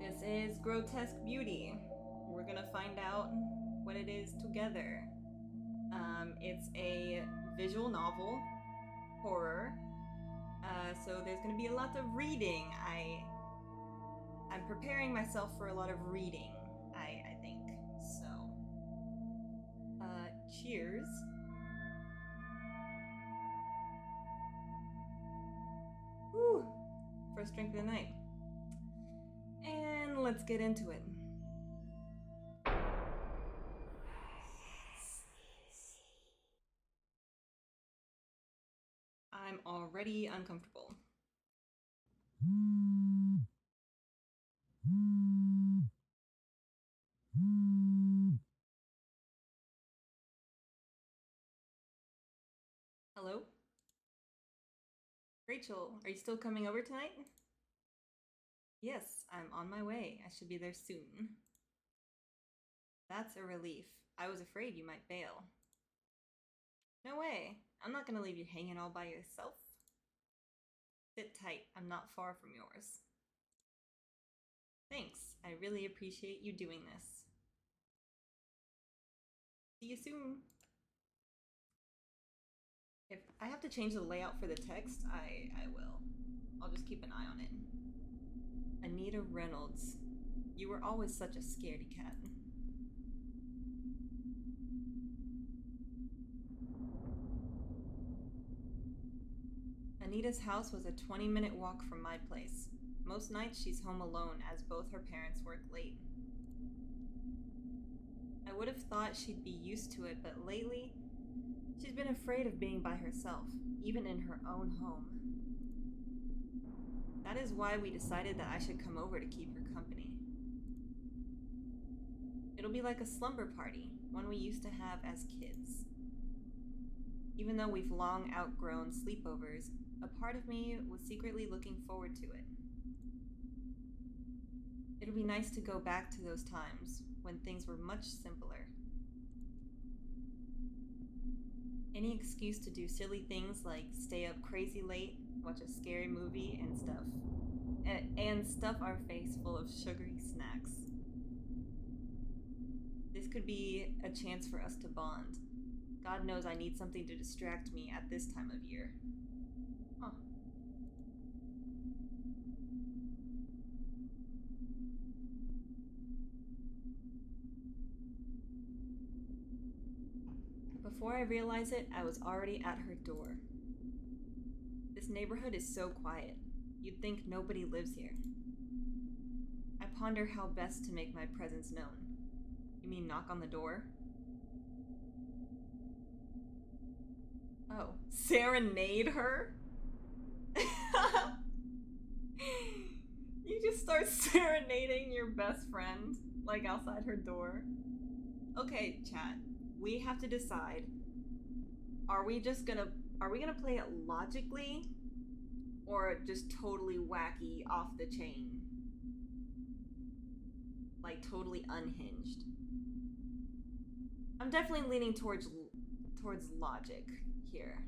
This is Grotesque Beauty. We're gonna find out what it is together. It's a visual novel, horror. So there's gonna be a lot of reading. I'm preparing myself for a lot of reading. I think so. Cheers. Whew. First drink of the night. And let's get into it. I'm already uncomfortable. Hello? Rachel, are you still coming over tonight? Yes, I'm on my way. I should be there soon. That's a relief. I was afraid you might bail. No way. I'm not gonna leave you hanging all by yourself. Sit tight. I'm not far from yours. Thanks. I really appreciate you doing this. See you soon. If I have to change the layout for the text, I will. I'll just keep an eye on it. Anita Reynolds. You were always such a scaredy cat. Anita's house was a 20-minute walk from my place. Most nights she's home alone as both her parents work late. I would have thought she'd be used to it, but lately, she's been afraid of being by herself, even in her own home. That is why we decided that I should come over to keep her company. It'll be like a slumber party, one we used to have as kids. Even though we've long outgrown sleepovers, a part of me was secretly looking forward to it. It'll be nice to go back to those times when things were much simpler. Any excuse to do silly things like stay up crazy late, watch a scary movie, and stuff. And stuff our face full of sugary snacks. This could be a chance for us to bond. God knows I need something to distract me at this time of year. Huh. Before I realize it, I was already at her door. This neighborhood is so quiet. You'd think nobody lives here. I ponder how best to make my presence known. You mean knock on the door? Oh, serenade her? You just start serenading your best friend, like outside her door. Okay, chat. We have to decide. Are we gonna play it logically? Or just totally wacky, off the chain? Like totally unhinged. I'm definitely leaning towards logic here.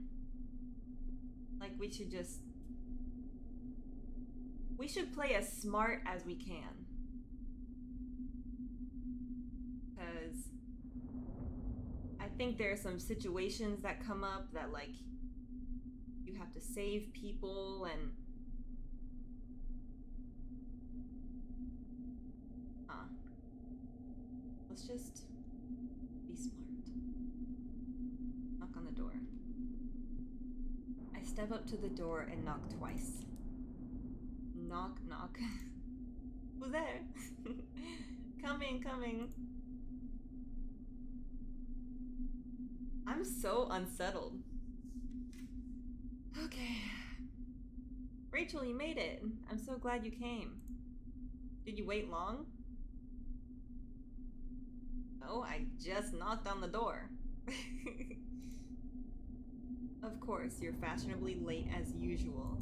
Like we should play as smart as we can. Because I think there are some situations that come up that like you have to save people and let's just be smart. Knock on the door. I step up to the door and knock twice. Knock, knock. Who's there? Coming. I'm so unsettled. Okay. Rachel, you made it. I'm so glad you came. Did you wait long? Oh, I just knocked on the door. Of course, you're fashionably late as usual.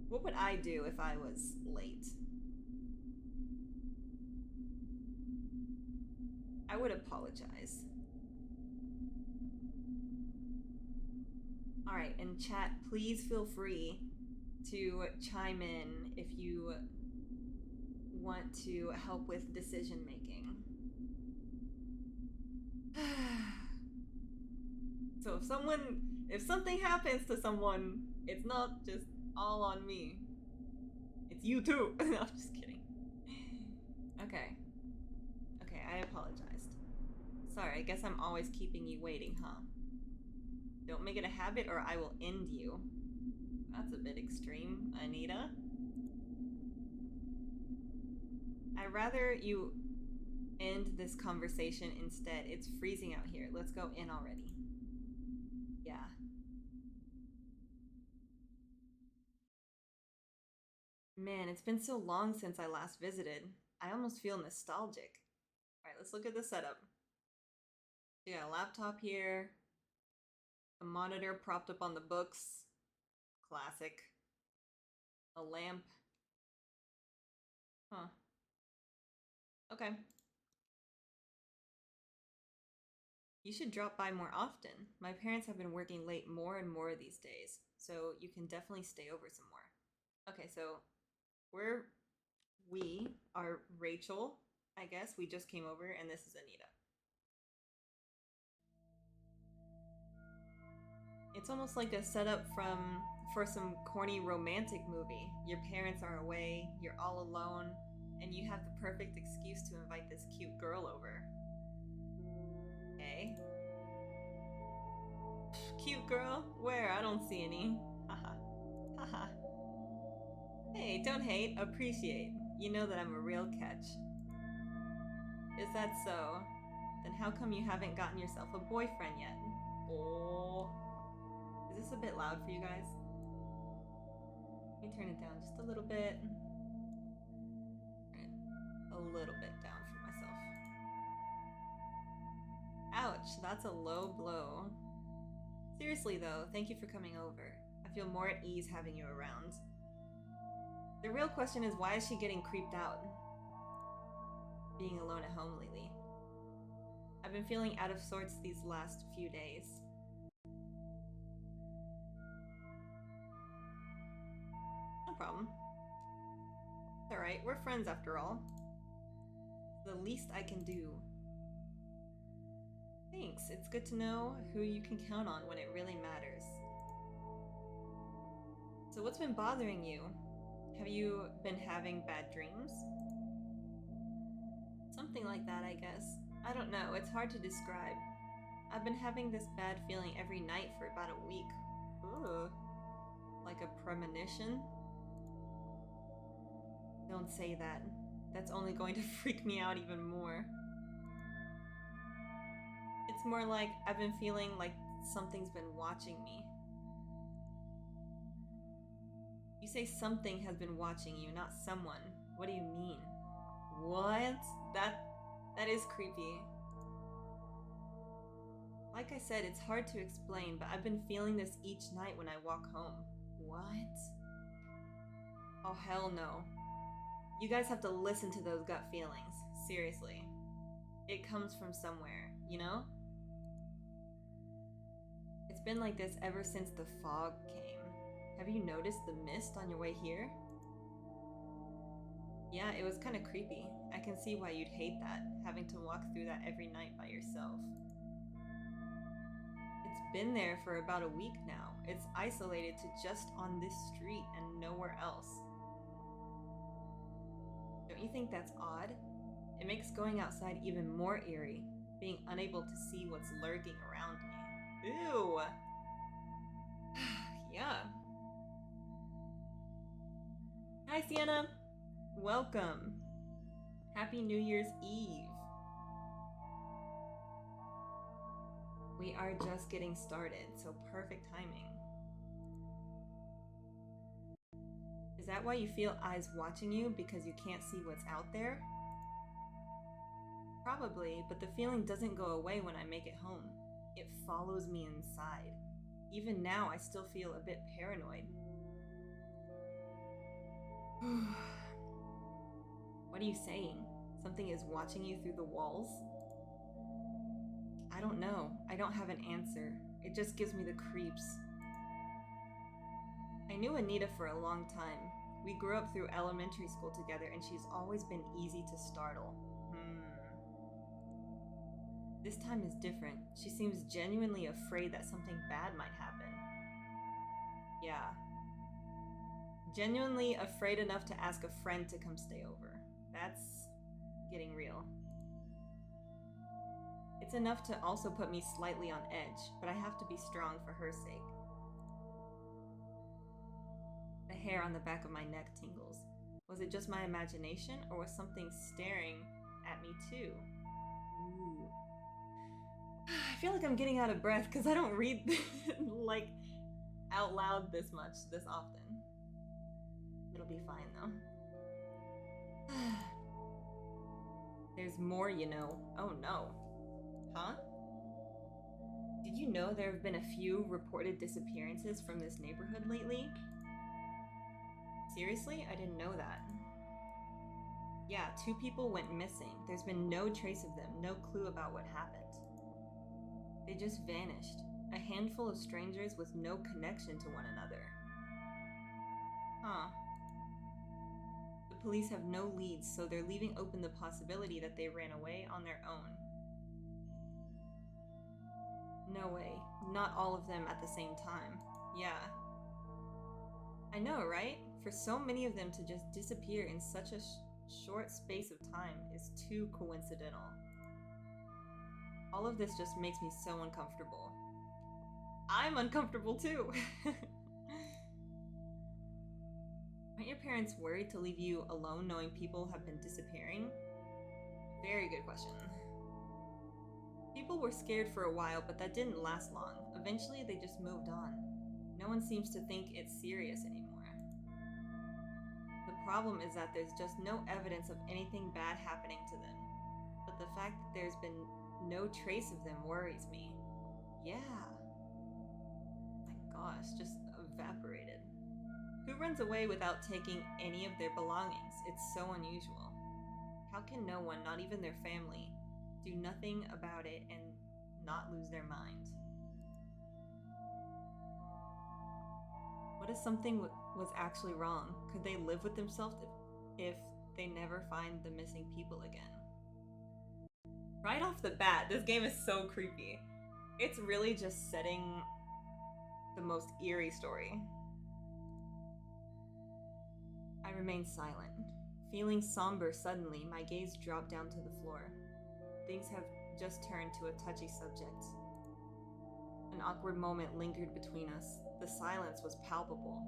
What would I do if I was late? I would apologize. Alright, and chat, please feel free to chime in if you want to help with decision making. So if something happens to someone, it's not just all on me. It's you too. No, I'm just kidding. Okay. Okay, I apologized. Sorry, I guess I'm always keeping you waiting, huh? Don't make it a habit or I will end you. That's a bit extreme, Anita. I'd rather you end this conversation instead. It's freezing out here. Let's go in already. Yeah. Man, it's been so long since I last visited. I almost feel nostalgic. Alright, let's look at the setup. We got a laptop here, a monitor propped up on the books. Classic. A lamp. Huh. Okay. You should drop by more often. My parents have been working late more and more these days, so you can definitely stay over some more. Okay, so we are Rachel, I guess. We just came over, and this is Anita. It's almost like a setup for some corny romantic movie. Your parents are away, you're all alone, and you have the perfect excuse to invite this cute girl over. Okay. Cute girl? Where? I don't see any. Haha. Haha. Hey, don't hate, appreciate. You know that I'm a real catch. Is that so? Then how come you haven't gotten yourself a boyfriend yet? Oh. Is this a bit loud for you guys? Let me turn it down just a little bit. A little bit down for myself. Ouch, that's a low blow. Seriously though, thank you for coming over. I feel more at ease having you around. The real question is, why is she getting creeped out? Being alone at home lately. I've been feeling out of sorts these last few days. No problem. It's alright, we're friends after all. The least I can do. Thanks, it's good to know who you can count on when it really matters. So what's been bothering you? Have you been having bad dreams? Something like that, I guess. I don't know, it's hard to describe. I've been having this bad feeling every night for about a week. Ugh. Like a premonition? Don't say that. That's only going to freak me out even more. It's more like I've been feeling like something's been watching me. You say something has been watching you, not someone. What do you mean? What? That is creepy. Like I said, it's hard to explain, but I've been feeling this each night when I walk home. What? Oh, hell no. You guys have to listen to those gut feelings. Seriously. It comes from somewhere, you know? It's been like this ever since the fog came. Have you noticed the mist on your way here? Yeah, it was kind of creepy. I can see why you'd hate that, having to walk through that every night by yourself. It's been there for about a week now. It's isolated to just on this street and nowhere else. Don't you think that's odd? It makes going outside even more eerie, being unable to see what's lurking around me. Ew! Yeah. Hi, Sienna! Welcome! Happy New Year's Eve! We are just getting started, so perfect timing. Is that why you feel eyes watching you, because you can't see what's out there? Probably, but the feeling doesn't go away when I make it home. It follows me inside. Even now, I still feel a bit paranoid. What are you saying? Something is watching you through the walls? I don't know. I don't have an answer. It just gives me the creeps. I knew Anita for a long time. We grew up through elementary school together, and she's always been easy to startle. This time is different. She seems genuinely afraid that something bad might happen. Yeah. Genuinely afraid enough to ask a friend to come stay over. That's getting real. It's enough to also put me slightly on edge, but I have to be strong for her sake. The hair on the back of my neck tingles. Was it just my imagination, or was something staring at me too? Ooh. I feel like I'm getting out of breath because I don't read like out loud this often. It'll be fine though. There's more, you know. Oh no. Huh? Did you know there have been a few reported disappearances from this neighborhood lately? Seriously? I didn't know that. Yeah, 2 people went missing. There's been no trace of them, no clue about what happened. They just vanished. A handful of strangers with no connection to one another. Huh. The police have no leads, so they're leaving open the possibility that they ran away on their own. No way. Not all of them at the same time. Yeah. I know, right? For so many of them to just disappear in such a short space of time is too coincidental. All of this just makes me so uncomfortable. I'm uncomfortable too! Aren't your parents worried to leave you alone knowing people have been disappearing? Very good question. People were scared for a while, but that didn't last long. Eventually, they just moved on. No one seems to think it's serious anymore. The problem is that there's just no evidence of anything bad happening to them. But the fact that there's been no trace of them worries me. Yeah. My gosh, just evaporated. Who runs away without taking any of their belongings? It's so unusual. How can no one, not even their family, do nothing about it and not lose their mind? What if something was actually wrong? Could they live with themselves if they never find the missing people again? Right off the bat, this game is so creepy. It's really just setting the most eerie story. I remain silent. Feeling somber suddenly, my gaze dropped down to the floor. Things have just turned to a touchy subject. An awkward moment lingered between us. The silence was palpable.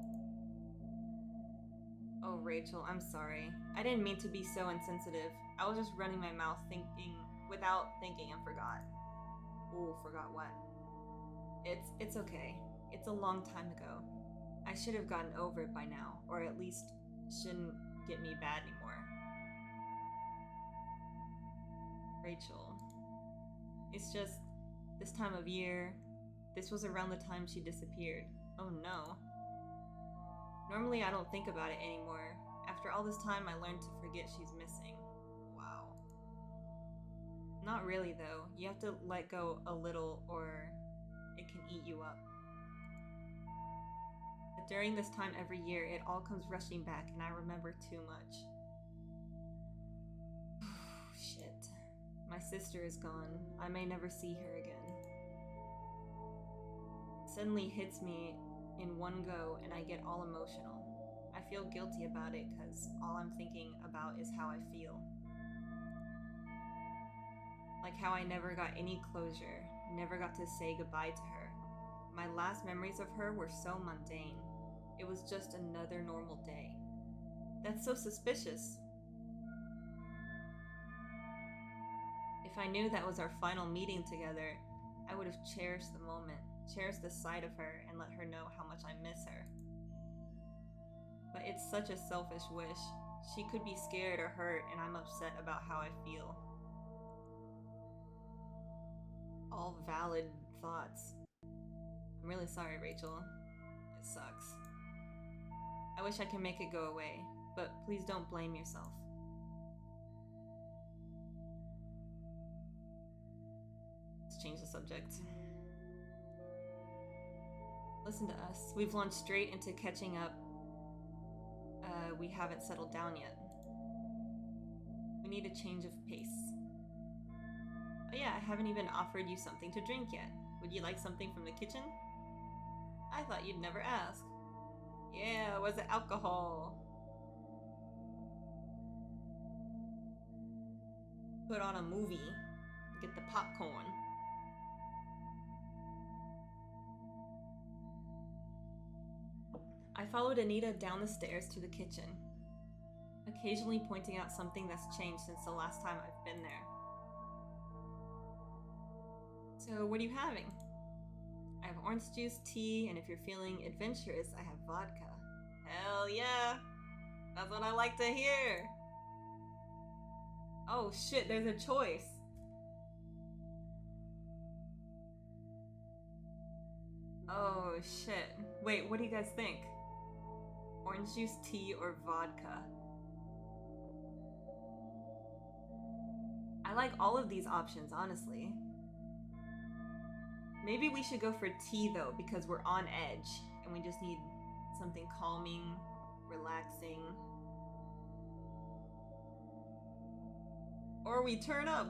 Oh, Rachel, I'm sorry. I didn't mean to be so insensitive. I was just running my mouth without thinking and forgot. Ooh, forgot what? It's okay. It's a long time ago. I should have gotten over it by now, or at least shouldn't get me bad anymore. Rachel. It's just this time of year. This was around the time she disappeared. Oh no. Normally I don't think about it anymore. After all this time I learned to forget she's missing. Wow. Not really though. You have to let go a little or it can eat you up. But during this time every year it all comes rushing back and I remember too much. Shit. My sister is gone. I may never see her again. Suddenly hits me in one go and I get all emotional. I feel guilty about it because all I'm thinking about is how I feel. Like how I never got any closure, never got to say goodbye to her. My last memories of her were so mundane. It was just another normal day. That's so suspicious. If I knew that was our final meeting together, I would have cherished the moment. Cherish the sight of her and let her know how much I miss her. But it's such a selfish wish. She could be scared or hurt and I'm upset about how I feel. All valid thoughts. I'm really sorry, Rachel. It sucks. I wish I could make it go away, but please don't blame yourself. Let's change the subject. Listen to us. We've launched straight into catching up. We haven't settled down yet. We need a change of pace. Oh yeah, I haven't even offered you something to drink yet. Would you like something from the kitchen? I thought you'd never ask. Yeah, was it alcohol? Put on a movie. Get the popcorn. I followed Anita down the stairs to the kitchen, occasionally pointing out something that's changed since the last time I've been there. So, what are you having? I have orange juice, tea, and if you're feeling adventurous, I have vodka. Hell yeah! That's what I like to hear! Oh shit, there's a choice! Oh shit. Wait, what do you guys think? Orange juice, tea, or vodka? I like all of these options, honestly. Maybe we should go for tea though, because we're on edge and we just need something calming, relaxing. Or we turn up.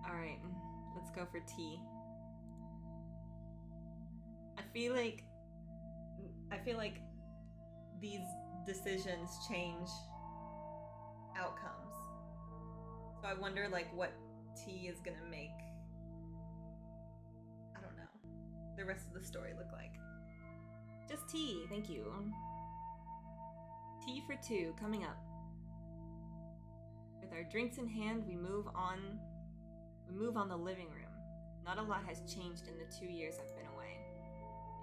Alright, let's go for tea. I feel like these decisions change outcomes. So I wonder like what tea is gonna make, I don't know, the rest of the story look like. Just tea, thank you. Tea for two, coming up. With our drinks in hand, we move on the living room. Not a lot has changed in the 2 years I've been away.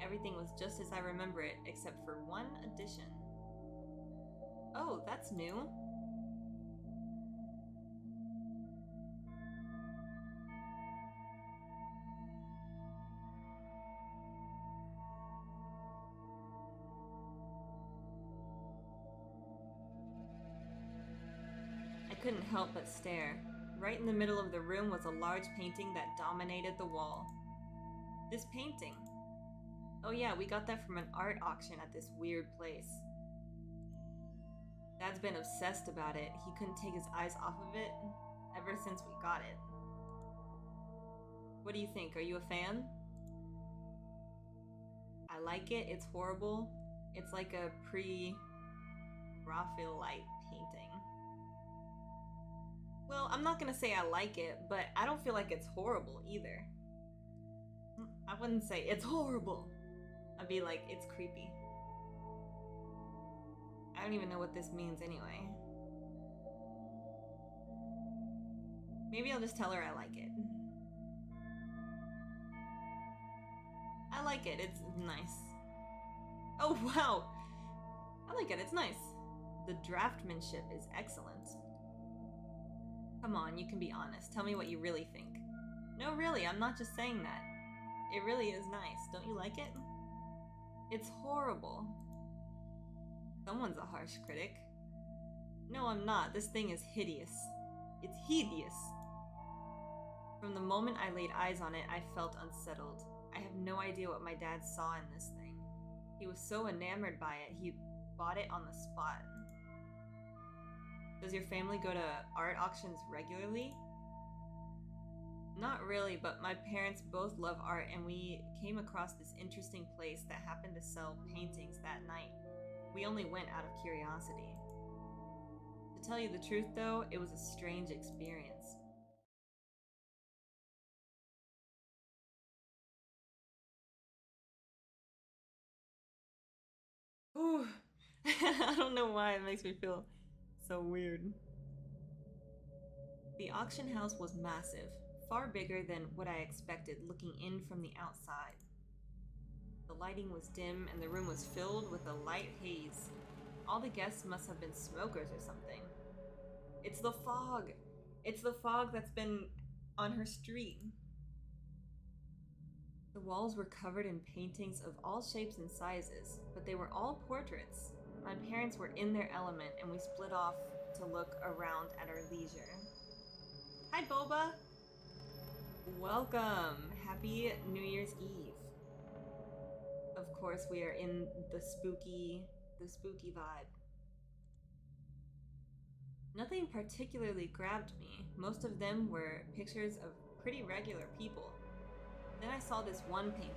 Everything was just as I remember it, except for one addition. Oh, that's new. I couldn't help but stare. Right in the middle of the room was a large painting that dominated the wall. This painting. Oh yeah, we got that from an art auction at this weird place. Dad's been obsessed about it. He couldn't take his eyes off of it ever since we got it. What do you think? Are you a fan? I like it. It's horrible. It's like a pre-Raphaelite painting. Well, I'm not gonna say I like it, but I don't feel like it's horrible either. I wouldn't say it's horrible. I'd be like, it's creepy. I don't even know what this means anyway. Maybe I'll just tell her I like it. I like it, it's nice. Oh wow! I like it, it's nice. The draftsmanship is excellent. Come on, you can be honest. Tell me what you really think. No, really, I'm not just saying that. It really is nice. Don't you like it? It's horrible. Someone's a harsh critic. No, I'm not. This thing is hideous. It's hideous. From the moment I laid eyes on it, I felt unsettled. I have no idea what my dad saw in this thing. He was so enamored by it, he bought it on the spot. Does your family go to art auctions regularly? Not really, but my parents both love art and we came across this interesting place that happened to sell paintings that night. We only went out of curiosity. To tell you the truth though, it was a strange experience. Ooh, I don't know why it makes me feel so weird. The auction house was massive, far bigger than what I expected looking in from the outside. The lighting was dim and the room was filled with a light haze. All the guests must have been smokers or something. It's the fog! It's the fog that's been on her street. The walls were covered in paintings of all shapes and sizes, but they were all portraits. My parents were in their element and we split off to look around at our leisure. Hi, Boba! Welcome! Happy New Year's Eve. Of course, we are in the spooky vibe. Nothing particularly grabbed me. Most of them were pictures of pretty regular people. Then I saw this one painting.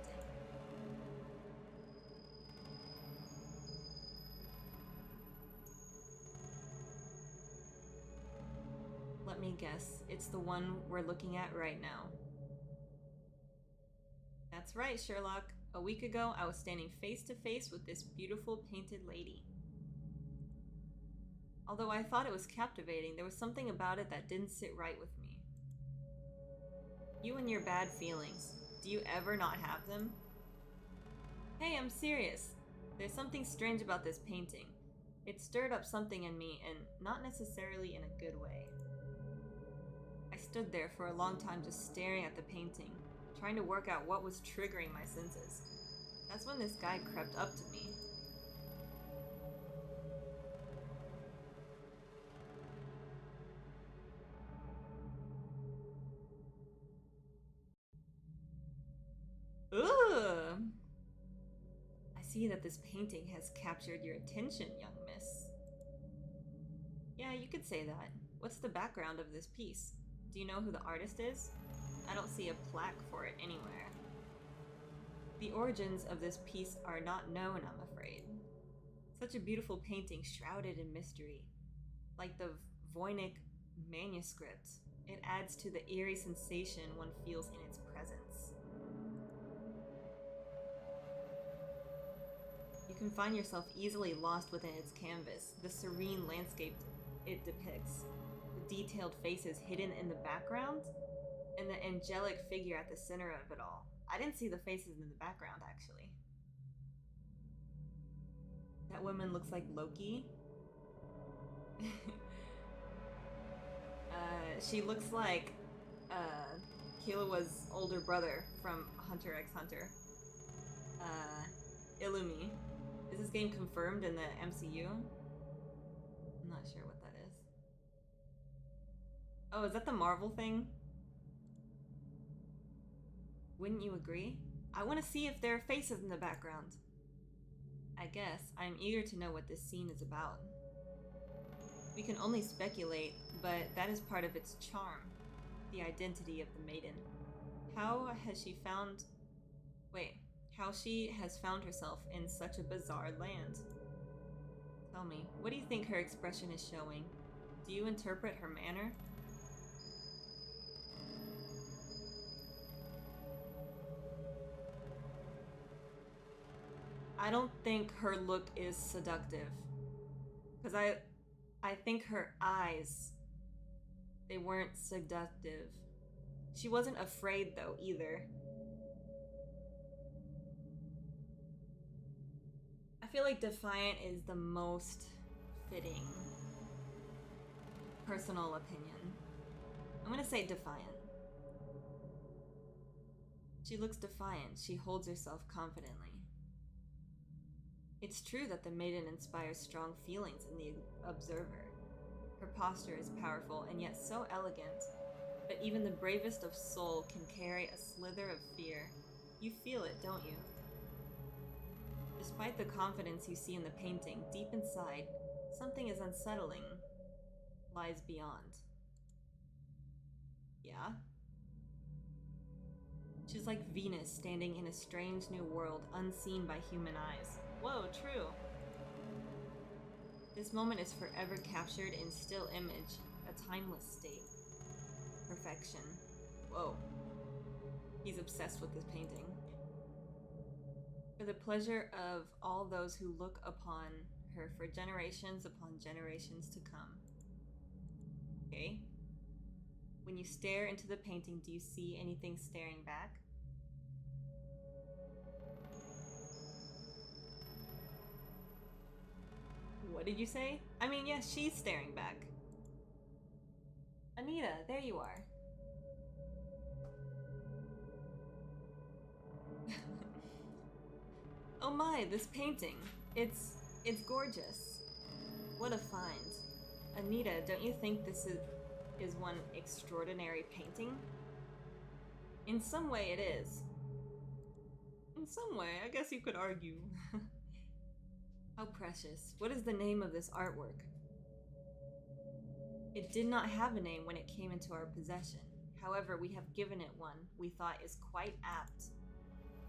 Let me guess, it's the one we're looking at right now. That's right, Sherlock. A week ago, I was standing face to face with this beautiful painted lady. Although I thought it was captivating, there was something about it that didn't sit right with me. You and your bad feelings. Do you ever not have them? Hey, I'm serious. There's something strange about this painting. It stirred up something in me, and not necessarily in a good way. I stood there for a long time just staring at the painting, trying to work out what was triggering my senses. That's when this guy crept up to me. Ugh! I see that this painting has captured your attention, young miss. Yeah, you could say that. What's the background of this piece? Do you know who the artist is? I don't see a plaque for it anywhere. The origins of this piece are not known, I'm afraid. Such a beautiful painting shrouded in mystery. Like the Voynich manuscript, it adds to the eerie sensation one feels in its presence. You can find yourself easily lost within its canvas, the serene landscape it depicts, the detailed faces hidden in the background, and the angelic figure at the center of it all. I didn't see the faces in the background, actually. That woman looks like Loki. She looks like Killua's older brother from Hunter x Hunter. Illumi. Is this game confirmed in the MCU? I'm not sure what that is. Oh, is that the Marvel thing? Wouldn't you agree? I want to see if there are faces in the background. I guess I'm eager to know what this scene is about. We can only speculate, but that is part of its charm. The identity of the maiden. How she has found herself in such a bizarre land. Tell me, what do you think her expression is showing? Do you interpret her manner? I don't think her look is seductive. Because I think her eyes, they weren't seductive. She wasn't afraid though, either. I feel like defiant is the most fitting personal opinion. I'm gonna say defiant. She looks defiant. She holds herself confidently. It's true that the maiden inspires strong feelings in the observer. Her posture is powerful and yet so elegant, but even the bravest of soul can carry a slither of fear. You feel it, don't you? Despite the confidence you see in the painting, deep inside, something is unsettling lies beyond. Yeah? She's like Venus standing in a strange new world unseen by human eyes. Whoa, true. This moment is forever captured in still image, a timeless state. Perfection. Whoa. He's obsessed with this painting. For the pleasure of all those who look upon her for generations upon generations to come. Okay. When you stare into the painting, do you see anything staring back? What did you say? I mean, yes, she's staring back. Anita, there you are. Oh my, this painting. It's gorgeous. What a find. Anita, don't you think this is one extraordinary painting? In some way it is. In some way, I guess you could argue. How precious. What is the name of this artwork? It did not have a name when it came into our possession. However, we have given it one we thought is quite apt.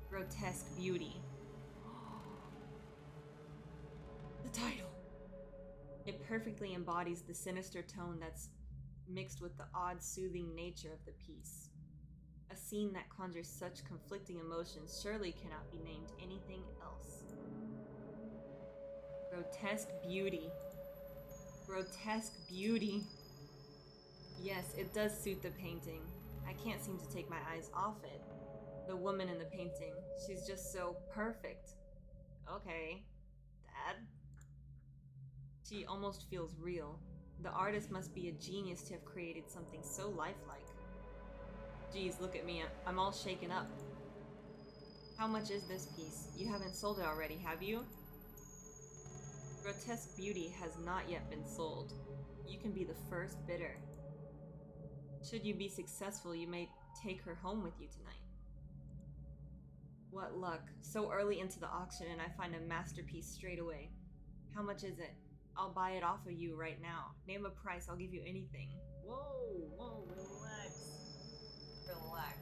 Grotesque Beauty. The title! It perfectly embodies the sinister tone that's mixed with the odd, soothing nature of the piece. A scene that conjures such conflicting emotions surely cannot be named anything else. Grotesque Beauty. Grotesque Beauty. Yes, it does suit the painting. I can't seem to take my eyes off it. The woman in the painting, she's just so perfect. Okay, Dad. She almost feels real. The artist must be a genius to have created something so lifelike. Geez, look at me, I'm all shaken up. How much is this piece? You haven't sold it already, have you? Grotesque Beauty has not yet been sold. You can be the first bidder. Should you be successful, you may take her home with you tonight. What luck. So early into the auction and I find a masterpiece straight away. How much is it? I'll buy it off of you right now. Name a price, I'll give you anything. Whoa, relax. Relax.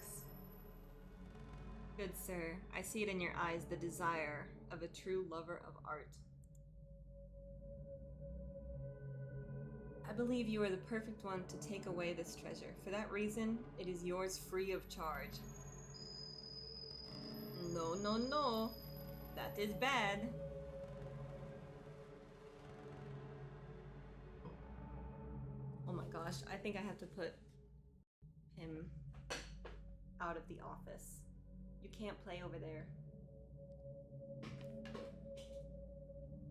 Good sir, I see it in your eyes, the desire of a true lover of art. I believe you are the perfect one to take away this treasure. For that reason, it is yours free of charge. No, no, no. That is bad. Oh my gosh, I think I have to put him out of the office. You can't play over there.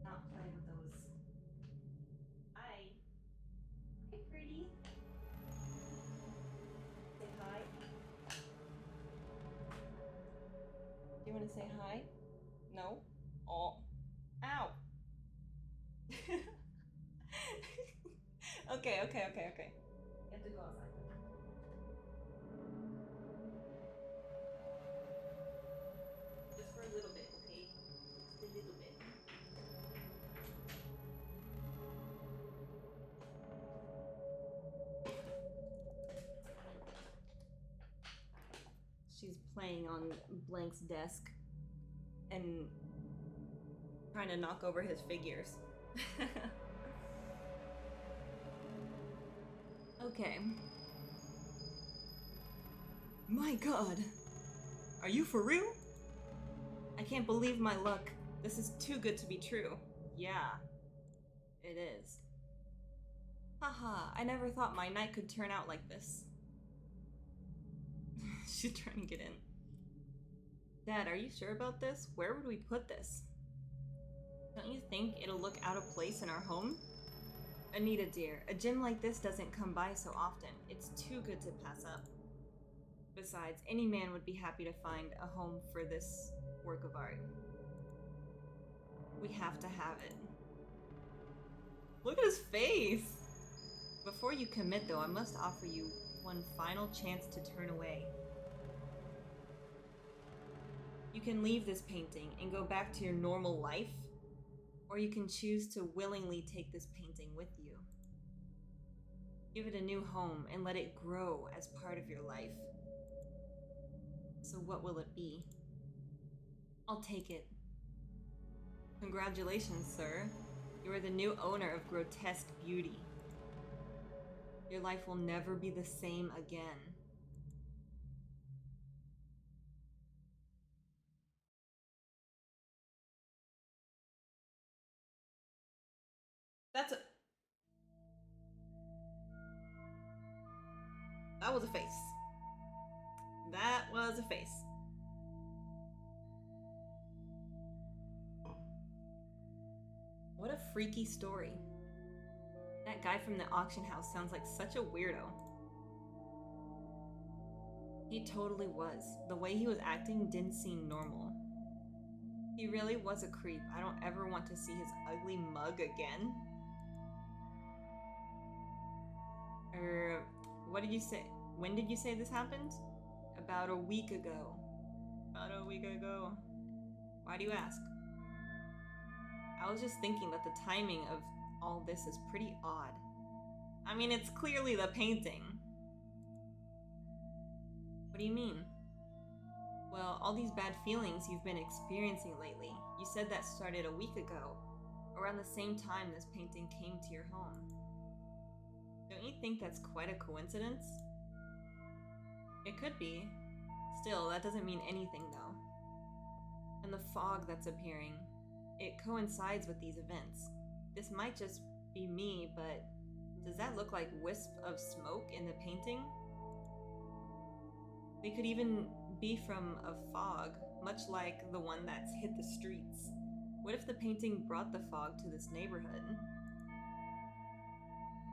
Not play with those. Hi. Hi, pretty. Say hi. Do you want to say hi? No? Oh. Ow. Okay. You have to go outside. Just for a little bit, okay? Just a little bit. She's playing on Blank's desk and trying to knock over his figures. Okay. My god. Are you for real? I can't believe my luck. This is too good to be true. Yeah, it is. Haha, I never thought my night could turn out like this. She's trying to get in. Dad, are you sure about this? Where would we put this? Don't you think it'll look out of place in our home? Anita dear, a gem like this doesn't come by so often. It's too good to pass up. Besides, any man would be happy to find a home for this work of art. We have to have it. Look at his face! Before you commit though, I must offer you one final chance to turn away. You can leave this painting and go back to your normal life, or you can choose to willingly take this painting with you. Give it a new home and let it grow as part of your life. So what will it be? I'll take it. Congratulations, sir. You are the new owner of Grotesque Beauty. Your life will never be the same again. That was a face. That was a face. What a freaky story. That guy from the auction house sounds like such a weirdo. He totally was. The way he was acting didn't seem normal. He really was a creep. I don't ever want to see his ugly mug again. What did you say? When did you say this happened? About a week ago. About a week ago. Why do you ask? I was just thinking that the timing of all this is pretty odd. I mean, it's clearly the painting. What do you mean? Well, all these bad feelings you've been experiencing lately, you said that started a week ago, around the same time this painting came to your home. Don't you think that's quite a coincidence? It could be. Still, that doesn't mean anything though. And the fog that's appearing, it coincides with these events. This might just be me, but does that look like wisp of smoke in the painting? They could even be from a fog, much like the one that's hit the streets. What if the painting brought the fog to this neighborhood?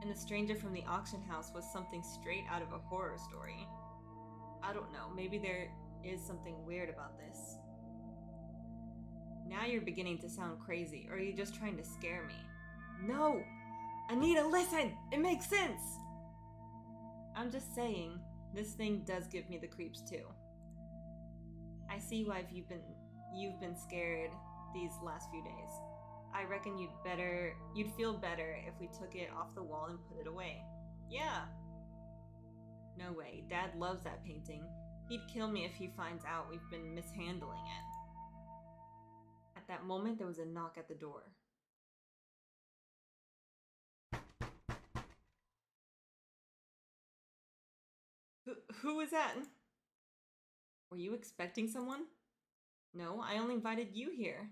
And the stranger from the auction house was something straight out of a horror story. I don't know, maybe there is something weird about this. Now you're beginning to sound crazy, or are you just trying to scare me? No! Anita, listen! It makes sense! I'm just saying, this thing does give me the creeps too. I see why you've been scared these last few days. I reckon you'd feel better if we took it off the wall and put it away. Yeah. No way, Dad loves that painting. He'd kill me if he finds out we've been mishandling it. At that moment, there was a knock at the door. Who is that? Were you expecting someone? No, I only invited you here.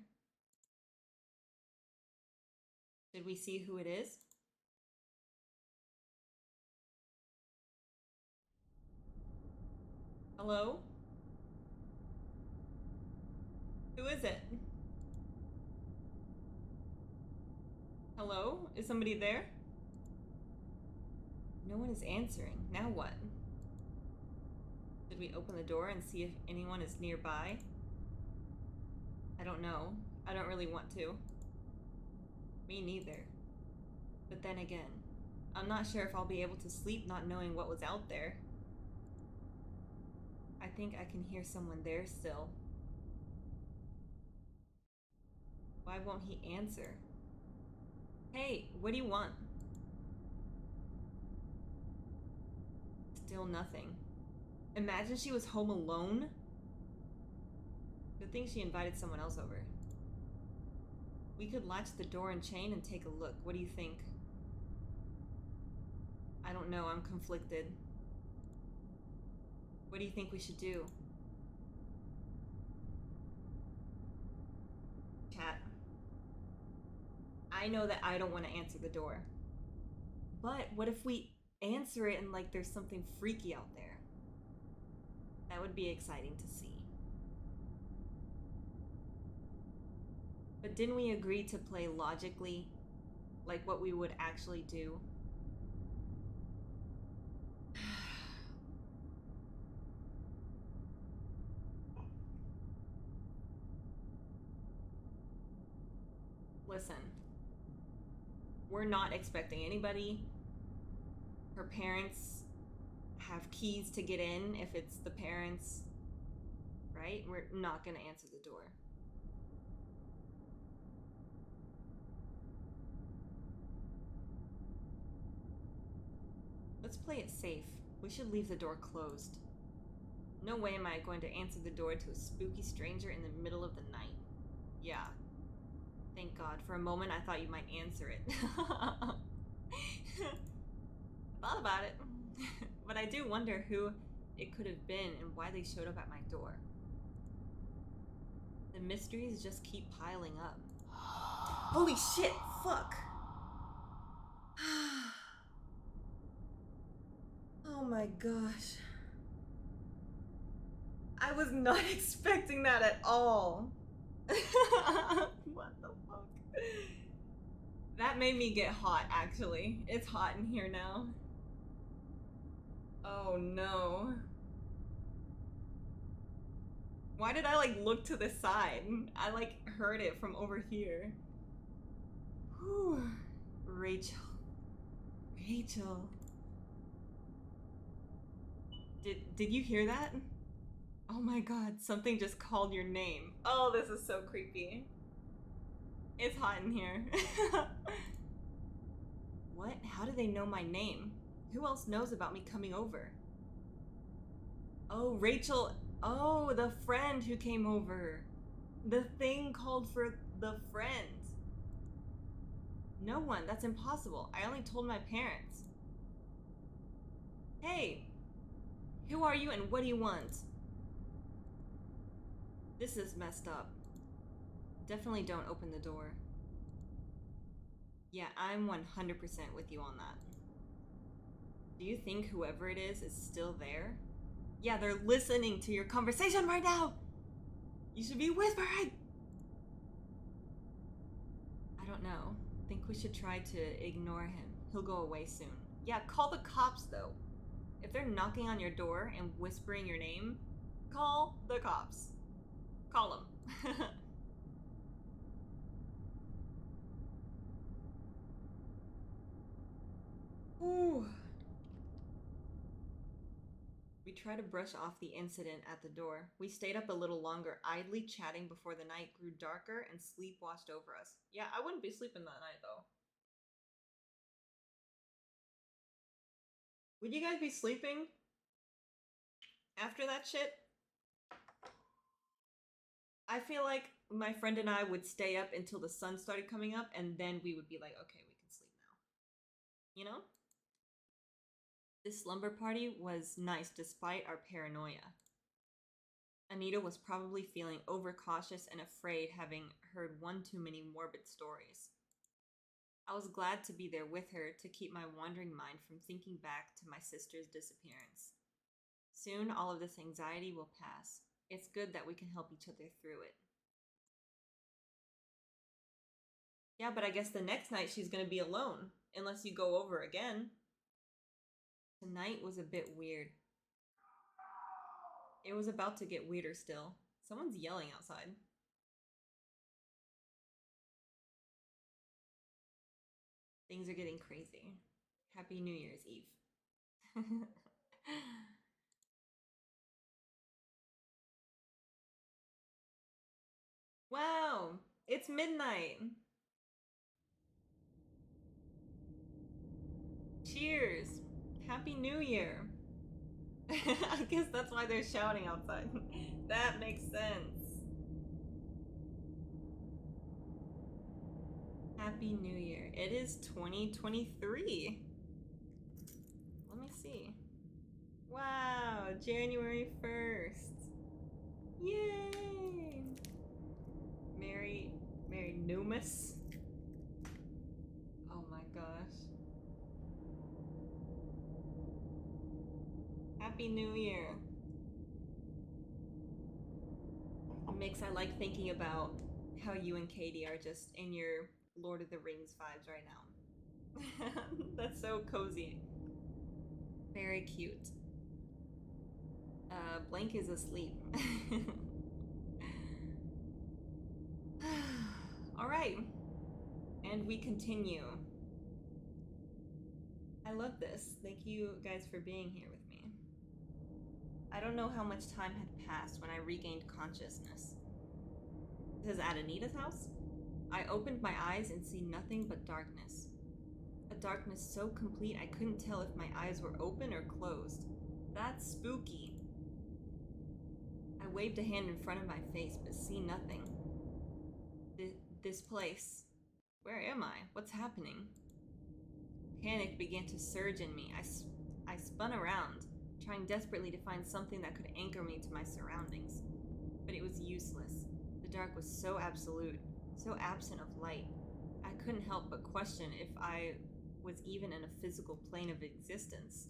Should we see who it is? Hello? Who is it? Hello? Is somebody there? No one is answering. Now what? Should we open the door and see if anyone is nearby? I don't know. I don't really want to. Me neither. But then again, I'm not sure if I'll be able to sleep not knowing what was out there. I think I can hear someone there still. Why won't he answer? Hey, what do you want? Still nothing. Imagine she was home alone. Good thing she invited someone else over. We could latch the door and chain and take a look. What do you think? I don't know, I'm conflicted. What do you think we should do? Chat. I know that I don't want to answer the door. But what if we answer it and like there's something freaky out there? That would be exciting to see. But didn't we agree to play logically, like what we would actually do? Listen, we're not expecting anybody. Her parents have keys to get in if it's the parents, right? We're not gonna answer the door. Let's play it safe. We should leave the door closed. No way am I going to answer the door to a spooky stranger in the middle of the night. Yeah. Thank God. For a moment I thought you might answer it. Thought about it. But I do wonder who it could have been and why they showed up at my door. The mysteries just keep piling up. Holy shit! Fuck! Oh my gosh. I was not expecting that at all. What the fuck? That made me get hot, actually. It's hot in here now. Oh no. Why did I like look to the side? I like heard it from over here. Whew. Rachel. Rachel. Did you hear that? Oh my god, something just called your name. Oh, this is so creepy. It's hot in here. What? How do they know my name? Who else knows about me coming over? Oh, Rachel. Oh, the friend who came over. The thing called for the friend. No one. That's impossible. I only told my parents. Hey, who are you and what do you want? This is messed up. Definitely don't open the door. Yeah, I'm 100% with you on that. Do you think whoever it is still there? Yeah, they're listening to your conversation right now! You should be whispering! I don't know. Think we should try to ignore him. He'll go away soon. Yeah, call the cops though. If they're knocking on your door and whispering your name, call the cops. Call them. Ooh. We try to brush off the incident at the door. We stayed up a little longer, idly chatting before the night grew darker and sleep washed over us. Yeah, I wouldn't be sleeping that night though. Would you guys be sleeping after that shit? I feel like my friend and I would stay up until the sun started coming up, and then we would be like, okay, we can sleep now. You know? This slumber party was nice despite our paranoia. Anita was probably feeling overcautious and afraid, having heard one too many morbid stories. I was glad to be there with her to keep my wandering mind from thinking back to my sister's disappearance. Soon all of this anxiety will pass. It's good that we can help each other through it. Yeah, but I guess the next night she's gonna be alone, unless you go over again. Tonight was a bit weird. It was about to get weirder still. Someone's yelling outside. Things are getting crazy. Happy New Year's Eve. Wow, it's midnight. Cheers. Happy New Year. I guess that's why they're shouting outside. That makes sense. Happy New Year. It is 2023. Let me see. Wow, January 1st. Yay! Merry Numus. Oh my gosh. Happy New Year. Mix, I like thinking about how you and Katie are just in your Lord of the Rings vibes right now. That's so cozy. Very cute. Blank is asleep. All right. And we continue. I love this. Thank you guys for being here with me. I don't know how much time had passed when I regained consciousness. This is at Anita's house? I opened my eyes and see nothing but darkness. A darkness so complete I couldn't tell if my eyes were open or closed. That's spooky. I waved a hand in front of my face but see nothing. This place. Where am I? What's happening? Panic began to surge in me. I spun around, trying desperately to find something that could anchor me to my surroundings. But it was useless. The dark was so absolute, so absent of light. I couldn't help but question if I was even in a physical plane of existence.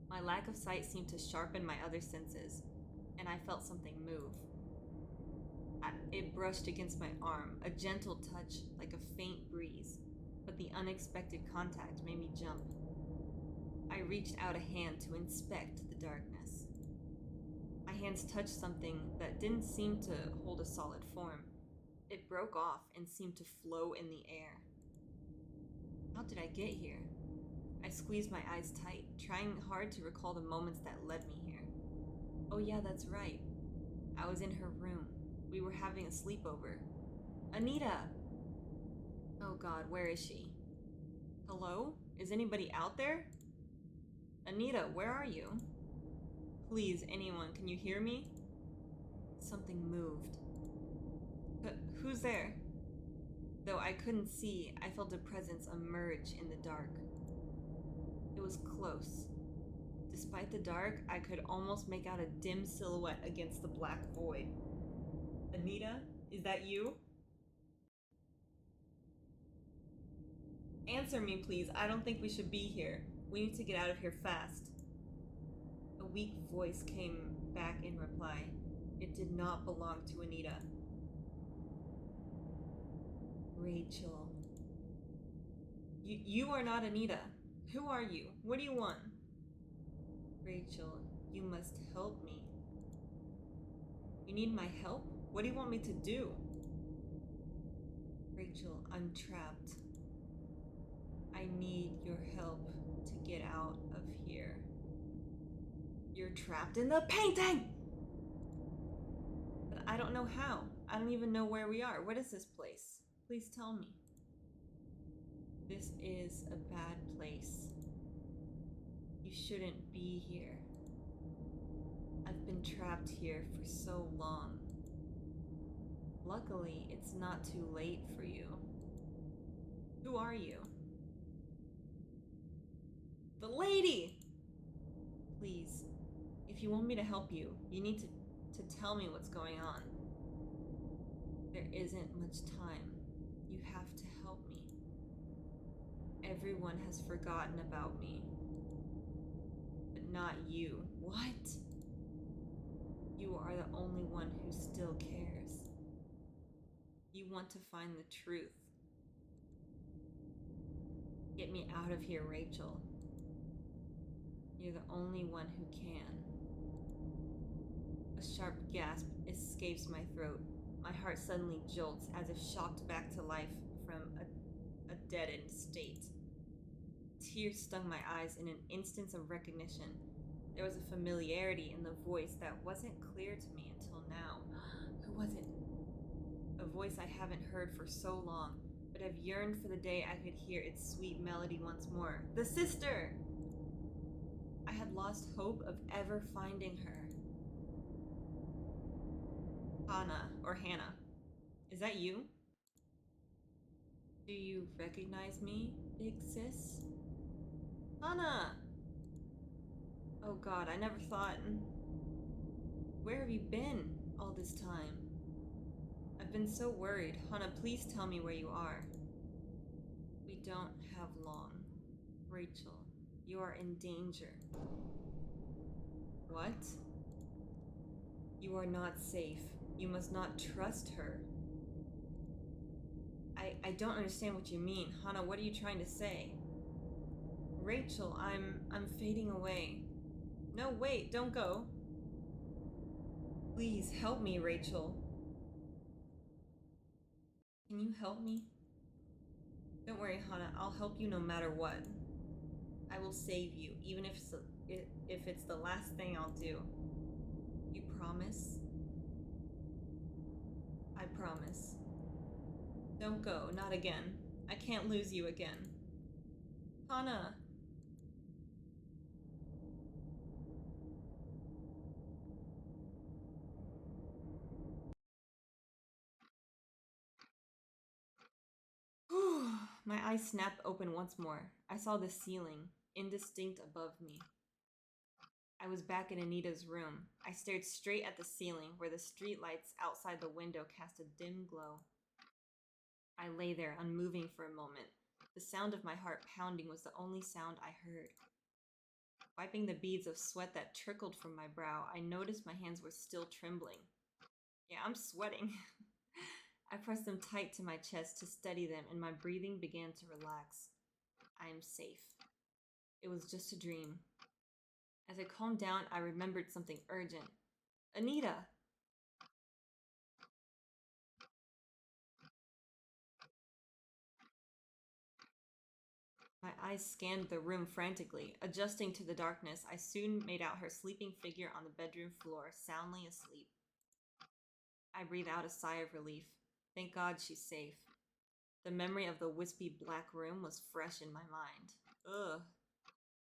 My lack of sight seemed to sharpen my other senses, and I felt something move. It brushed against my arm, a gentle touch like a faint breeze, but the unexpected contact made me jump. I reached out a hand to inspect the darkness. My hands touched something that didn't seem to hold a solid form. It broke off and seemed to flow in the air. How did I get here? I squeezed my eyes tight, trying hard to recall the moments that led me here. Oh yeah, that's right. I was in her room. We were having a sleepover. Anita! Oh god, where is she? Hello? Is anybody out there? Anita, where are you? Please, anyone, can you hear me? Something moved. Who's there? Though I couldn't see, I felt a presence emerge in the dark. It was close. Despite the dark, I could almost make out a dim silhouette against the black void. Anita, is that you? Answer me, please. I don't think we should be here. We need to get out of here fast. A weak voice came back in reply. It did not belong to Anita. Rachel. You are not Anita. Who are you? What do you want? Rachel, you must help me. You need my help? What do you want me to do? Rachel, I'm trapped. I need your help to get out of here. You're trapped in the painting! But I don't know how. I don't even know where we are. What is this place? Please tell me. This is a bad place. You shouldn't be here. I've been trapped here for so long. Luckily, it's not too late for you. Who are you? The lady! Please, if you want me to help you, you need to tell me what's going on. There isn't much time. You have to help me. Everyone has forgotten about me. But not you. What? You are the only one who still cares. You want to find the truth. Get me out of here, Rachel. You're the only one who can. A sharp gasp escapes my throat. My heart suddenly jolts as if shocked back to life from a deadened state. Tears stung my eyes in an instance of recognition. There was a familiarity in the voice that wasn't clear to me until now. Who was it? A voice I haven't heard for so long, but have yearned for the day I could hear its sweet melody once more. The sister! I had lost hope of ever finding her. Hannah. Is that you? Do you recognize me, big sis? Hannah! Oh god, I never thought. Where have you been all this time? I've been so worried. Hannah, please tell me where you are. We don't have long. Rachel, you are in danger. What? You are not safe. You must not trust her. I don't understand what you mean. Hannah, what are you trying to say? Rachel, I'm fading away. No, wait, don't go. Please help me, Rachel. Can you help me? Don't worry, Hannah, I'll help you no matter what. I will save you, even if it's the last thing I'll do. You promise? I promise. Don't go, not again. I can't lose you again. Hannah! My eyes snapped open once more. I saw the ceiling, indistinct above me. I was back in Anita's room. I stared straight at the ceiling, where the streetlights outside the window cast a dim glow. I lay there, unmoving for a moment. The sound of my heart pounding was the only sound I heard. Wiping the beads of sweat that trickled from my brow, I noticed my hands were still trembling. Yeah, I'm sweating. I pressed them tight to my chest to steady them, and my breathing began to relax. I am safe. It was just a dream. As I calmed down, I remembered something urgent. Anita! My eyes scanned the room frantically. Adjusting to the darkness, I soon made out her sleeping figure on the bedroom floor, soundly asleep. I breathed out a sigh of relief. Thank God she's safe. The memory of the wispy black room was fresh in my mind. Ugh.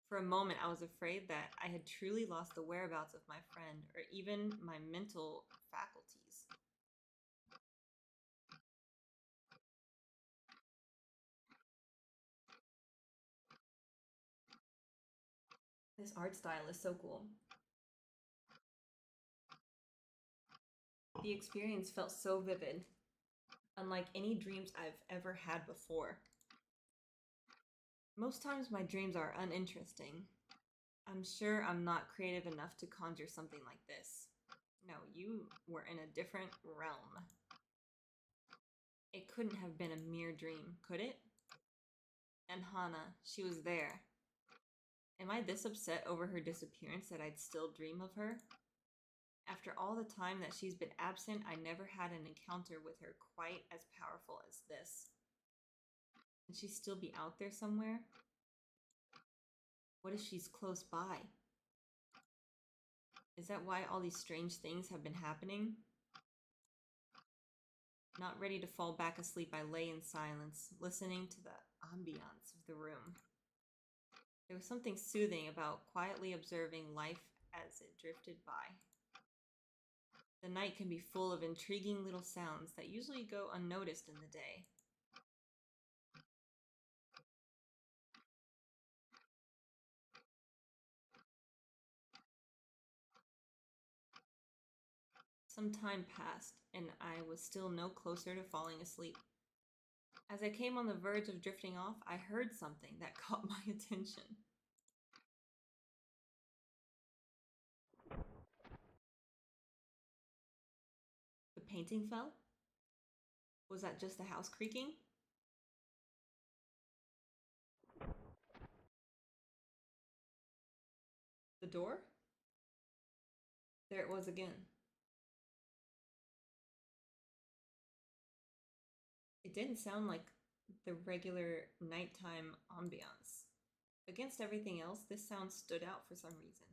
For a moment, I was afraid that I had truly lost the whereabouts of my friend, or even my mental faculties. This art style is so cool. The experience felt so vivid, unlike any dreams I've ever had before. Most times my dreams are uninteresting. I'm sure I'm not creative enough to conjure something like this. No, you were in a different realm. It couldn't have been a mere dream, could it? And Hana, she was there. Am I this upset over her disappearance that I'd still dream of her? After all the time that she's been absent, I never had an encounter with her quite as powerful as this. Can she still be out there somewhere? What if she's close by? Is that why all these strange things have been happening? Not ready to fall back asleep, I lay in silence, listening to the ambiance of the room. There was something soothing about quietly observing life as it drifted by. The night can be full of intriguing little sounds that usually go unnoticed in the day. Some time passed, and I was still no closer to falling asleep. As I came on the verge of drifting off, I heard something that caught my attention. The painting fell? Was that just the house creaking? The door? There it was again. It didn't sound like the regular nighttime ambiance. Against everything else, this sound stood out for some reason.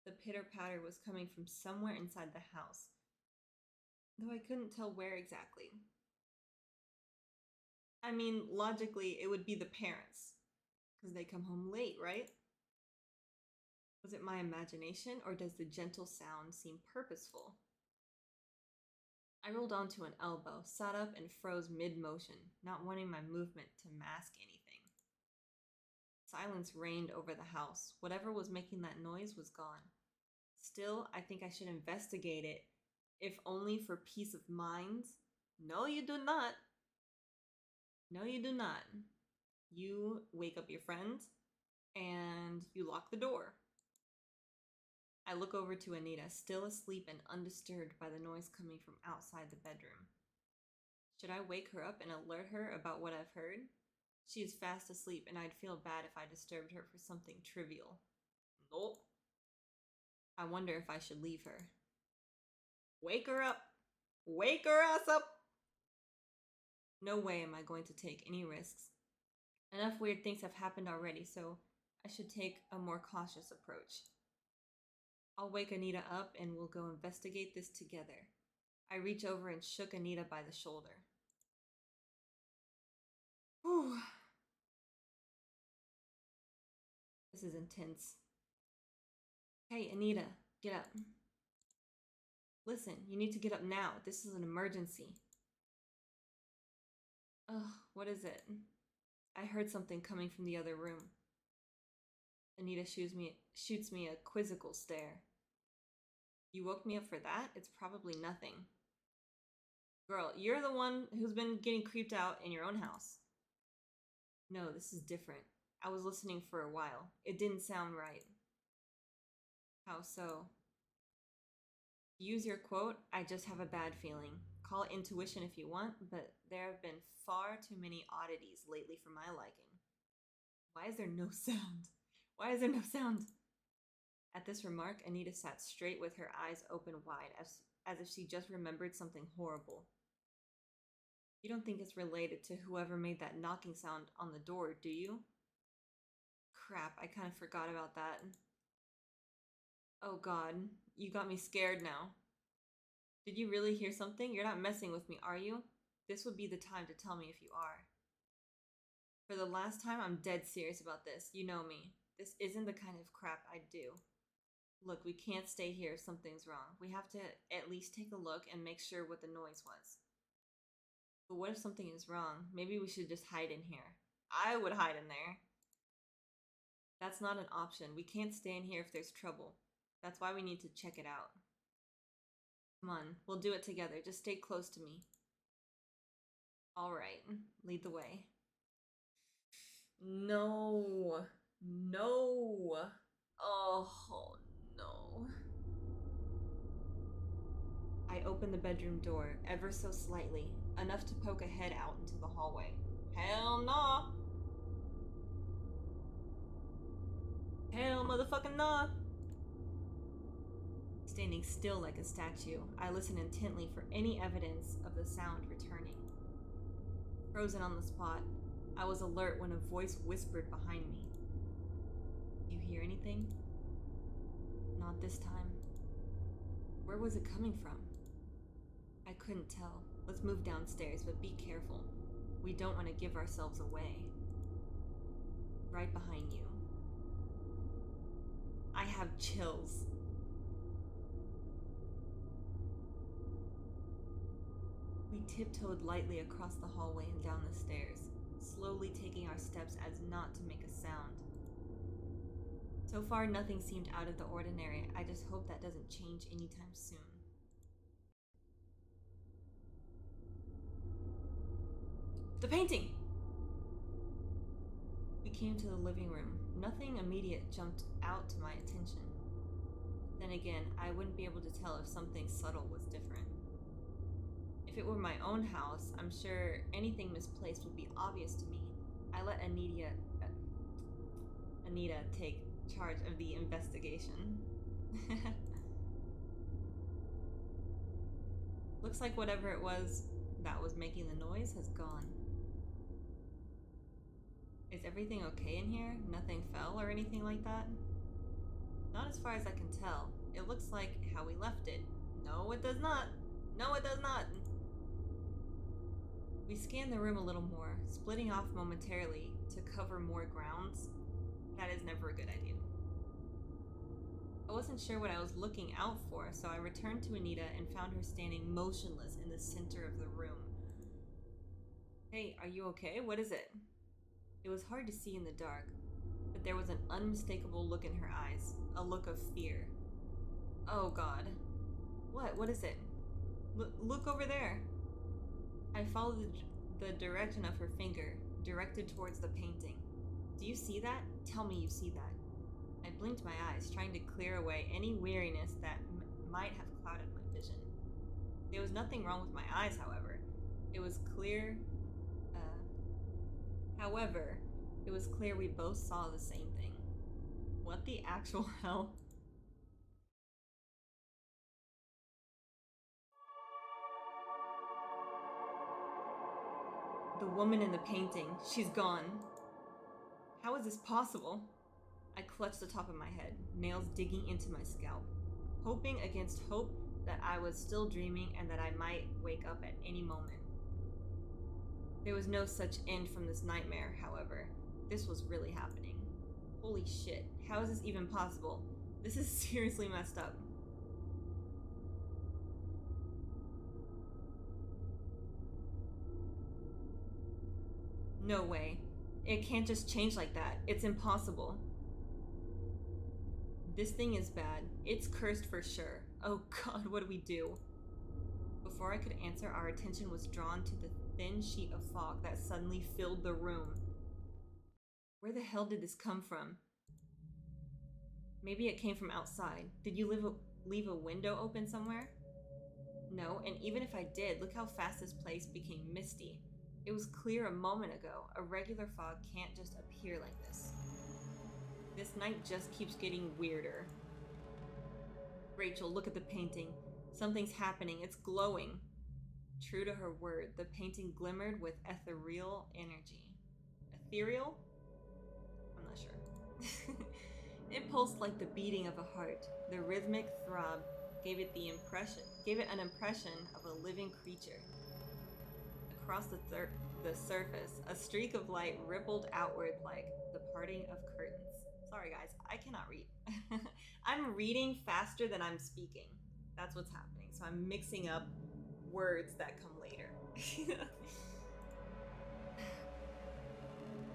The pitter patter was coming from somewhere inside the house, though I couldn't tell where exactly. I mean, logically, it would be the parents, because they come home late, right? Was it my imagination, or does the gentle sound seem purposeful? I rolled onto an elbow, sat up, and froze mid-motion, not wanting my movement to mask anything. Silence reigned over the house. Whatever was making that noise was gone. Still, I think I should investigate it, if only for peace of mind. No, you do not. No, you do not. You wake up your friend, and you lock the door. I look over to Anita, still asleep and undisturbed by the noise coming from outside the bedroom. Should I wake her up and alert her about what I've heard? She is fast asleep, and I'd feel bad if I disturbed her for something trivial. Nope. I wonder if I should leave her. Wake her up! Wake her ass up! No way am I going to take any risks. Enough weird things have happened already, so I should take a more cautious approach. I'll wake Anita up and we'll go investigate this together. I reach over and shook Anita by the shoulder. Whew. This is intense. Hey, Anita, get up. Listen, you need to get up now. This is an emergency. Ugh, what is it? I heard something coming from the other room. Anita shoots me a quizzical stare. You woke me up for that? It's probably nothing. Girl, you're the one who's been getting creeped out in your own house. No, this is different. I was listening for a while. It didn't sound right. How so? To use your quote, I just have a bad feeling. Call it intuition if you want, but there have been far too many oddities lately for my liking. Why is there no sound? Why is there no sound? At this remark, Anita sat straight with her eyes open wide, as if she just remembered something horrible. You don't think it's related to whoever made that knocking sound on the door, do you? Crap, I kind of forgot about that. Oh god, you got me scared now. Did you really hear something? You're not messing with me, are you? This would be the time to tell me if you are. For the last time, I'm dead serious about this. You know me. This isn't the kind of crap I do. Look, we can't stay here if something's wrong. We have to at least take a look and make sure what the noise was. But what if something is wrong? Maybe we should just hide in here. I would hide in there. That's not an option. We can't stay in here if there's trouble. That's why we need to check it out. Come on, we'll do it together. Just stay close to me. Alright, lead the way. No. No. Oh, no. I opened the bedroom door ever so slightly, enough to poke a head out into the hallway. Hell no! Hell motherfucking nah! Standing still like a statue, I listened intently for any evidence of the sound returning. Frozen on the spot, I was alert when a voice whispered behind me. Do you hear anything? Not this time. Where was it coming from? I couldn't tell. Let's move downstairs, but be careful. We don't want to give ourselves away. Right behind you. I have chills. We tiptoed lightly across the hallway and down the stairs, slowly taking our steps as not to make a sound. So far, nothing seemed out of the ordinary. I just hope that doesn't change anytime soon. The painting! We came to the living room. Nothing immediate jumped out to my attention. Then again, I wouldn't be able to tell if something subtle was different. If it were my own house, I'm sure anything misplaced would be obvious to me. I let Anita take charge of the investigation. Looks like whatever it was that was making the noise has gone. Is everything okay in here? Nothing fell or anything like that? Not as far as I can tell. It looks like how we left it. No, it does not. No, it does not. We scanned the room a little more, splitting off momentarily to cover more grounds. That is never a good idea. I wasn't sure what I was looking out for, so I returned to Anita and found her standing motionless in the center of the room. Hey, are you okay? What is it? It was hard to see in the dark, but there was an unmistakable look in her eyes, a look of fear. Oh god. What? What is it? Look over there. I followed the direction of her finger, directed towards the painting. Do you see that? Tell me you see that. I blinked my eyes, trying to clear away any weariness that might have clouded my vision. There was nothing wrong with my eyes, however. It was clear we both saw the same thing. What the actual hell? The woman in the painting, she's gone. How is this possible? I clutched the top of my head, nails digging into my scalp, hoping against hope that I was still dreaming and that I might wake up at any moment. There was no such end from this nightmare, however. This was really happening. Holy shit, how is this even possible? This is seriously messed up. No way. It can't just change like that. It's impossible. This thing is bad. It's cursed for sure. Oh god, what do we do? Before I could answer, our attention was drawn to the thin sheet of fog that suddenly filled the room. Where the hell did this come from? Maybe it came from outside. Did you leave a window open somewhere? No, and even if I did, look how fast this place became misty. It was clear a moment ago. A regular fog can't just appear like this. This night just keeps getting weirder. Rachel, look at the painting. Something's happening. It's glowing. True to her word, the painting glimmered with ethereal energy. Ethereal? I'm not sure. It pulsed like the beating of a heart. The rhythmic throb gave it an impression of a living creature. Across the surface, a streak of light rippled outward like the parting of curtains. Sorry, guys, I cannot read. I'm reading faster than I'm speaking. That's what's happening. So I'm mixing up words that come later.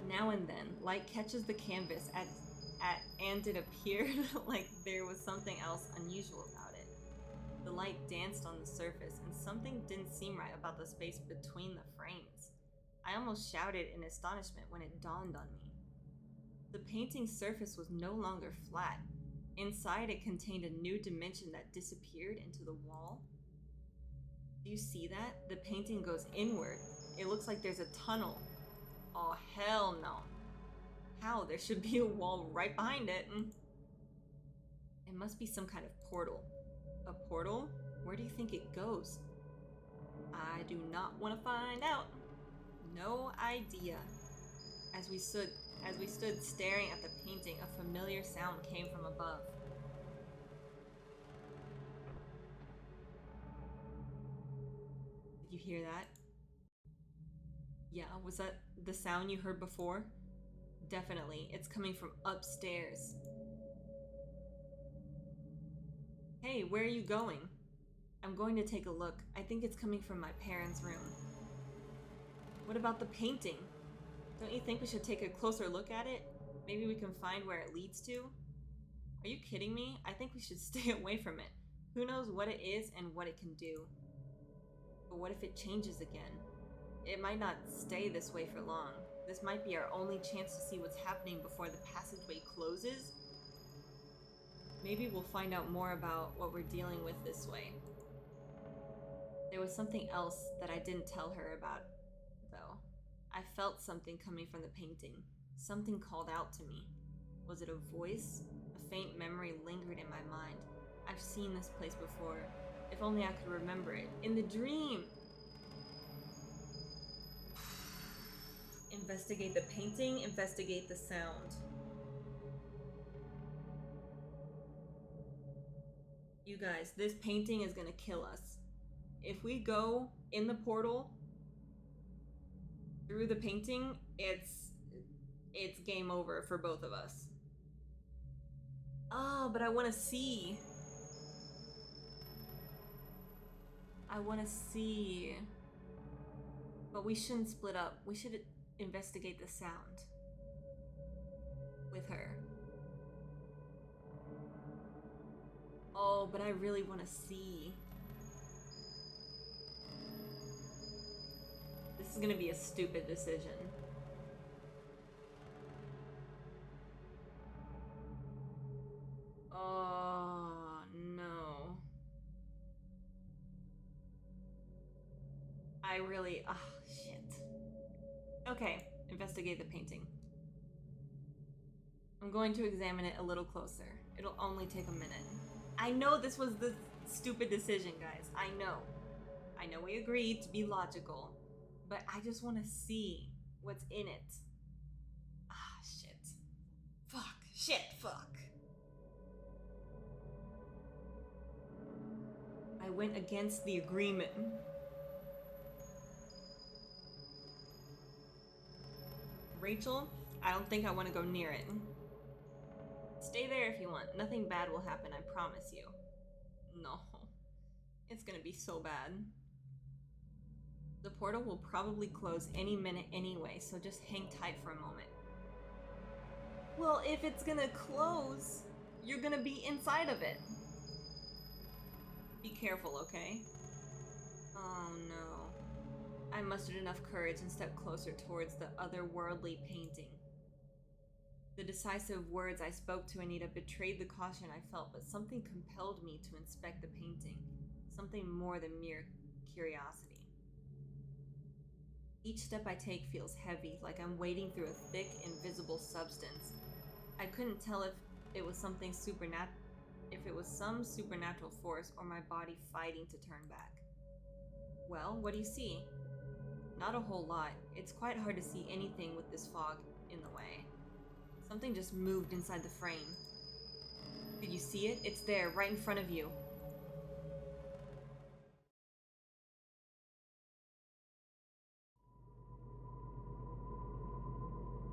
Now and then, light catches the canvas and it appeared like there was something else unusual about it. The light danced on the surface, and something didn't seem right about the space between the frames. I almost shouted in astonishment when it dawned on me. The painting's surface was no longer flat. Inside, it contained a new dimension that disappeared into the wall. Do you see that? The painting goes inward. It looks like there's a tunnel. Oh, hell no. How? There should be a wall right behind it. It must be some kind of portal. A portal? Where do you think it goes? I do not want to find out. No idea. As we stood staring at the painting, a familiar sound came from above. Did you hear that? Yeah, was that the sound you heard before? Definitely, it's coming from upstairs. Hey, where are you going? I'm going to take a look. I think it's coming from my parents' room. What about the painting? Don't you think we should take a closer look at it? Maybe we can find where it leads to? Are you kidding me? I think we should stay away from it. Who knows what it is and what it can do? But what if it changes again? It might not stay this way for long. This might be our only chance to see what's happening before the passageway closes. Maybe we'll find out more about what we're dealing with this way. There was something else that I didn't tell her about, though. I felt something coming from the painting. Something called out to me. Was it a voice? A faint memory lingered in my mind. I've seen this place before. If only I could remember it. In the dream! Investigate the painting, investigate the sound. You guys, this painting is gonna kill us. If we go in the portal through the painting, it's game over for both of us. Oh, but I want to see. I want to see. But we shouldn't split up. We should investigate the sound with her. Oh, but I really want to see. This is gonna be a stupid decision. Oh, no. Oh, shit. Okay, investigate the painting. I'm going to examine it a little closer. It'll only take a minute. I know this was the stupid decision, guys. I know. I know we agreed to be logical, but I just want to see what's in it. Ah, shit. Fuck. Shit, fuck. I went against the agreement. Rachel, I don't think I want to go near it. Stay there if you want. Nothing bad will happen, I promise you. No. It's gonna be so bad. The portal will probably close any minute anyway, so just hang tight for a moment. Well, if it's gonna close, you're gonna be inside of it. Be careful, okay? Oh no. I mustered enough courage and stepped closer towards the otherworldly painting. The decisive words I spoke to Anita betrayed the caution I felt, but something compelled me to inspect the painting. Something more than mere curiosity. Each step I take feels heavy, like I'm wading through a thick, invisible substance. I couldn't tell if it was some supernatural force or my body fighting to turn back. Well, what do you see? Not a whole lot. It's quite hard to see anything with this fog in the way. Something just moved inside the frame. Did you see it? It's there, right in front of you.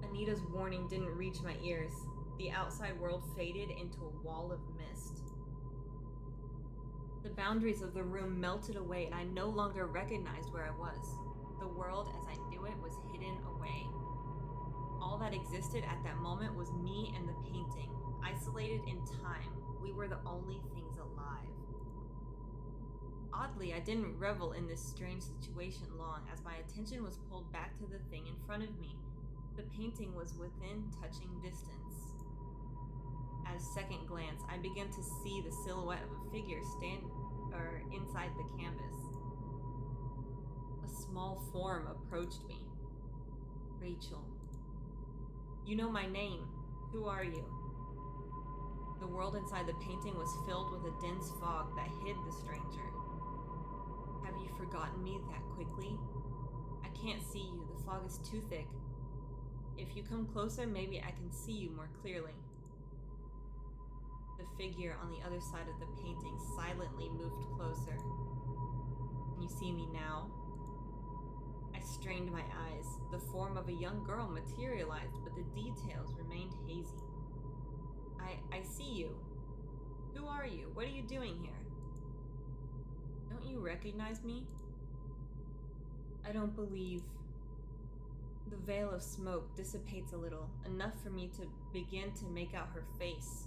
Anita's warning didn't reach my ears. The outside world faded into a wall of mist. The boundaries of the room melted away, and I no longer recognized where I was. The world as I knew it was hidden away. All that existed at that moment was me and the painting, isolated in time. We were the only things alive. Oddly, I didn't revel in this strange situation long, as my attention was pulled back to the thing in front of me. The painting was within touching distance. At a second glance, I began to see the silhouette of a figure inside the canvas. A small form approached me. Rachel. You know my name. Who are you? The world inside the painting was filled with a dense fog that hid the stranger. Have you forgotten me that quickly? I can't see you. The fog is too thick. If you come closer, maybe I can see you more clearly. The figure on the other side of the painting silently moved closer. Can you see me now? I strained my eyes. The form of a young girl materialized, but the details remained hazy. I see you. Who are you? What are you doing here? Don't you recognize me? I don't believe. The veil of smoke dissipates a little, enough for me to begin to make out her face.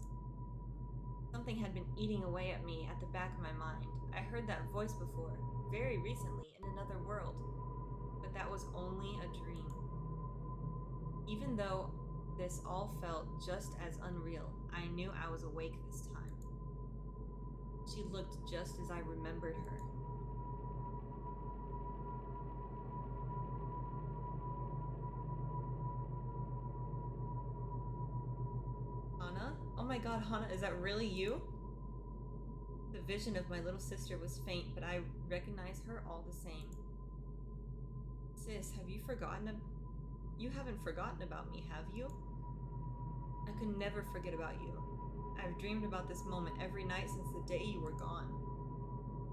Something had been eating away at me at the back of my mind. I heard that voice before, very recently, in another world. But that was only a dream. Even though this all felt just as unreal, I knew I was awake this time. She looked just as I remembered her. Hana? Oh my god, Hana, is that really you? The vision of my little sister was faint, but I recognized her all the same. Sis, have you forgotten? You haven't forgotten about me, have you? I could never forget about you. I've dreamed about this moment every night since the day you were gone.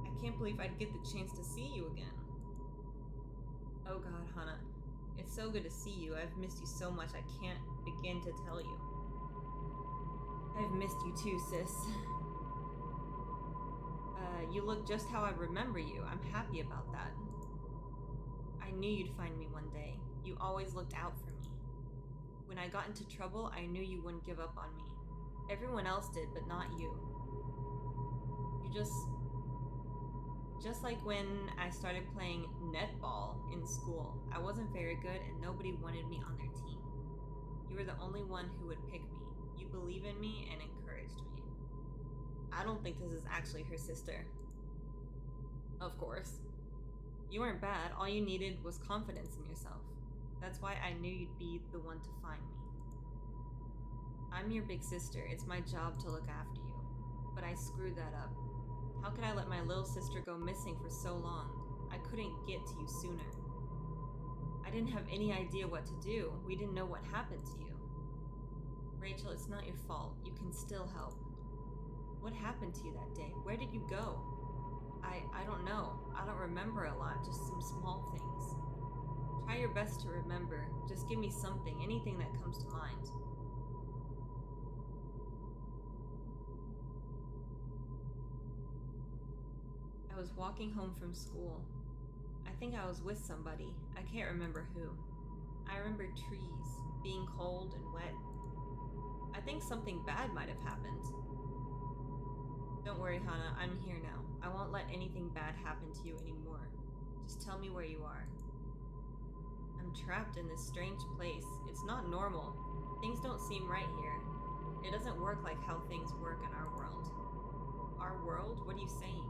I can't believe I'd get the chance to see you again. Oh god, Hana. It's so good to see you. I've missed you so much I can't begin to tell you. I've missed you too, sis. You look just how I remember you. I'm happy about that. I knew you'd find me one day. You always looked out for me. When I got into trouble, I knew you wouldn't give up on me. Everyone else did, but not you. You just like when I started playing netball in school. I wasn't very good and nobody wanted me on their team. You were the only one who would pick me. You believe in me and encouraged me. I don't think this is actually her sister. Of course. You weren't bad. All you needed was confidence in yourself. That's why I knew you'd be the one to find me. I'm your big sister. It's my job to look after you. But I screwed that up. How could I let my little sister go missing for so long? I couldn't get to you sooner. I didn't have any idea what to do. We didn't know what happened to you. Rachel, it's not your fault. You can still help. What happened to you that day? Where did you go? I don't know. I don't remember a lot, just some small things. Try your best to remember. Just give me something, anything that comes to mind. I was walking home from school. I think I was with somebody. I can't remember who. I remember trees, being cold and wet. I think something bad might have happened. Don't worry, Hana, I'm here now. I won't let anything bad happen to you anymore. Just tell me where you are. I'm trapped in this strange place. It's not normal. Things don't seem right here. It doesn't work like how things work in our world. Our world? What are you saying?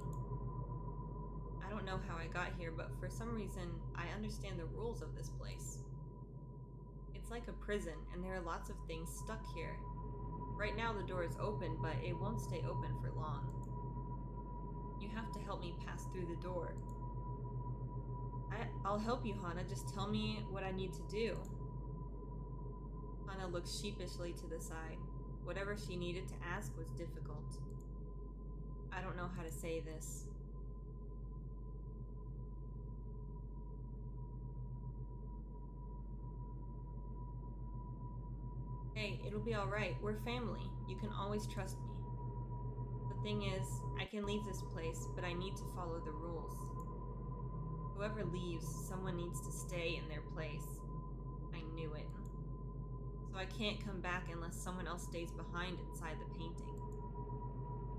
I don't know how I got here, but for some reason, I understand the rules of this place. It's like a prison, and there are lots of things stuck here. Right now the door is open, but it won't stay open for long. You have to help me pass through the door. I'll help you, Hana. Just tell me what I need to do. Hana looked sheepishly to the side. Whatever she needed to ask was difficult. I don't know how to say this. Hey, it'll be alright. We're family. You can always trust me. The thing is, I can leave this place, but I need to follow the rules. Whoever leaves, someone needs to stay in their place. I knew it. So I can't come back unless someone else stays behind inside the painting.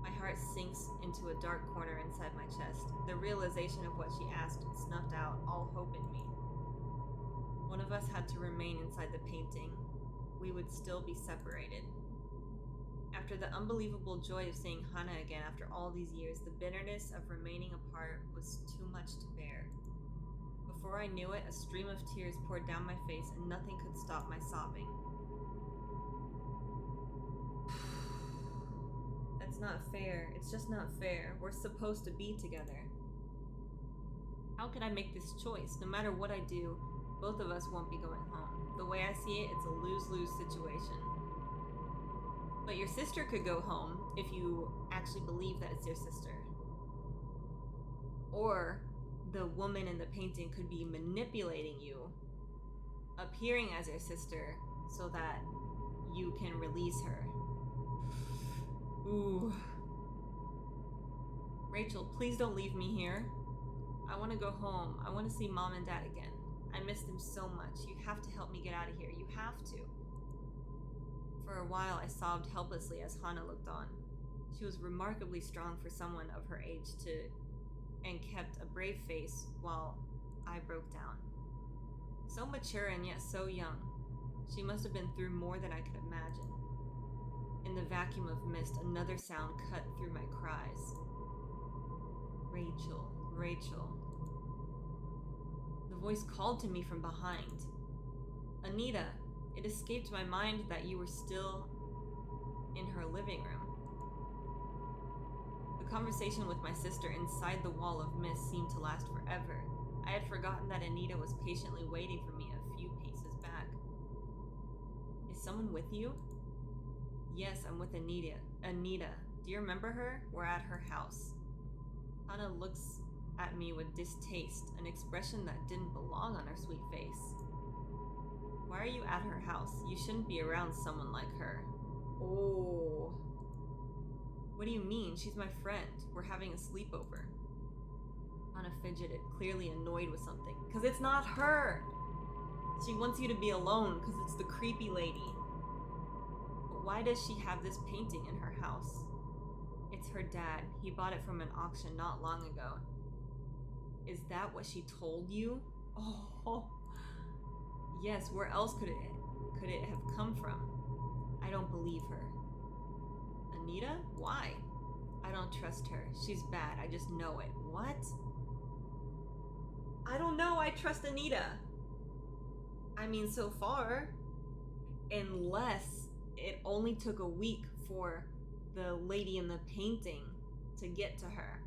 My heart sinks into a dark corner inside my chest. The realization of what she asked snuffed out all hope in me. One of us had to remain inside the painting. We would still be separated. After the unbelievable joy of seeing Hana again after all these years, the bitterness of remaining apart was too much to bear. Before I knew it, a stream of tears poured down my face and nothing could stop my sobbing. That's not fair. It's just not fair. We're supposed to be together. How could I make this choice? No matter what I do, both of us won't be going home. The way I see it, it's a lose-lose situation. But your sister could go home if you actually believe that it's your sister. Or the woman in the painting could be manipulating you, appearing as your sister so that you can release her. Ooh. Rachel, please don't leave me here. I want to go home. I want to see Mom and Dad again. I miss them so much. You have to help me get out of here. You have to. For a while, I sobbed helplessly as Hana looked on. She was remarkably strong for someone of her age and kept a brave face while I broke down. So mature and yet so young. She must have been through more than I could imagine. In the vacuum of mist, another sound cut through my cries. Rachel, Rachel. The voice called to me from behind. Anita, it escaped my mind that you were still in her living room. The conversation with my sister inside the wall of mist seemed to last forever. I had forgotten that Anita was patiently waiting for me a few paces back. Is someone with you? Yes, I'm with Anita. Anita, do you remember her? We're at her house. Hana looks at me with distaste, an expression that didn't belong on her sweet face. Why are you at her house? You shouldn't be around someone like her. Oh. What do you mean? She's my friend. We're having a sleepover. Hana fidgeted, clearly annoyed with something. Because it's not her! She wants you to be alone because it's the creepy lady. But why does she have this painting in her house? It's her dad. He bought it from an auction not long ago. Is that what she told you? Oh. Yes, where else could it have come from? I don't believe her. Anita? Why? I don't trust her. She's bad. I just know it. What? I don't know. I trust Anita. I mean, so far. Unless it only took a week for the lady in the painting to get to her.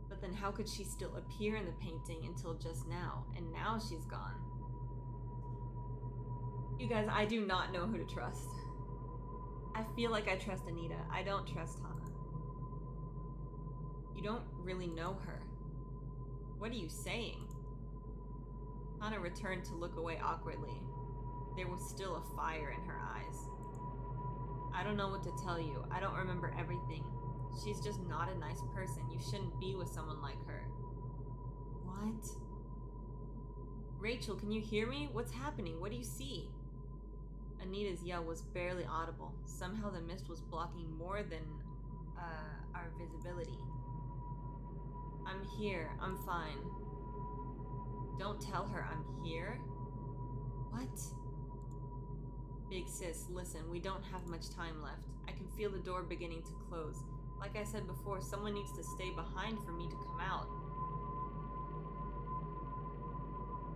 But then how could she still appear in the painting until just now? And now she's gone. You guys, I do not know who to trust. I feel like I trust Anita. I don't trust Hana. You don't really know her. What are you saying? Hana returned to look away awkwardly. There was still a fire in her eyes. I don't know what to tell you. I don't remember everything. She's just not a nice person. You shouldn't be with someone like her. What? Rachel, can you hear me? What's happening? What do you see? Anita's yell was barely audible. Somehow the mist was blocking more than our visibility. I'm here. I'm fine. Don't tell her I'm here. What? Big sis, listen, we don't have much time left. I can feel the door beginning to close. Like I said before, someone needs to stay behind for me to come out.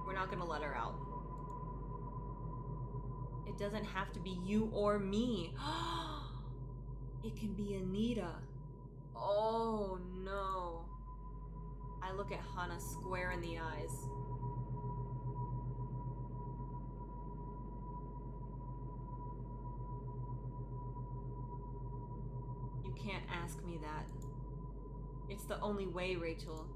We're not gonna let her out. It doesn't have to be you or me. It can be Anita. Oh no. I look at Hana square in the eyes. can't ask me that. It's the only way, Rachel.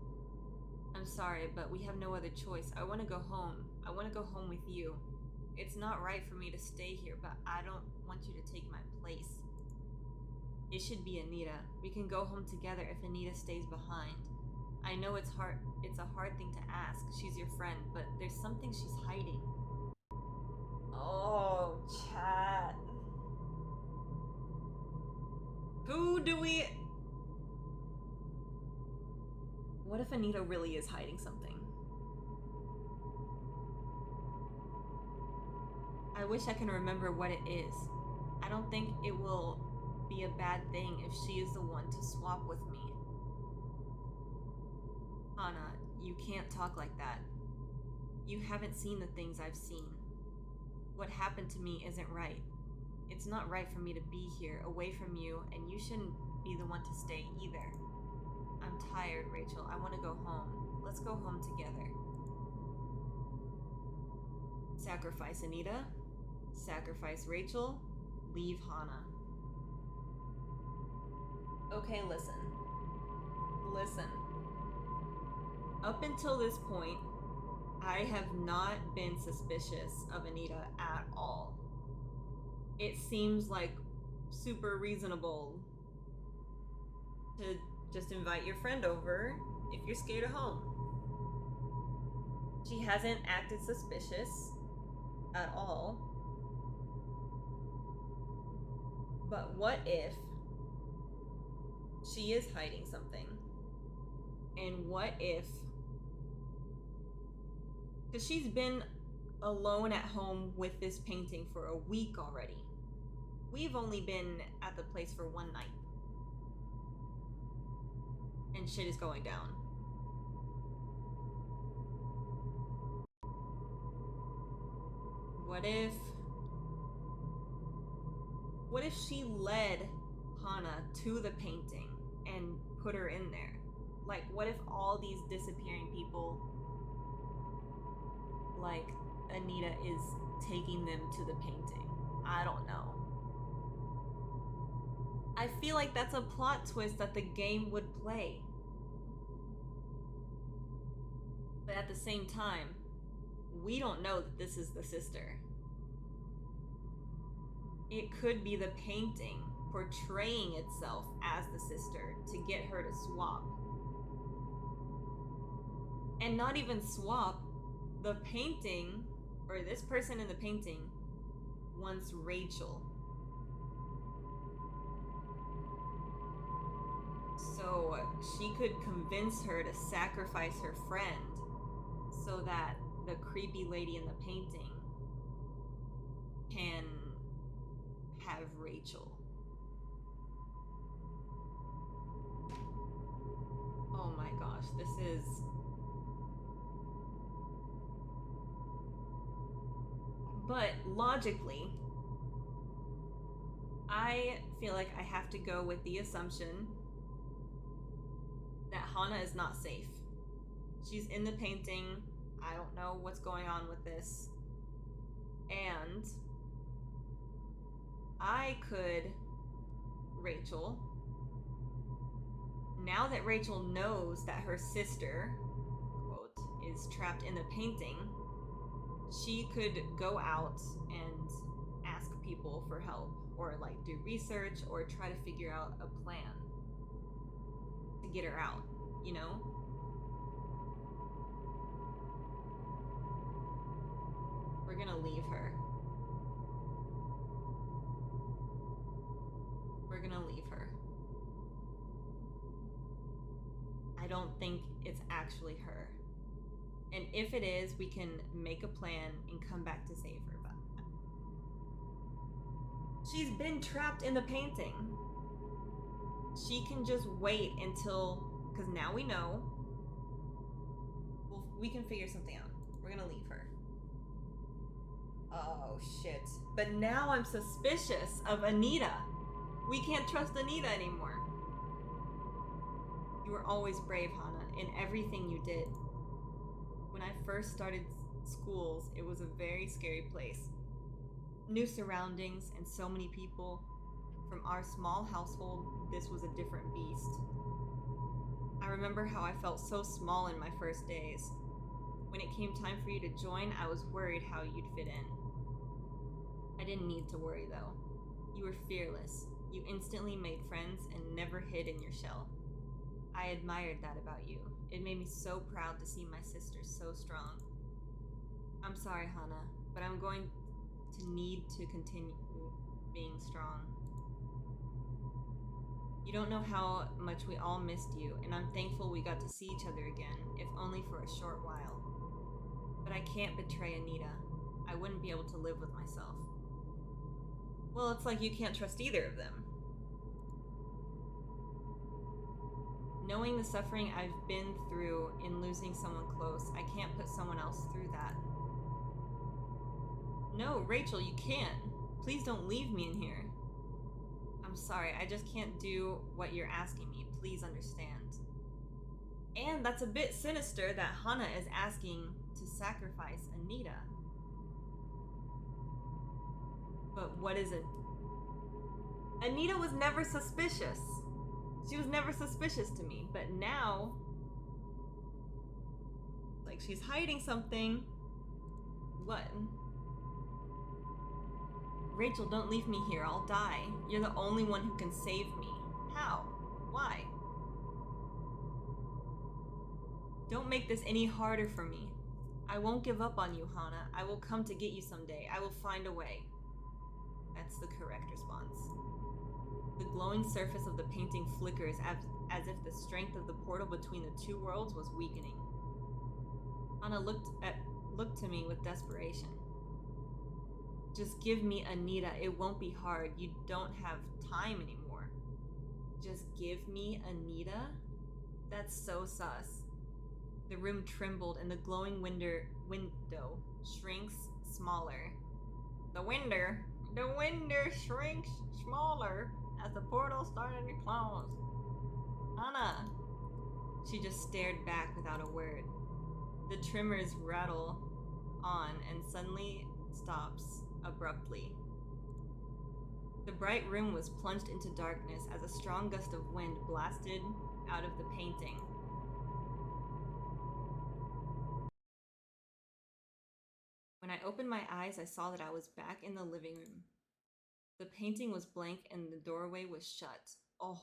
I'm sorry, but we have no other choice. I want to go home. I want to go home with you. It's not right for me to stay here, but I don't want you to take my place. It should be Anita. We can go home together if Anita stays behind. I know it's hard. It's a hard thing to ask. She's your friend, but there's something she's hiding. Oh, chat. Who do we... What if Anita really is hiding something? I wish I can remember what it is. I don't think it will be a bad thing if she is the one to swap with me. Hana, you can't talk like that. You haven't seen the things I've seen. What happened to me isn't right. It's not right for me to be here, away from you, and you shouldn't be the one to stay either. I'm tired, Rachel. I want to go home. Let's go home together. Sacrifice Anita. Sacrifice Rachel. Leave Hana. Okay, listen. Listen. Up until this point, I have not been suspicious of Anita at all. It seems like super reasonable to just invite your friend over if you're scared of home. She hasn't acted suspicious at all. But what if she is hiding something? And what if... Because she's been alone at home with this painting for a week already. We've only been at the place for one night. And shit is going down. What if she led Hana to the painting and put her in there? Like, what if all these disappearing people, like, Anita is taking them to the painting? I don't know. I feel like that's a plot twist that the game would play. But at the same time, we don't know that this is the sister. It could be the painting portraying itself as the sister to get her to swap. And not even swap, the painting, or this person in the painting, wants Rachel. So she could convince her to sacrifice her friend so that the creepy lady in the painting can have Rachel. Oh my gosh, this is... But logically, I feel like I have to go with the assumption that Hana is not safe. She's in the painting. I don't know what's going on with this. And I could... Rachel. Now that Rachel knows that her sister, quote, is trapped in the painting, she could go out and ask people for help, or like do research, or try to figure out a plan to get her out, you know? We're gonna leave her. We're gonna leave her. I don't think it's actually her. And if it is, we can make a plan and come back to save her. But she's been trapped in the painting. She can just wait until, because now we know. We can figure something out. We're gonna leave her. Oh shit. But now I'm suspicious of Anita. We can't trust Anita anymore. You were always brave, Hana, in everything you did. When I first started schools, it was a very scary place. New surroundings and so many people. From our small household, this was a different beast. I remember how I felt so small in my first days. When it came time for you to join, I was worried how you'd fit in. I didn't need to worry though. You were fearless. You instantly made friends and never hid in your shell. I admired that about you. It made me so proud to see my sister so strong. I'm sorry, Hana, but I'm going to need to continue being strong. You don't know how much we all missed you, and I'm thankful we got to see each other again, if only for a short while. But I can't betray Anita. I wouldn't be able to live with myself. Well, it's like you can't trust either of them. Knowing the suffering I've been through in losing someone close, I can't put someone else through that. No, Rachel, you can't. Please don't leave me in here. I'm sorry, I just can't do what you're asking me. Please understand. And that's a bit sinister that Hana is asking to sacrifice Anita. But what is it? Anita was never suspicious. She was never suspicious to me, but now, like she's hiding something. What? Rachel, don't leave me here. I'll die. You're the only one who can save me. How? Why? Don't make this any harder for me. I won't give up on you, Hana. I will come to get you someday. I will find a way. That's the correct response. The glowing surface of the painting flickers as if the strength of the portal between the two worlds was weakening. Hana looked to me with desperation. Just give me Anita. It won't be hard. You don't have time anymore. Just give me Anita? That's so sus. The room trembled and the glowing window shrinks smaller. The window shrinks smaller as the portal started to close. Hana! She just stared back without a word. The tremors rattle on and suddenly stops abruptly. The bright room was plunged into darkness as a strong gust of wind blasted out of the painting. When I opened my eyes, I saw that I was back in the living room. The painting was blank and the doorway was shut. Oh,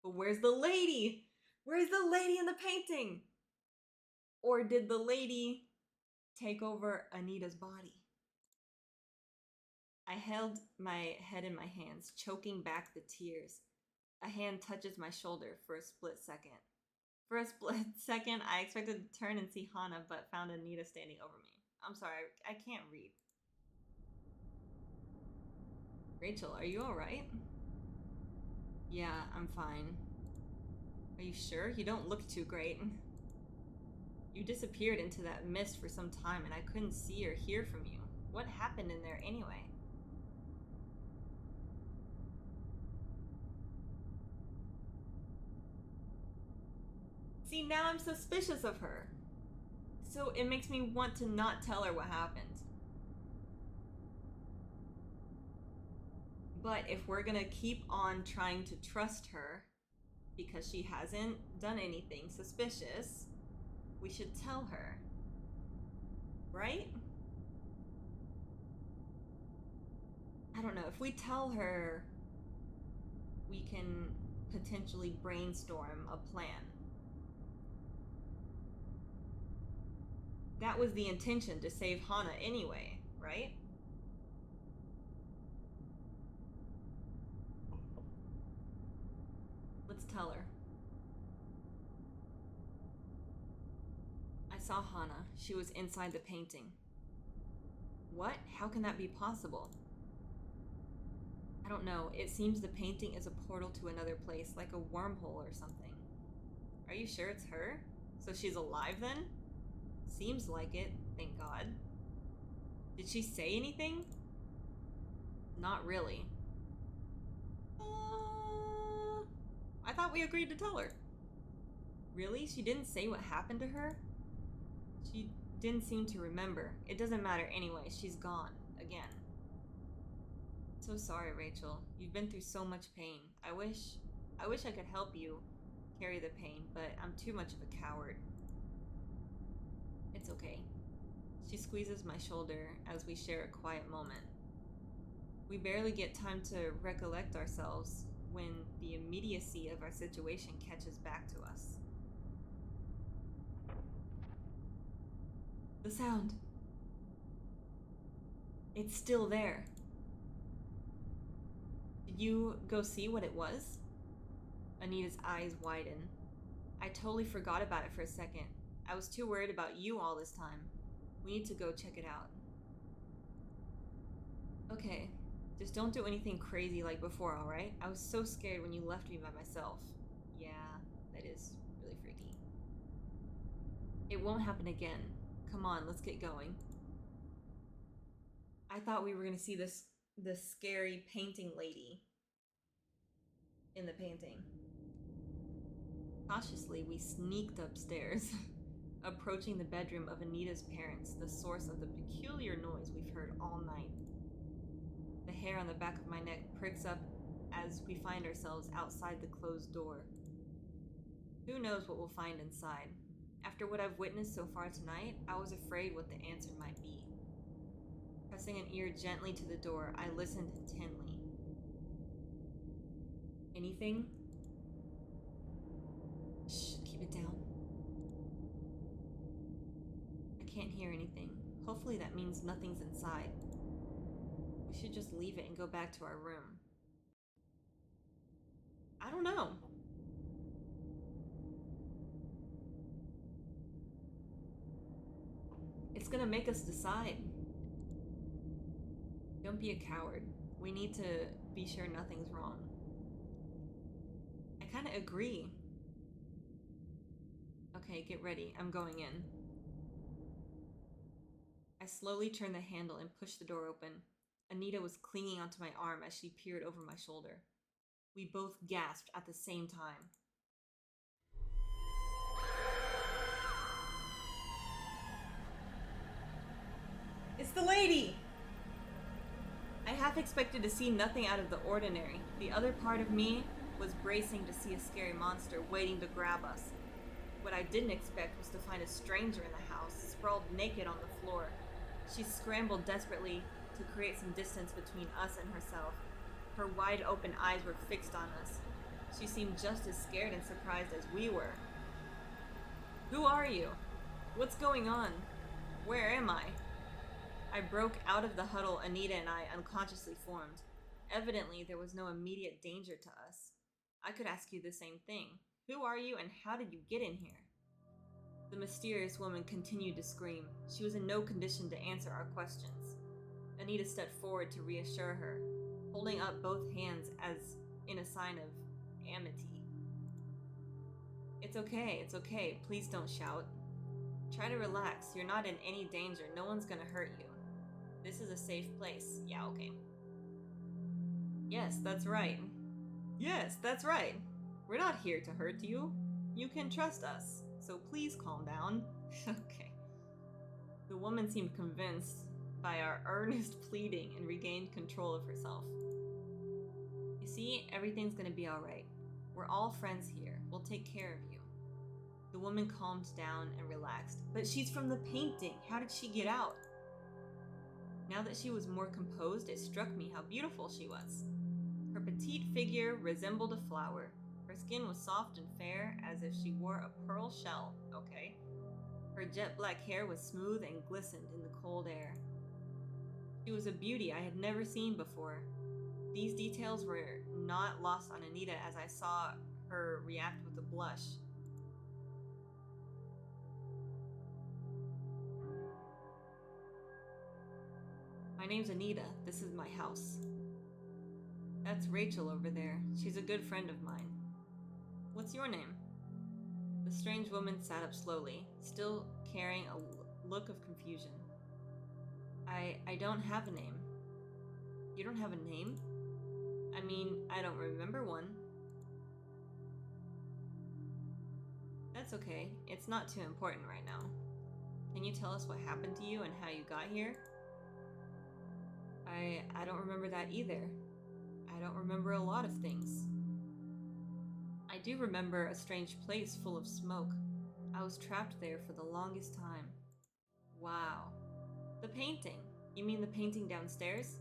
but where's the lady? Where's the lady in the painting? Or did the lady take over Anita's body? I held my head in my hands, choking back the tears. A hand touches my shoulder for a split second. For a split second, I expected to turn and see Hana, but found Anita standing over me. I'm sorry, I can't read. Rachel, are you alright? Yeah, I'm fine. Are you sure? You don't look too great. You disappeared into that mist for some time and I couldn't see or hear from you. What happened in there anyway? See, now I'm suspicious of her. So it makes me want to not tell her what happened. But if we're gonna keep on trying to trust her because she hasn't done anything suspicious, we should tell her. Right? I don't know. If we tell her, we can potentially brainstorm a plan. That was the intention, to save Hana anyway, right? Let's tell her. I saw Hana. She was inside the painting. What? How can that be possible? I don't know. It seems the painting is a portal to another place, like a wormhole or something. Are you sure it's her? So she's alive then? Seems like it, thank God. Did she say anything? Not really. I thought we agreed to tell her. Really? She didn't say what happened to her? She didn't seem to remember. It doesn't matter anyway. She's gone. Again. So sorry, Rachel. You've been through so much pain. I wish I could help you carry the pain, but I'm too much of a coward. It's okay. She squeezes my shoulder as we share a quiet moment. We barely get time to recollect ourselves when the immediacy of our situation catches back to us. The sound. It's still there. Did you go see what it was? Anita's eyes widen. I totally forgot about it for a second. I was too worried about you all this time. We need to go check it out. Okay, just don't do anything crazy like before, alright? I was so scared when you left me by myself. Yeah, that is really freaky. It won't happen again. Come on, let's get going. I thought we were gonna see this scary painting lady in the painting. Cautiously, we sneaked upstairs, approaching the bedroom of Anita's parents, the source of the peculiar noise we've heard all night. The hair on the back of my neck pricks up as we find ourselves outside the closed door. Who knows what we'll find inside? After what I've witnessed so far tonight, I was afraid what the answer might be. Pressing an ear gently to the door, I listened intently. Anything? Shh, keep it down. I can't hear anything. Hopefully that means nothing's inside. We should just leave it and go back to our room. I don't know. It's gonna make us decide. Don't be a coward. We need to be sure nothing's wrong. I kinda agree. Okay, get ready. I'm going in. I slowly turned the handle and pushed the door open. Anita was clinging onto my arm as she peered over my shoulder. We both gasped at the same time. It's the lady! I half expected to see nothing out of the ordinary. The other part of me was bracing to see a scary monster waiting to grab us. What I didn't expect was to find a stranger in the house, sprawled naked on the floor. She scrambled desperately to create some distance between us and herself. Her wide-open eyes were fixed on us. She seemed just as scared and surprised as we were. Who are you? What's going on? Where am I? I broke out of the huddle Anita and I unconsciously formed. Evidently, there was no immediate danger to us. I could ask you the same thing. Who are you and how did you get in here? The mysterious woman continued to scream. She was in no condition to answer our questions. Anita stepped forward to reassure her, holding up both hands as in a sign of amity. It's okay. Please don't shout. Try to relax. You're not in any danger. No one's gonna hurt you. This is a safe place. Yeah, okay. Yes, that's right. We're not here to hurt you. You can trust us. So please calm down. Okay. The woman seemed convinced by our earnest pleading and regained control of herself. You see, everything's gonna be alright. We're all friends here. We'll take care of you. The woman calmed down and relaxed. But she's from the painting. How did she get out? Now that she was more composed, it struck me how beautiful she was. Her petite figure resembled a flower. Her skin was soft and fair, as if she wore a pearl shell. Okay. Her jet black hair was smooth and glistened in the cold air. She was a beauty I had never seen before. These details were not lost on Anita as I saw her react with a blush. My name's Anita. This is my house. That's Rachel over there. She's a good friend of mine. What's your name? The strange woman sat up slowly, still carrying a look of confusion. I don't have a name. You don't have a name? I mean, I don't remember one. That's okay. It's not too important right now. Can you tell us what happened to you and how you got here? I don't remember that either. I don't remember a lot of things. I do remember a strange place full of smoke. I was trapped there for the longest time. Wow. The painting. You mean the painting downstairs?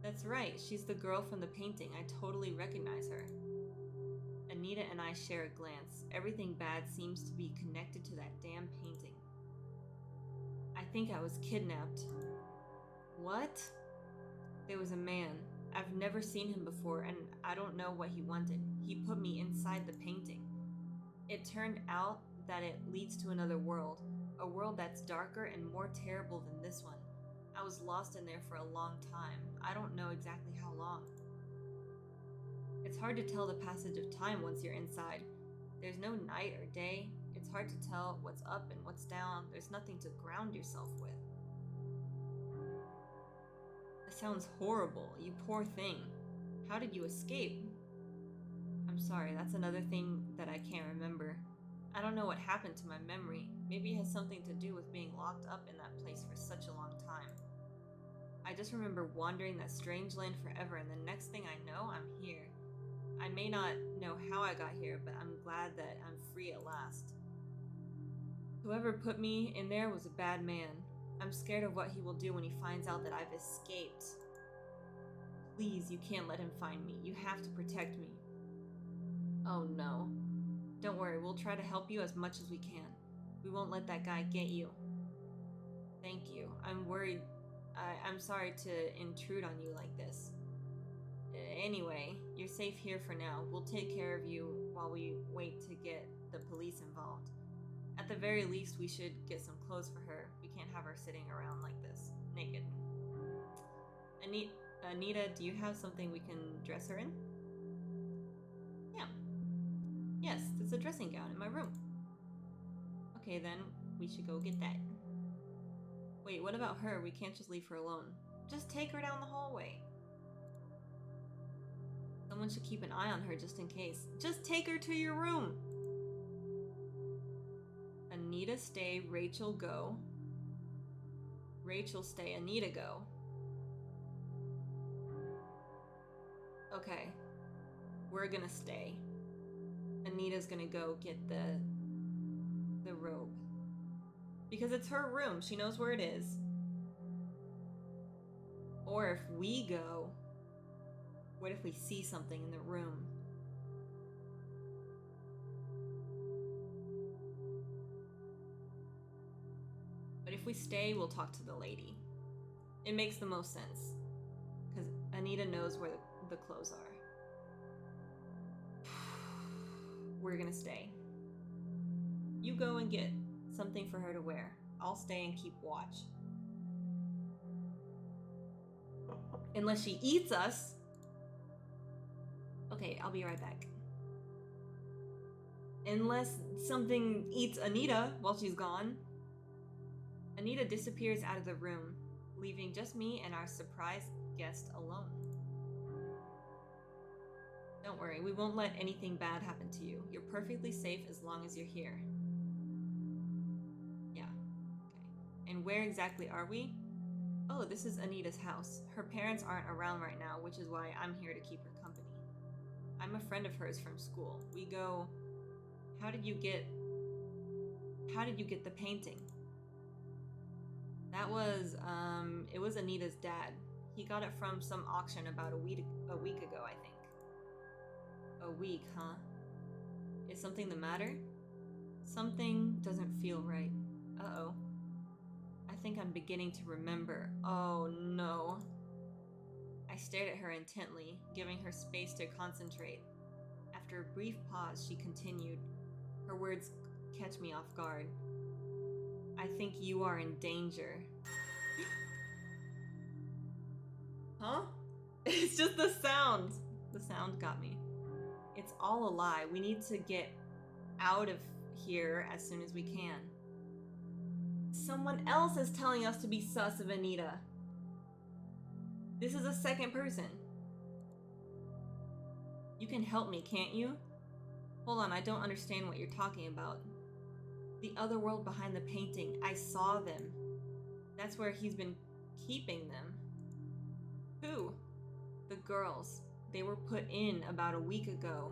That's right, she's the girl from the painting. I totally recognize her. Anita and I share a glance. Everything bad seems to be connected to that damn painting. I think I was kidnapped. What? There was a man. I've never seen him before, and I don't know what he wanted. He put me inside the painting. It turned out that it leads to another world, a world that's darker and more terrible than this one. I was lost in there for a long time. I don't know exactly how long. It's hard to tell the passage of time once you're inside. There's no night or day. It's hard to tell what's up and what's down. There's nothing to ground yourself with. That sounds horrible, you poor thing. How did you escape? I'm sorry, that's another thing that I can't remember. I don't know what happened to my memory. Maybe it has something to do with being locked up in that place for such a long time. I just remember wandering that strange land forever, and the next thing I know, I'm here. I may not know how I got here, but I'm glad that I'm free at last. Whoever put me in there was a bad man. I'm scared of what he will do when he finds out that I've escaped. Please, you can't let him find me. You have to protect me. Oh no. Don't worry, we'll try to help you as much as we can. We won't let that guy get you. Thank you. I'm worried. I'm sorry to intrude on you like this. Anyway, you're safe here for now. We'll take care of you while we wait to get the police involved. At the very least, we should get some clothes for her. We can't have her sitting around like this, naked. Anita, do you have something we can dress her in? Yeah. Yes, there's a dressing gown in my room. Okay, then we should go get that. Wait, what about her? We can't just leave her alone. Just take her down the hallway. Someone should keep an eye on her just in case. Just take her to your room. Anita stay, Rachel go. Rachel stay, Anita go. Okay. We're gonna stay. Anita's gonna go get the robe. Because it's her room. She knows where it is. Or if we go, what if we see something in the room? But if we stay, we'll talk to the lady. It makes the most sense. Because Anita knows where the clothes are. We're gonna stay. You go and get something for her to wear. I'll stay and keep watch. Unless she eats us. Okay, I'll be right back. Unless something eats Anita while she's gone. Anita disappears out of the room, leaving just me and our surprise guest alone. Don't worry, we won't let anything bad happen to you. You're perfectly safe as long as you're here. Yeah, okay. And where exactly are we? Oh, this is Anita's house. Her parents aren't around right now, which is why I'm here to keep her company. I'm a friend of hers from school. We go... How did you get the painting? That was, it was Anita's dad. He got it from some auction about a week ago, I think. A week, huh? Is something the matter? Something doesn't feel right. Uh-oh. I think I'm beginning to remember. Oh no. I stared at her intently, giving her space to concentrate. After a brief pause, she continued. Her words catch me off guard. I think you are in danger. Huh? It's just the sound. The sound got me. It's all a lie. We need to get out of here as soon as we can. Someone else is telling us to be sus of Anita. This is a second person. You can help me, can't you? Hold on, I don't understand what you're talking about. The other world behind the painting. I saw them. That's where he's been keeping them. Who? The girls. They were put in about a week ago.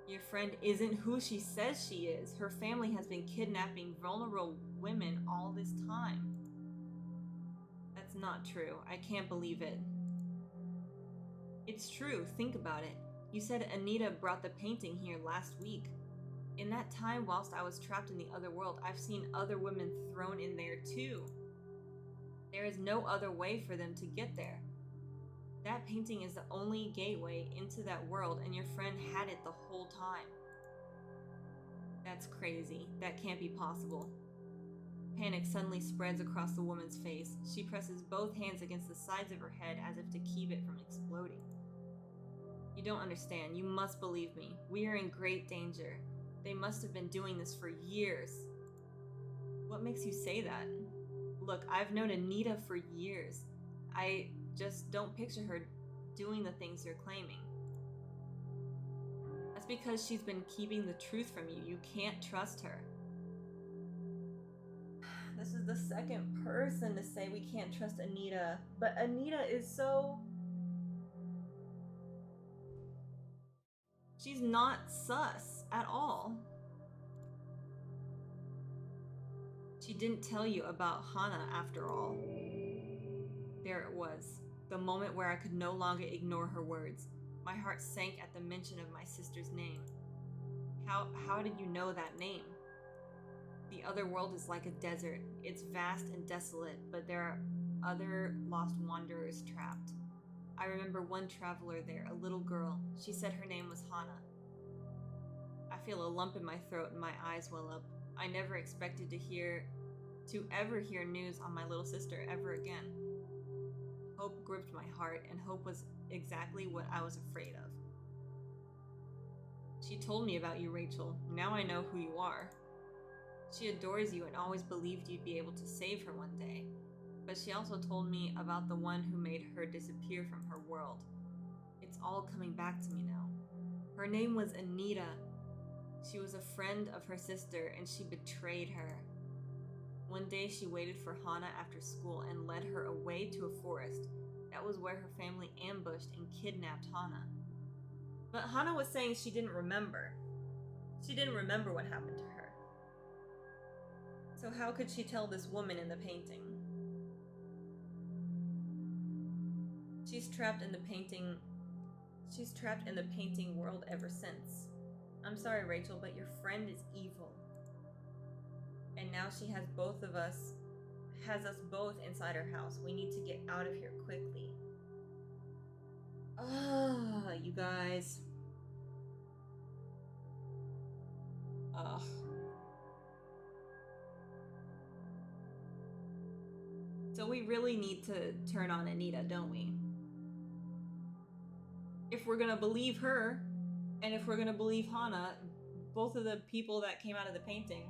Your friend isn't who she says she is. Her family has been kidnapping vulnerable women all this time. That's not true. I can't believe it. It's true. Think about it. You said Anita brought the painting here last week. In that time, whilst I was trapped in the other world, I've seen other women thrown in there too. There is no other way for them to get there. That painting is the only gateway into that world, and your friend had it the whole time. That's crazy. That can't be possible. Panic suddenly spreads across the woman's face. She presses both hands against the sides of her head as if to keep it from exploding. You don't understand. You must believe me. We are in great danger. They must have been doing this for years. What makes you say that? Look, I've known Anita for years. I just don't picture her doing the things you're claiming. That's because she's been keeping the truth from you. You can't trust her. This is the second person to say we can't trust Anita, but Anita is so... She's not sus at all. She didn't tell you about Hana after all. There it was, the moment where I could no longer ignore her words. My heart sank at the mention of my sister's name. How did you know that name? The other world is like a desert. It's vast and desolate, but there are other lost wanderers trapped. I remember one traveler there, a little girl. She said her name was Hana. I feel a lump in my throat and my eyes well up. I never expected to ever hear news on my little sister ever again. Hope gripped my heart, and hope was exactly what I was afraid of. She told me about you, Rachel. Now I know who you are. She adores you and always believed you'd be able to save her one day. But she also told me about the one who made her disappear from her world. It's all coming back to me now. Her name was Anita. She was a friend of her sister, and she betrayed her. One day she waited for Hana after school and led her away to a forest. That was where her family ambushed and kidnapped Hana. But Hana was saying she didn't remember. She didn't remember what happened to her. So how could she tell this woman in the painting? She's trapped in the painting world ever since. I'm sorry, Rachel, but your friend is evil. And now she has us both inside her house. We need to get out of here quickly. You guys. So we really need to turn on Anita, don't we? If we're gonna believe her, and if we're gonna believe Hana, both of the people that came out of the painting.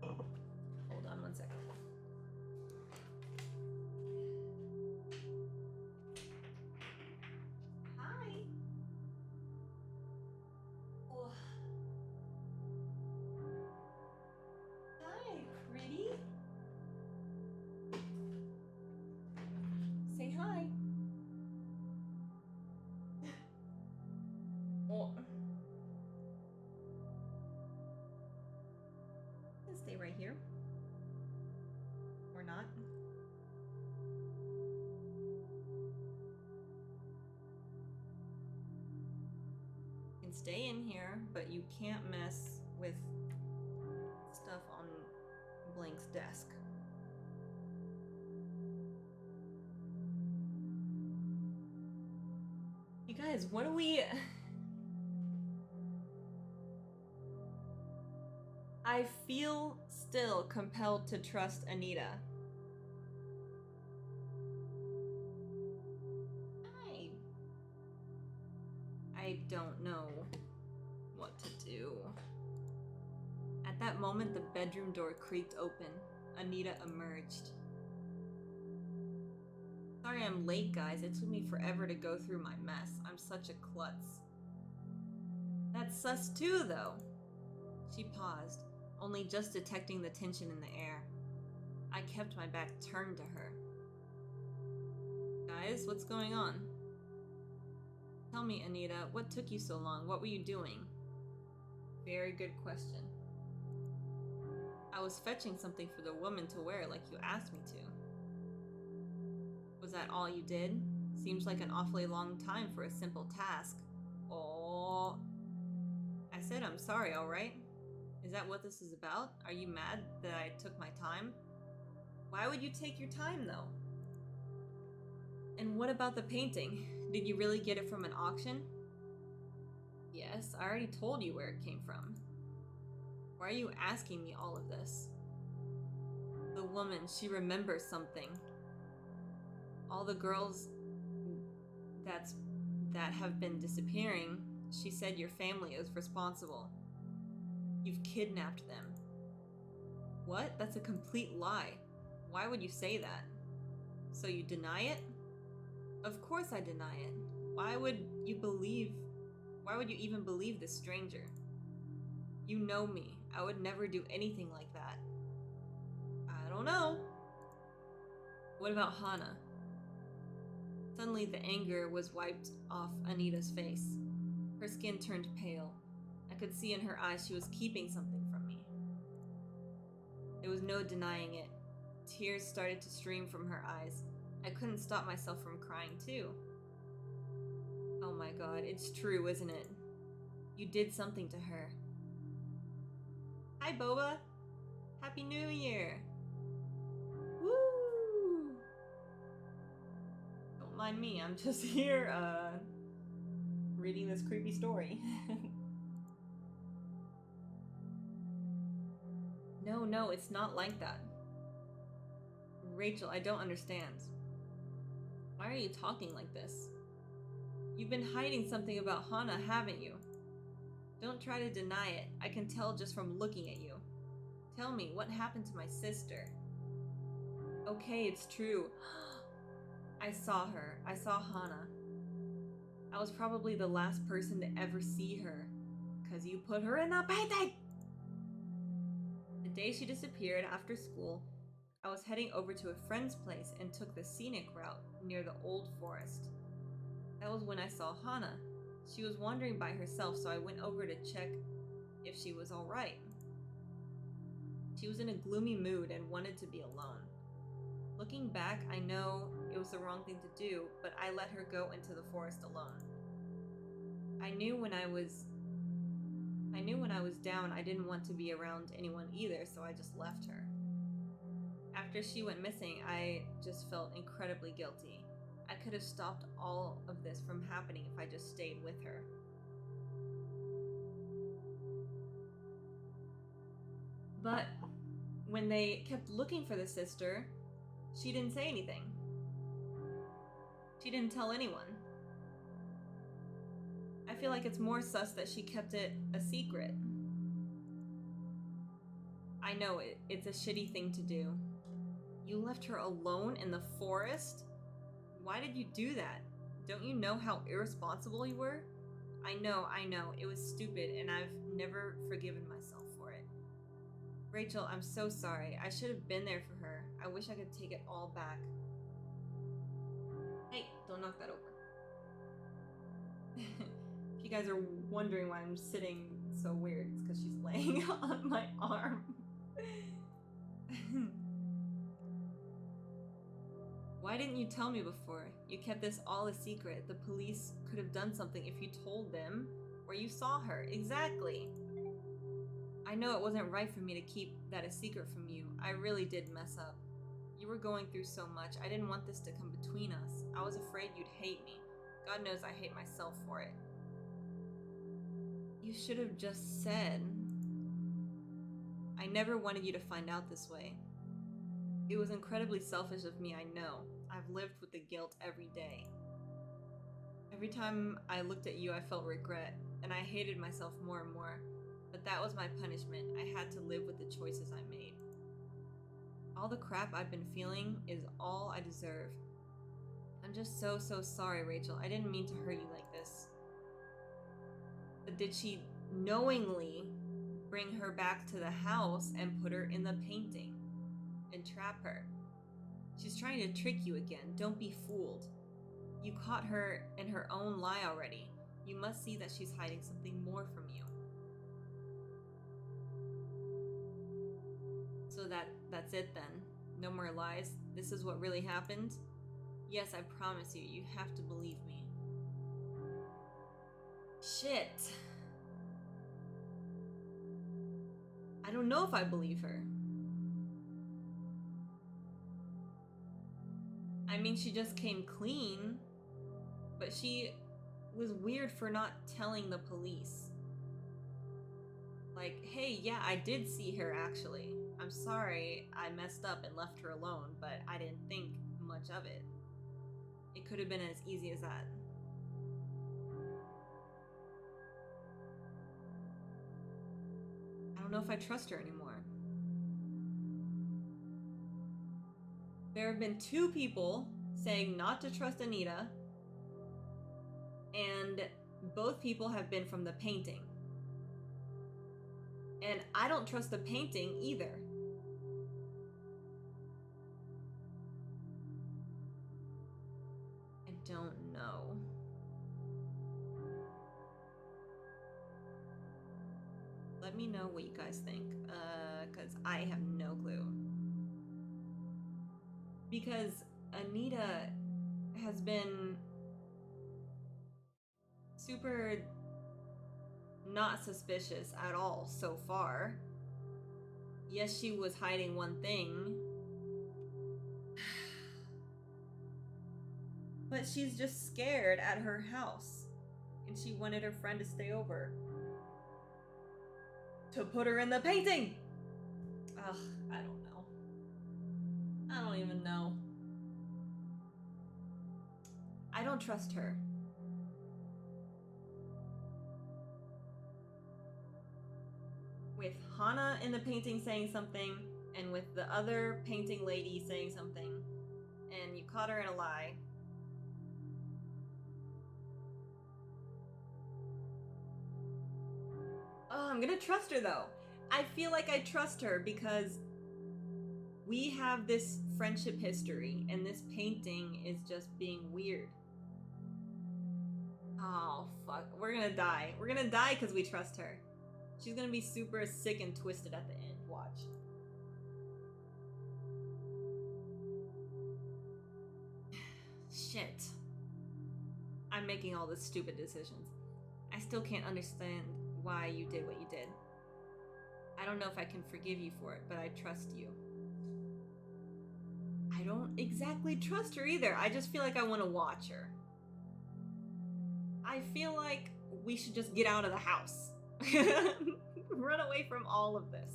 Hold on one second. Hi. Oh. Hi, pretty. Say hi. Oh. Stay right here. Or not. You can stay in here, but you can't mess with stuff on Blank's desk. You guys, what do we... I feel still compelled to trust Anita. I don't know what to do. At that moment, the bedroom door creaked open. Anita emerged. Sorry I'm late, guys. It took me forever to go through my mess. I'm such a klutz. That's sus too, though. She paused, only just detecting the tension in the air. I kept my back turned to her. Guys, what's going on? Tell me, Anita, what took you so long? What were you doing? Very good question. I was fetching something for the woman to wear like you asked me to. Was that all you did? Seems like an awfully long time for a simple task. Oh. I said I'm sorry, alright? Is that what this is about? Are you mad that I took my time? Why would you take your time, though? And what about the painting? Did you really get it from an auction? Yes, I already told you where it came from. Why are you asking me all of this? The woman, she remembers something. All the girls that have been disappearing, she said your family is responsible. You've kidnapped them. What? That's a complete lie. Why would you say that? So you deny it? Of course I deny it. Why would you even believe this stranger? You know me. I would never do anything like that. I don't know. What about Hana? Suddenly the anger was wiped off Anita's face. Her skin turned pale. I could see in her eyes she was keeping something from me. There was no denying it. Tears started to stream from her eyes. I couldn't stop myself from crying too. Oh my god, it's true, isn't it? You did something to her. Hi, Boba! Happy New Year! Woo! Don't mind me, I'm just here, reading this creepy story. No, it's not like that. Rachel, I don't understand. Why are you talking like this? You've been hiding something about Hana, haven't you? Don't try to deny it. I can tell just from looking at you. Tell me, what happened to my sister? Okay, it's true. I saw her. I saw Hana. I was probably the last person to ever see her. 'Cause you put her in a painting! The day she disappeared after school, I was heading over to a friend's place and took the scenic route near the old forest. That was when I saw Hana. She was wandering by herself, so I went over to check if she was alright. She was in a gloomy mood and wanted to be alone. Looking back, I know it was the wrong thing to do, but I let her go into the forest alone. I knew when I was down I didn't want to be around anyone either, so I just left her. After she went missing, I just felt incredibly guilty. I could have stopped all of this from happening if I just stayed with her. But when they kept looking for the sister, she didn't say anything. She didn't tell anyone. I feel like it's more sus that she kept it a secret. I know it's a shitty thing to do. You left her alone in the forest? Why did you do that? Don't you know how irresponsible you were? I know, it was stupid and I've never forgiven myself for it. Rachel, I'm so sorry. I should have been there for her. I wish I could take it all back. Hey, don't knock that over. If you guys are wondering why I'm sitting so weird, it's because she's laying on my arm. Why didn't you tell me before? You kept this all a secret. The police could have done something if you told them where you saw her. Exactly. I know it wasn't right for me to keep that a secret from you. I really did mess up. You were going through so much. I didn't want this to come between us. I was afraid you'd hate me. God knows I hate myself for it. You should have just said. I never wanted you to find out this way. It was incredibly selfish of me, I know. I've lived with the guilt every day. Every time I looked at you, I felt regret, and I hated myself more and more. But that was my punishment. I had to live with the choices I made. All the crap I've been feeling is all I deserve. I'm just so sorry, Rachel. I didn't mean to hurt you like this. But did she knowingly bring her back to the house and put her in the painting and trap her? She's trying to trick you again. Don't be fooled. You caught her in her own lie already. You must see that she's hiding something more from you. So that's it then. No more lies. This is what really happened. Yes, I promise you. You have to believe me. Shit. I don't know if I believe her. I mean, she just came clean, but she was weird for not telling the police. Like, hey, yeah, I did see her actually. I'm sorry I messed up and left her alone, but I didn't think much of it. It could have been as easy as that. I don't know if I trust her anymore. There have been 2 people saying not to trust Anita, and both people have been from the painting. And I don't trust the painting either. I don't know. Let me know what you guys think, because I have no clue. Because Anita has been super not suspicious at all so far. Yes, she was hiding one thing, but she's just scared at her house, and she wanted her friend to stay over to put her in the painting. Ugh, I don't know. I don't even know. I don't trust her. With Hana in the painting saying something, and with the other painting lady saying something, and you caught her in a lie. Oh, I'm gonna trust her though. I feel like I trust her because we have this friendship history, and this painting is just being weird. Oh, fuck. We're gonna die. We're gonna die because we trust her. She's gonna be super sick and twisted at the end. Watch. Shit. I'm making all the stupid decisions. I still can't understand why you did what you did. I don't know if I can forgive you for it, but I trust you. I don't exactly trust her either. I just feel like I want to watch her. I feel like we should just get out of the house. Run away from all of this.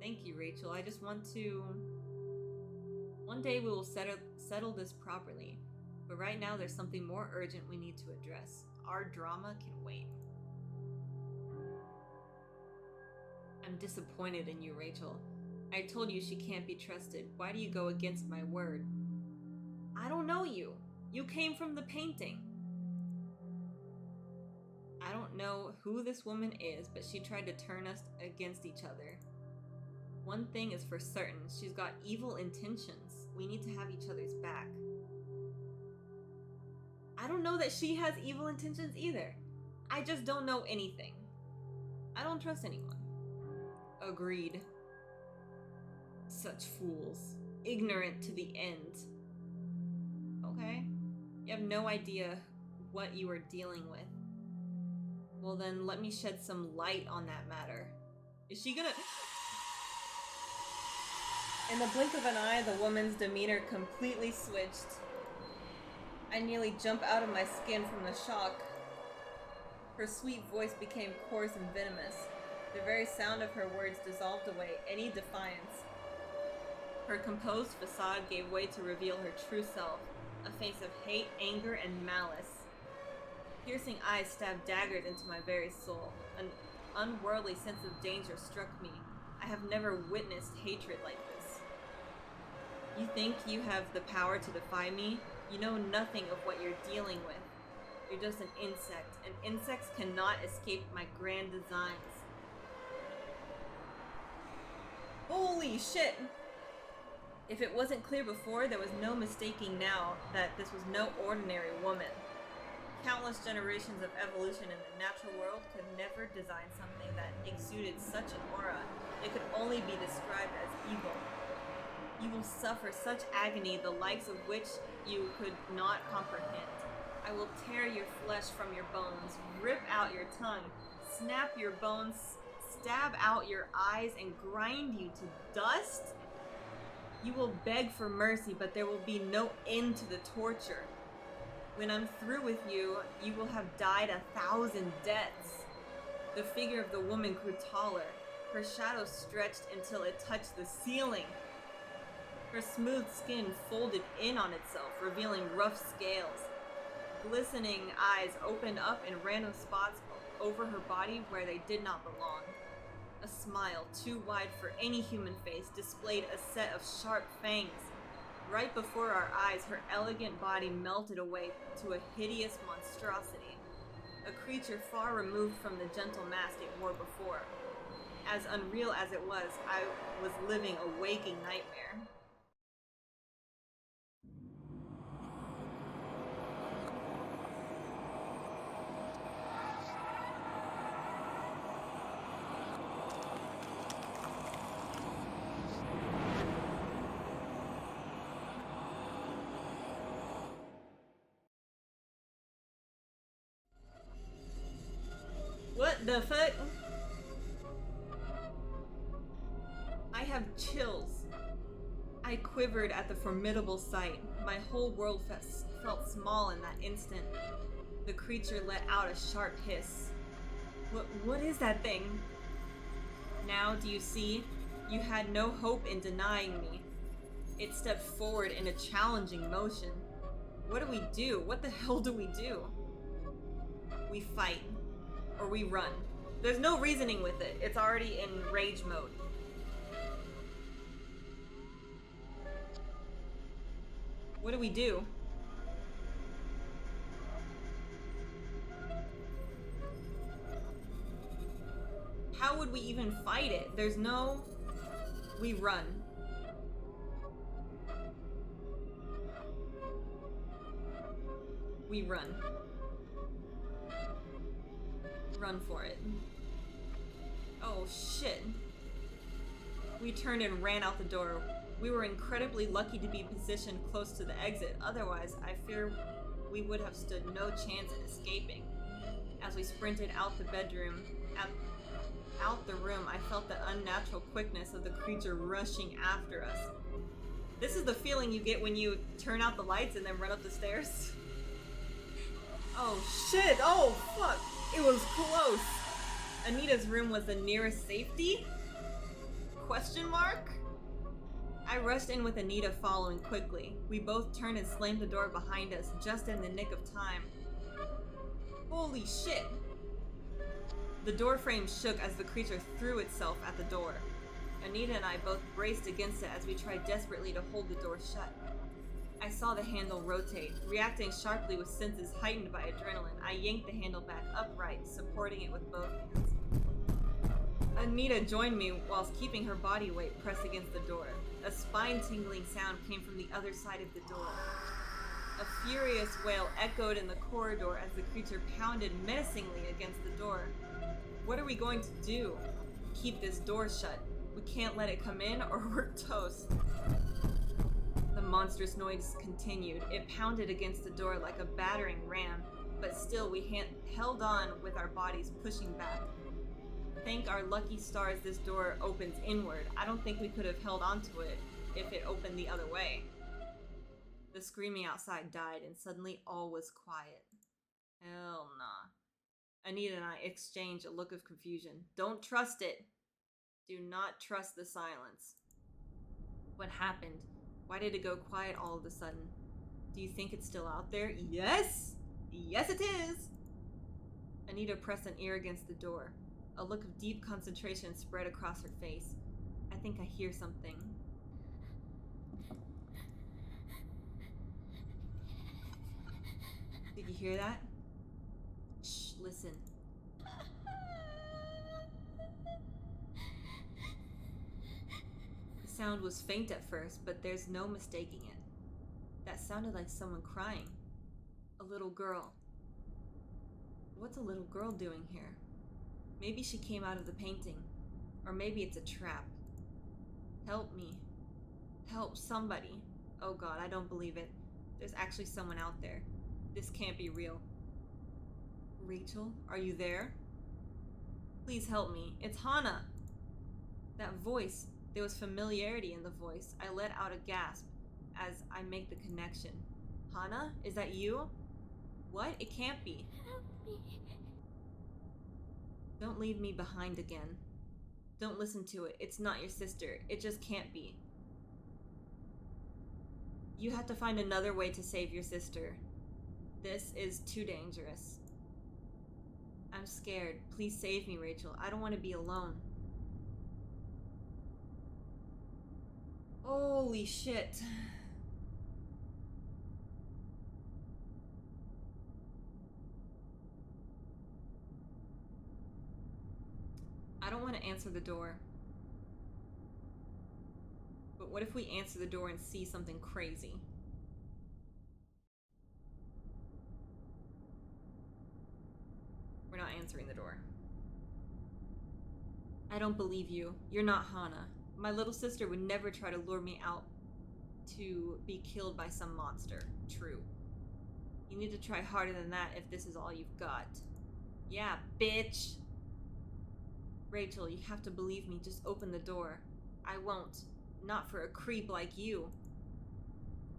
Thank you, Rachel. I just want to... One day we will settle this properly. But right now there's something more urgent we need to address. Our drama can wait. I'm disappointed in you, Rachel. I told you she can't be trusted. Why do you go against my word? I don't know you. You came from the painting. I don't know who this woman is, but she tried to turn us against each other. One thing is for certain, she's got evil intentions. We need to have each other's back. I don't know that she has evil intentions either. I just don't know anything. I don't trust anyone. Agreed. Such fools. Ignorant to the end. Okay? You have no idea what you are dealing with. Well then, let me shed some light on that matter. Is she gonna... In the blink of an eye, the woman's demeanor completely switched. I nearly jumped out of my skin from the shock. Her sweet voice became coarse and venomous. The very sound of her words dissolved away any defiance. Her composed facade gave way to reveal her true self, a face of hate, anger, and malice. Piercing eyes stabbed daggers into my very soul. An unworldly sense of danger struck me. I have never witnessed hatred like this. You think you have the power to defy me? You know nothing of what you're dealing with. You're just an insect, and insects cannot escape my grand designs. Holy shit! If it wasn't clear before, there was no mistaking now that this was no ordinary woman. Countless generations of evolution in the natural world could never design something that exuded such an aura. It could only be described as evil. You will suffer such agony, the likes of which you could not comprehend. I will tear your flesh from your bones, rip out your tongue, snap your bones, stab out your eyes, and grind you to dust? You will beg for mercy, but there will be no end to the torture. When I'm through with you, you will have died 1,000 deaths. The figure of the woman grew taller. Her shadow stretched until it touched the ceiling. Her smooth skin folded in on itself, revealing rough scales. Glistening eyes opened up in random spots over her body where they did not belong. A smile, too wide for any human face, displayed a set of sharp fangs. Right before our eyes, her elegant body melted away to a hideous monstrosity. A creature far removed from the gentle mask it wore before. As unreal as it was, I was living a waking nightmare. What the fuck? I have chills. I quivered at the formidable sight. My whole world felt small in that instant. The creature let out a sharp hiss. What is that thing? Now, do you see? You had no hope in denying me. It stepped forward in a challenging motion. What do we do? What the hell do we do? We fight. Or we run. There's no reasoning with it. It's already in rage mode. What do we do? How would we even fight it? There's no... We run. We run. Run for it. Oh shit. We turned and ran out the door. We were incredibly lucky to be positioned close to the exit. Otherwise, I fear we would have stood no chance in escaping. As we sprinted out the bedroom, out the room, I felt the unnatural quickness of the creature rushing after us. This is the feeling you get when you turn out the lights and then run up the stairs. Oh shit! Oh fuck! It was close! Anita's room was the nearest safety? Question mark? I rushed in with Anita following quickly. We both turned and slammed the door behind us just in the nick of time. Holy shit! The door frame shook as the creature threw itself at the door. Anita and I both braced against it as we tried desperately to hold the door shut. I saw the handle rotate. Reacting sharply with senses heightened by adrenaline, I yanked the handle back upright, supporting it with both hands. Anita joined me whilst keeping her body weight pressed against the door. A spine-tingling sound came from the other side of the door. A furious wail echoed in the corridor as the creature pounded menacingly against the door. What are we going to do? Keep this door shut. We can't let it come in or we're toast. The monstrous noise continued. It pounded against the door like a battering ram, but still we held on with our bodies pushing back. Thank our lucky stars this door opens inward. I don't think we could have held onto it if it opened the other way. The screaming outside died and suddenly all was quiet. Hell nah. Anita and I exchanged a look of confusion. Don't trust it. Do not trust the silence. What happened? Why did it go quiet all of a sudden? Do you think it's still out there? Yes! Yes it is! Anita pressed an ear against the door. A look of deep concentration spread across her face. I think I hear something. Did you hear that? Shh, listen. The sound was faint at first, but there's no mistaking it. That sounded like someone crying. A little girl. What's a little girl doing here? Maybe she came out of the painting. Or maybe it's a trap. Help me. Help somebody. Oh god, I don't believe it. There's actually someone out there. This can't be real. Rachel, are you there? Please help me. It's Hannah! That voice. There was familiarity in the voice. I let out a gasp as I make the connection. Hannah? Is that you? What? It can't be. Help me. Don't leave me behind again. Don't listen to it. It's not your sister. It just can't be. You have to find another way to save your sister. This is too dangerous. I'm scared. Please save me, Rachel. I don't want to be alone. Holy shit. I don't want to answer the door. But what if we answer the door and see something crazy? We're not answering the door. I don't believe you. You're not Hannah. My little sister would never try to lure me out to be killed by some monster. True. You need to try harder than that if this is all you've got. Yeah, bitch! Rachel, you have to believe me. Just open the door. I won't. Not for a creep like you.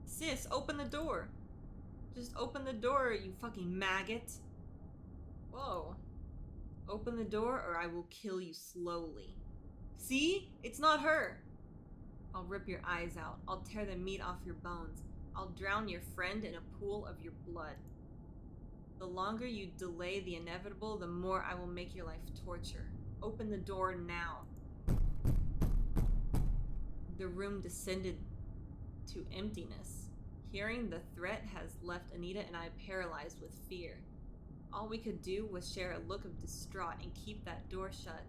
Sis, open the door. Just open the door, you fucking maggot. Whoa. Open the door or I will kill you slowly. See? It's not her. I'll rip your eyes out. I'll tear the meat off your bones. I'll drown your friend in a pool of your blood. The longer you delay the inevitable, the more I will make your life torture. Open the door now. The room descended to emptiness. Hearing the threat has left Anita and I paralyzed with fear. All we could do was share a look of distraught and keep that door shut.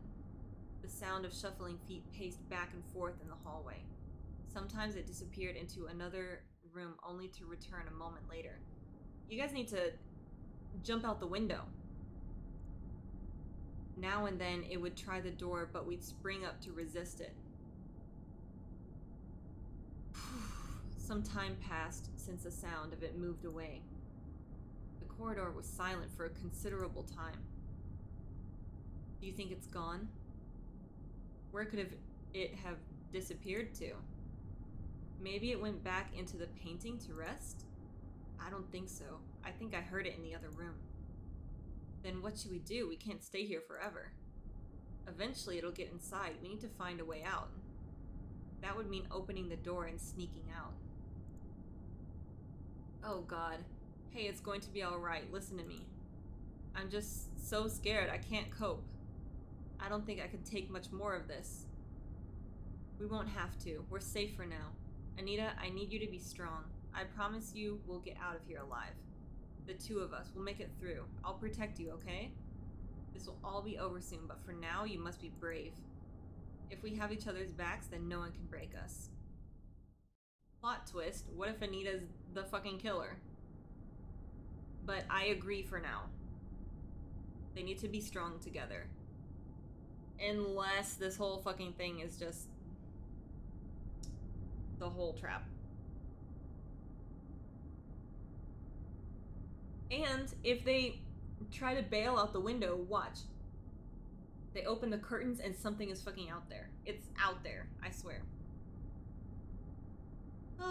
The sound of shuffling feet paced back and forth in the hallway. Sometimes it disappeared into another room only to return a moment later. You guys need to jump out the window. Now and then it would try the door, but we'd spring up to resist it. Some time passed since the sound of it moved away. The corridor was silent for a considerable time. Do you think it's gone? Where could it have disappeared to? Maybe it went back into the painting to rest? I don't think so. I think I heard it in the other room. Then what should we do? We can't stay here forever. Eventually it'll get inside. We need to find a way out. That would mean opening the door and sneaking out. Oh god. Hey, it's going to be alright. Listen to me. I'm just so scared. I can't cope. I don't think I could take much more of this. We won't have to. We're safe for now. Anita, I need you to be strong. I promise you we'll get out of here alive. The two of us will make it through. I'll protect you, okay? This will all be over soon, but for now, you must be brave. If we have each other's backs, then no one can break us. Plot twist, what if Anita's the fucking killer? But I agree for now. They need to be strong together. Unless this whole fucking thing is just the whole trap. And if they try to bail out the window, watch. They open the curtains and something is fucking out there. It's out there, I swear.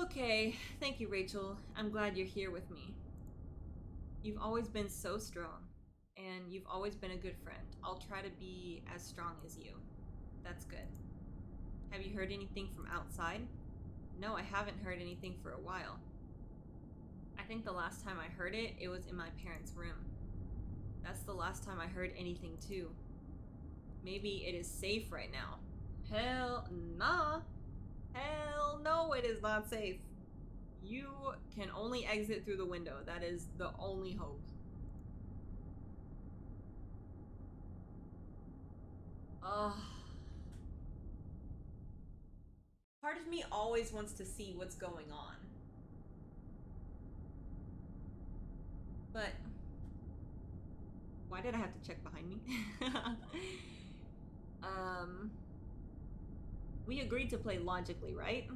Okay, thank you, Rachel. I'm glad you're here with me. You've always been so strong, and you've always been a good friend. I'll try to be as strong as you. That's good. Have you heard anything from outside? No, I haven't heard anything for a while. I think the last time I heard it, it was in my parents' room. That's the last time I heard anything too. Maybe it is safe right now. Hell nah. Hell no, it is not safe. You can only exit through the window. That is the only hope. Part Part of me always wants to see what's going on. But why did I have to check behind me? We agreed to play logically, right?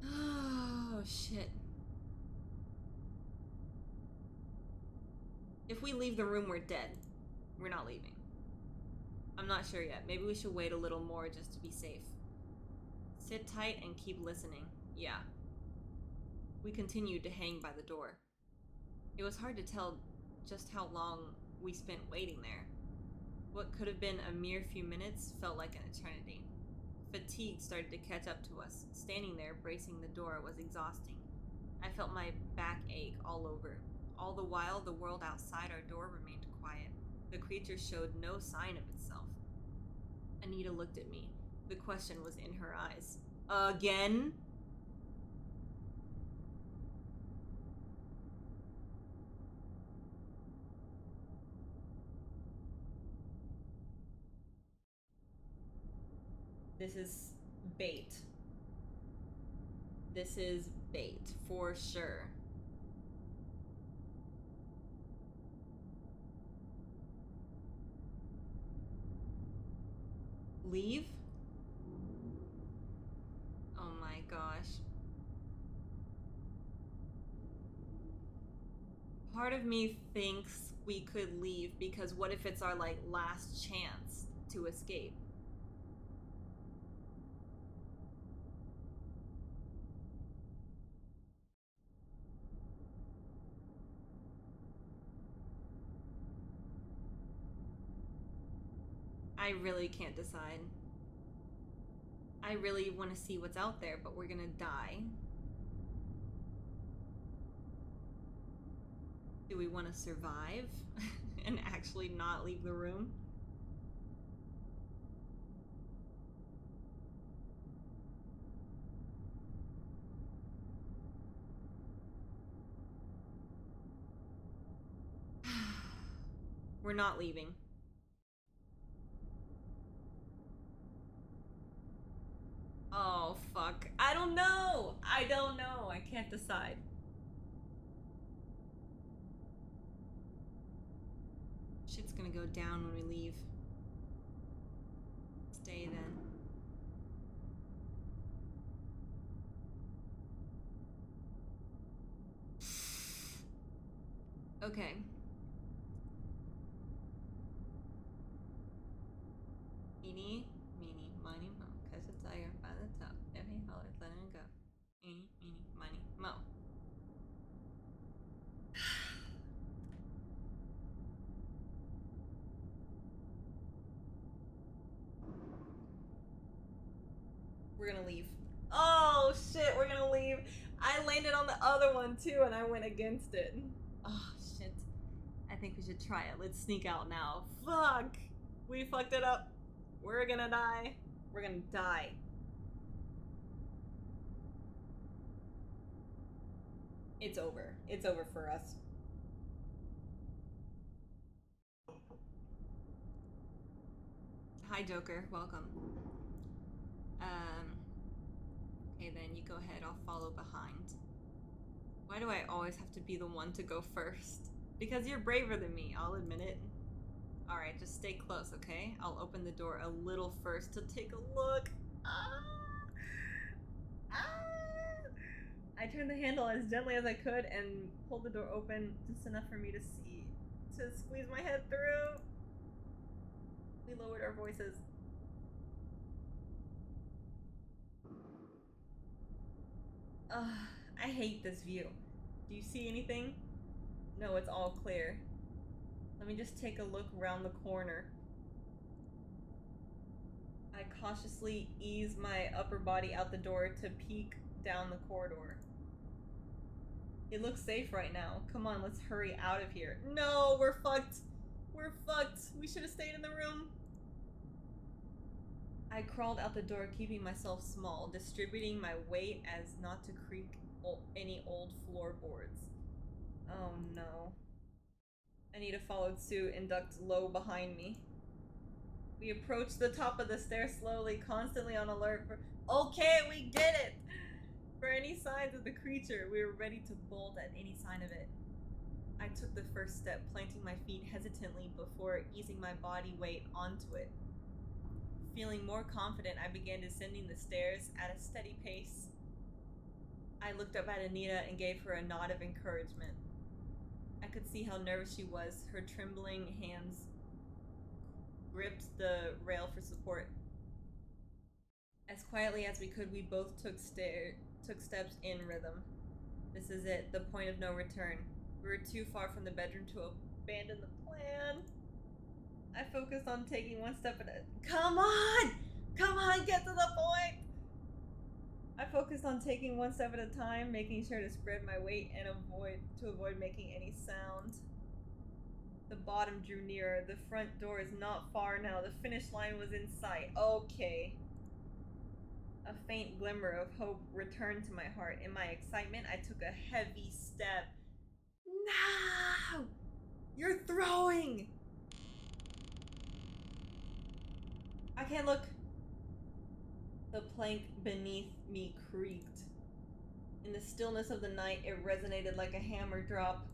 Oh, shit. If we leave the room, we're dead. We're not leaving. I'm not sure yet. Maybe we should wait a little more just to be safe. Sit tight and keep listening. Yeah. We continued to hang by the door. It was hard to tell just how long we spent waiting there. What could have been a mere few minutes felt like an eternity. Fatigue started to catch up to us. Standing there, bracing the door, was exhausting. I felt my back ache all over. All the while, the world outside our door remained quiet. The creature showed no sign of itself. Anita looked at me. The question was in her eyes. Again? This is bait. This is bait, for sure. Leave? Oh my gosh. Part of me thinks we could leave because what if it's our, like, last chance to escape? I really can't decide. I really want to see what's out there, but we're gonna die. Do we want to survive and actually not leave the room? We're not leaving. Oh, fuck. I don't know. I don't know. I can't decide. Shit's gonna go down when we leave. Stay then. Okay. Eeny, meeny, miny, mo. Catch a tiger by the top. If he hollers, let him go. Eeny, meeny, miny, mo. We're gonna leave. Oh shit, we're gonna leave. I landed on the other one too and I went against it. Oh shit. I think we should try it. Let's sneak out now. Fuck! We fucked it up. We're gonna die. We're gonna die. It's over. It's over for us. Hi, Joker. Welcome. Okay, then you go ahead. I'll follow behind. Why do I always have to be the one to go first? Because you're braver than me, I'll admit it. Alright, just stay close, okay? I'll open the door a little first to take a look. I turned the handle as gently as I could and pulled the door open just enough for me to see, to squeeze my head through. We lowered our voices. I hate this view. Do you see anything? No, it's all clear. Let me just take a look around the corner. I cautiously ease my upper body out the door to peek down the corridor. It looks safe right now. Come on, let's hurry out of here. No, we're fucked. We're fucked. We should have stayed in the room. I crawled out the door, keeping myself small, distributing my weight as not to creak any old floorboards. Oh no. Anita followed suit and ducked low behind me. We approached the top of the stairs slowly, constantly on alert for— Okay, we did it! For any signs of the creature, we were ready to bolt at any sign of it. I took the first step, planting my feet hesitantly before easing my body weight onto it. Feeling more confident, I began descending the stairs at a steady pace. I looked up at Anita and gave her a nod of encouragement. I could see how nervous she was. Her trembling hands gripped the rail for support. As quietly as we could, we both took steps in rhythm. This is it, the point of no return. We were too far from the bedroom to abandon the plan. I focused on taking one step at a— Come on! Come on, get to the point! I focused on taking one step at a time, making sure to spread my weight and avoid making any sound. The bottom drew nearer. The front door is not far now. The finish line was in sight. Okay. A faint glimmer of hope returned to my heart. In my excitement, I took a heavy step. No! You're throwing! I can't look. The plank beneath me creaked. In the stillness of the night, it resonated like a hammer drop.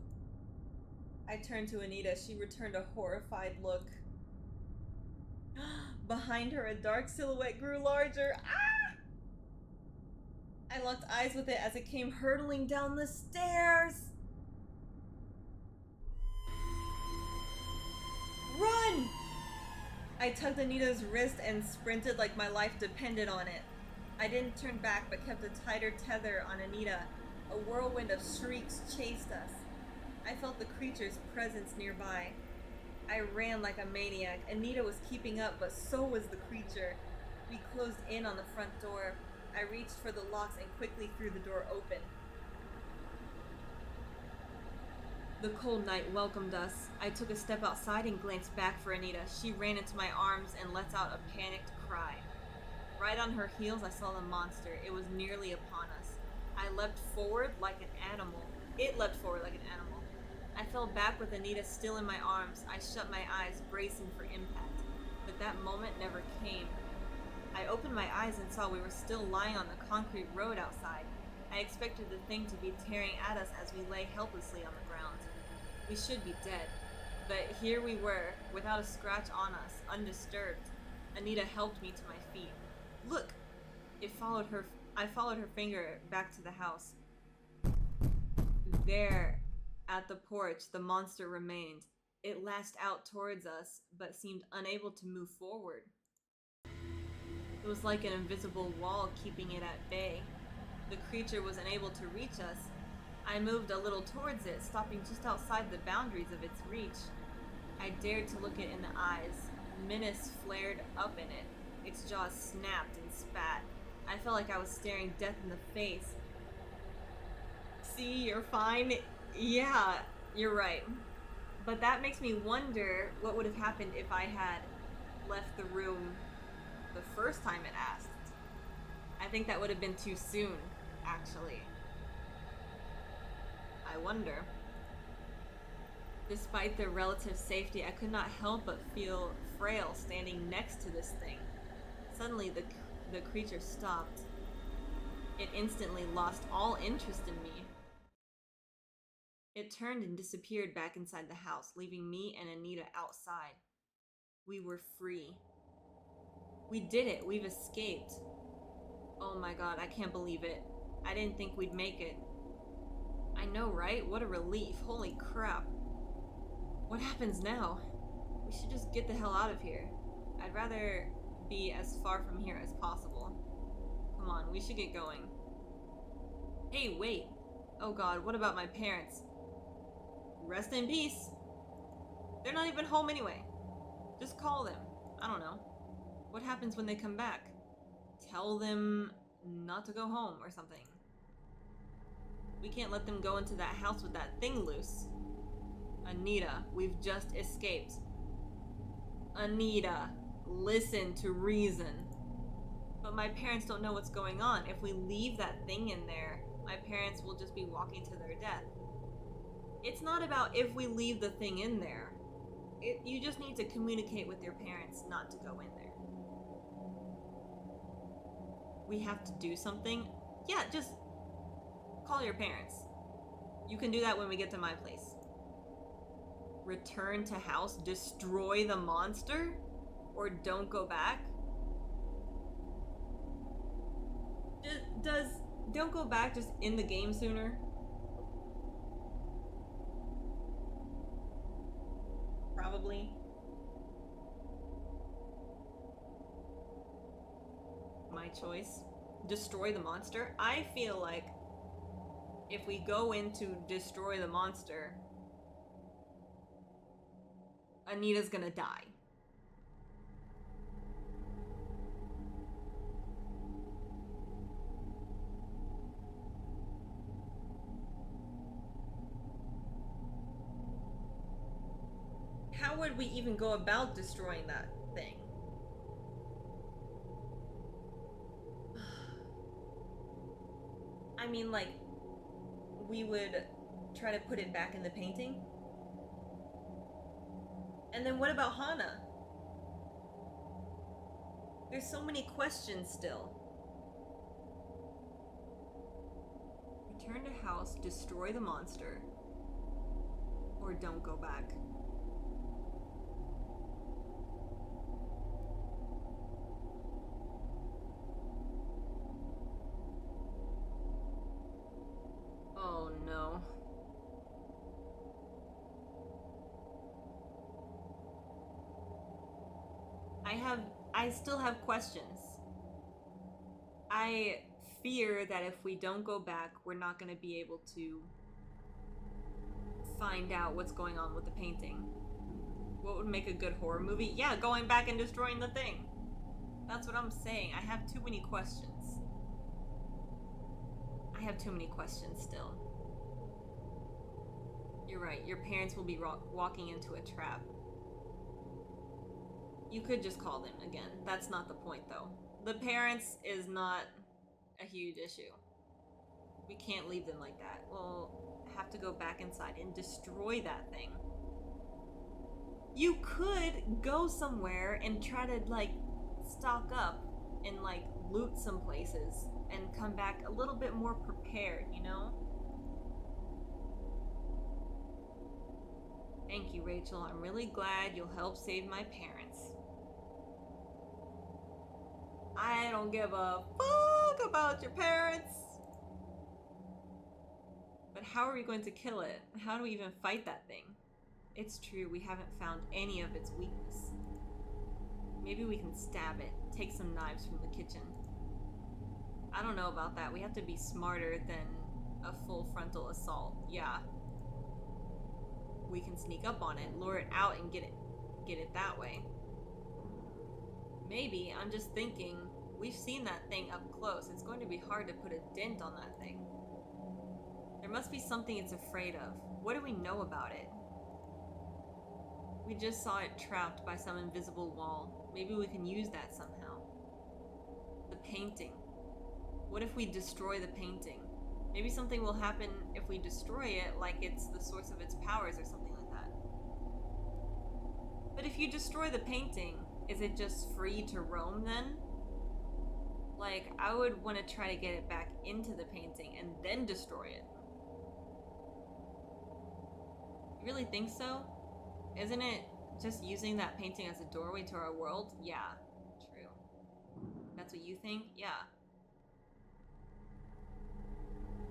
I turned to Anita. She returned a horrified look. Behind her, a dark silhouette grew larger. Ah! I locked eyes with it as it came hurtling down the stairs. Run! I tugged Anita's wrist and sprinted like my life depended on it. I didn't turn back, but kept a tighter tether on Anita. A whirlwind of shrieks chased us. I felt the creature's presence nearby. I ran like a maniac. Anita was keeping up, but so was the creature. We closed in on the front door. I reached for the locks and quickly threw the door open. The cold night welcomed us. I took a step outside and glanced back for Anita. She ran into my arms and let out a panicked cry. Right on her heels, I saw the monster. It was nearly upon us. I leapt forward like an animal. It leapt forward like an animal. I fell back with Anita still in my arms. I shut my eyes, bracing for impact. But that moment never came. I opened my eyes and saw we were still lying on the concrete road outside. I expected the thing to be tearing at us as we lay helplessly on the ground. We should be dead. But here we were, without a scratch on us, undisturbed. Anita helped me to my feet. Look! I followed her finger back to the house. There, at the porch, the monster remained. It lashed out towards us, but seemed unable to move forward. It was like an invisible wall keeping it at bay. The creature was unable to reach us. I moved a little towards it, stopping just outside the boundaries of its reach. I dared to look it in the eyes. Menace flared up in it. Its jaws snapped and spat. I felt like I was staring death in the face. See, you're fine. Yeah, you're right. But that makes me wonder what would have happened if I had left the room the first time it asked. I think that would have been too soon, actually. I wonder. Despite their relative safety, I could not help but feel frail standing next to this thing. Suddenly, the creature stopped. It instantly lost all interest in me. It turned and disappeared back inside the house, leaving me and Anita outside. We were free. We did it. We've escaped. Oh my god, I can't believe it. I didn't think we'd make it. I know, right? What a relief. Holy crap. What happens now? We should just get the hell out of here. I'd rather be as far from here as possible. Come on, we should get going. Hey, wait. Oh god, what about my parents? Rest in peace. They're not even home anyway. Just call them. I don't know. What happens when they come back? Tell them not to go home or something. We can't let them go into that house with that thing loose. Anita, we've just escaped. Anita, listen to reason. But my parents don't know what's going on. If we leave that thing in there, my parents will just be walking to their death. It's not about if we leave the thing in there. You just need to communicate with your parents not to go in there. We have to do something? Yeah, just call your parents. You can do that when we get to my place. Return to house, destroy the monster, or don't go back? Does don't go back just in the game sooner? Probably. My choice. Destroy the monster? I feel like if we go into destroy the monster, Anita's gonna die. How would we even go about destroying that thing? I mean, like, we would try to put it back in the painting? And then what about Hana? There's so many questions still. Return to house, destroy the monster, or don't go back. Oh no. I still have questions. I fear that if we don't go back, we're not going to be able to find out what's going on with the painting. What would make a good horror movie? Yeah, going back and destroying the thing. That's what I'm saying. I have too many questions. I have too many questions still. You're right. Your parents will be walking into a trap. You could just call them again. That's not the point, though. The parents is not a huge issue. We can't leave them like that. We'll have to go back inside and destroy that thing. You could go somewhere and try to, like, stock up and, like, loot some places and come back a little bit more prepared, you know? Thank you, Rachel. I'm really glad you'll help save my parents. I don't give a fuck about your parents. But how are we going to kill it? How do we even fight that thing? It's true, we haven't found any of its weakness. Maybe we can stab it, take some knives from the kitchen. I don't know about that. We have to be smarter than a full frontal assault. Yeah. We can sneak up on it, lure it out, and get it that way. Maybe, I'm just thinking, we've seen that thing up close. It's going to be hard to put a dent on that thing. There must be something it's afraid of. What do we know about it? We just saw it trapped by some invisible wall. Maybe we can use that somehow. The painting. What if we destroy the painting? Maybe something will happen if we destroy it, like it's the source of its powers or something like that. But if you destroy the painting, is it just free to roam then? Like, I would want to try to get it back into the painting and then destroy it. You really think so? Isn't it just using that painting as a doorway to our world? Yeah, true. That's what you think? Yeah.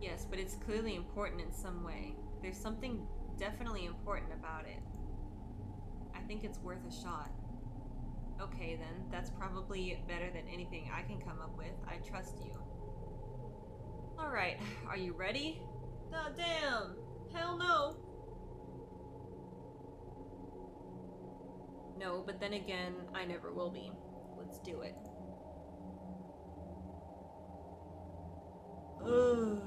Yes, but it's clearly important in some way. There's something definitely important about it. I think it's worth a shot. Okay then, that's probably better than anything I can come up with. I trust you. Alright, are you ready? Oh, damn! Hell no! No, but then again, I never will be. Let's do it. Ugh.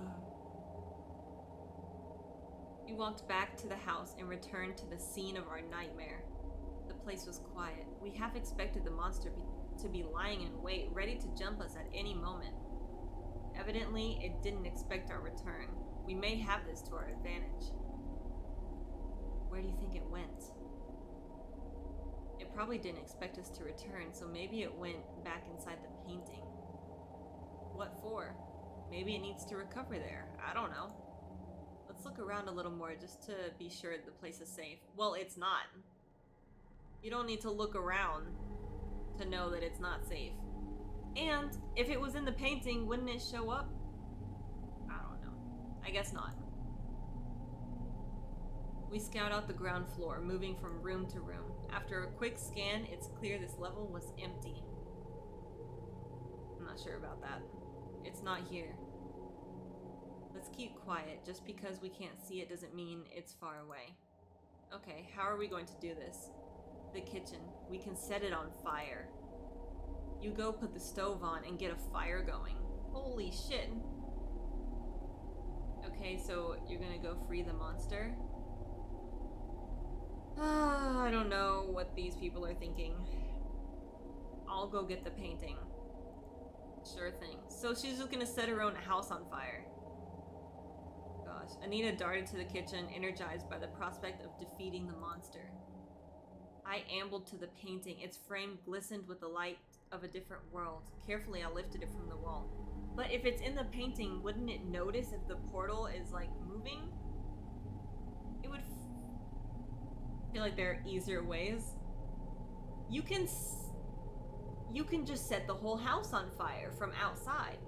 We walked back to the house and returned to the scene of our nightmare. The place was quiet. We half expected the monster to be lying in wait, ready to jump us at any moment. Evidently, it didn't expect our return. We may have this to our advantage. Where do you think it went? probably didn't expect us to return, so maybe it went back inside the painting. What for? Maybe it needs to recover there. I don't know. Let's look around a little more just to be sure the place is safe. Well, it's not. You don't need to look around to know that it's not safe. And if it was in the painting, wouldn't it show up? I don't know. I guess not. We scout out the ground floor, moving from room to room. After a quick scan, it's clear this level was empty. I'm not sure about that. It's not here. Let's keep quiet. Just because we can't see it doesn't mean it's far away. Okay, how are we going to do this? The kitchen. We can set it on fire. You go put the stove on and get a fire going. Holy shit. Okay, so you're gonna go free the monster? I don't know what these people are thinking. I'll go get the painting. Sure thing. So she's just gonna set her own house on fire. Gosh. Anita darted to the kitchen, energized by the prospect of defeating the monster. I ambled to the painting. Its frame glistened with the light of a different world. Carefully, I lifted it from the wall. But if it's in the painting, wouldn't it notice if the portal is, like, moving? It would feel like there are easier ways. You can just set the whole house on fire from outside.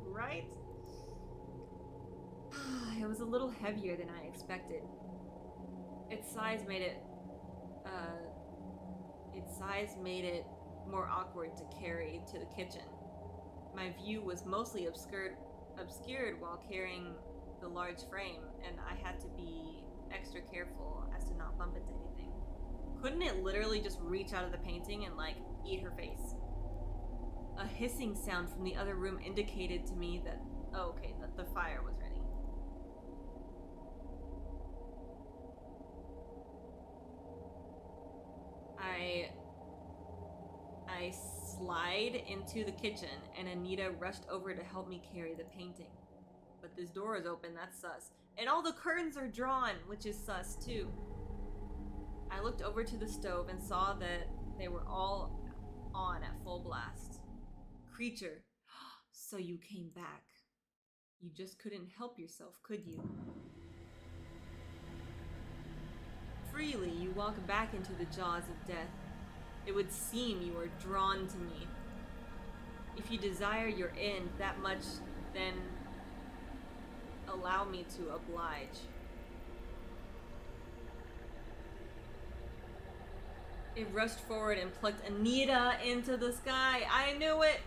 Right? It was a little heavier than I expected. Its size made it more awkward to carry to the kitchen. My view was mostly obscured while carrying the large frame, and I had to be extra careful as to not bump into anything. Couldn't it literally just reach out of the painting and, like, eat her face? A hissing sound from the other room indicated to me that, that the fire was ready. I slide into the kitchen, and Anita rushed over to help me carry the painting. But this door is open, that's sus. And all the curtains are drawn, which is sus too. I looked over to the stove and saw that they were all on at full blast. Creature, so you came back. You just couldn't help yourself, could you? Freely, you walk back into the jaws of death. It would seem you are drawn to me. If you desire your end that much, then allow me to oblige. It rushed forward and plucked Anita into the sky. I knew it!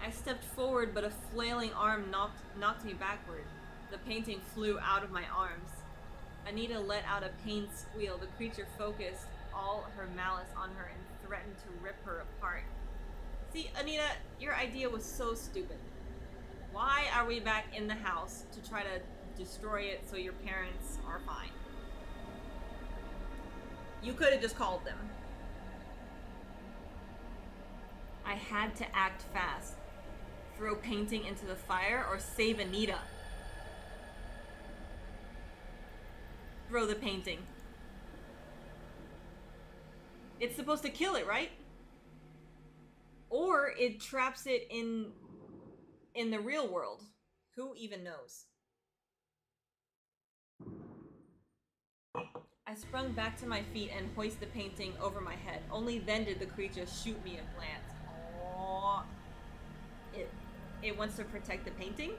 I stepped forward, but a flailing arm knocked me backward. The painting flew out of my arms. Anita let out a pained squeal. The creature focused all her malice on her and threatened to rip her apart. See, Anita, your idea was so stupid. Why are we back in the house to try to destroy it so your parents are fine? You could have just called them. I had to act fast. Throw painting into the fire or save Anita. Throw the painting. It's supposed to kill it, right? Or it traps it in the real world. Who even knows? I sprung back to my feet and hoisted the painting over my head. Only then did the creature shoot me a glance. Aww. It wants to protect the painting?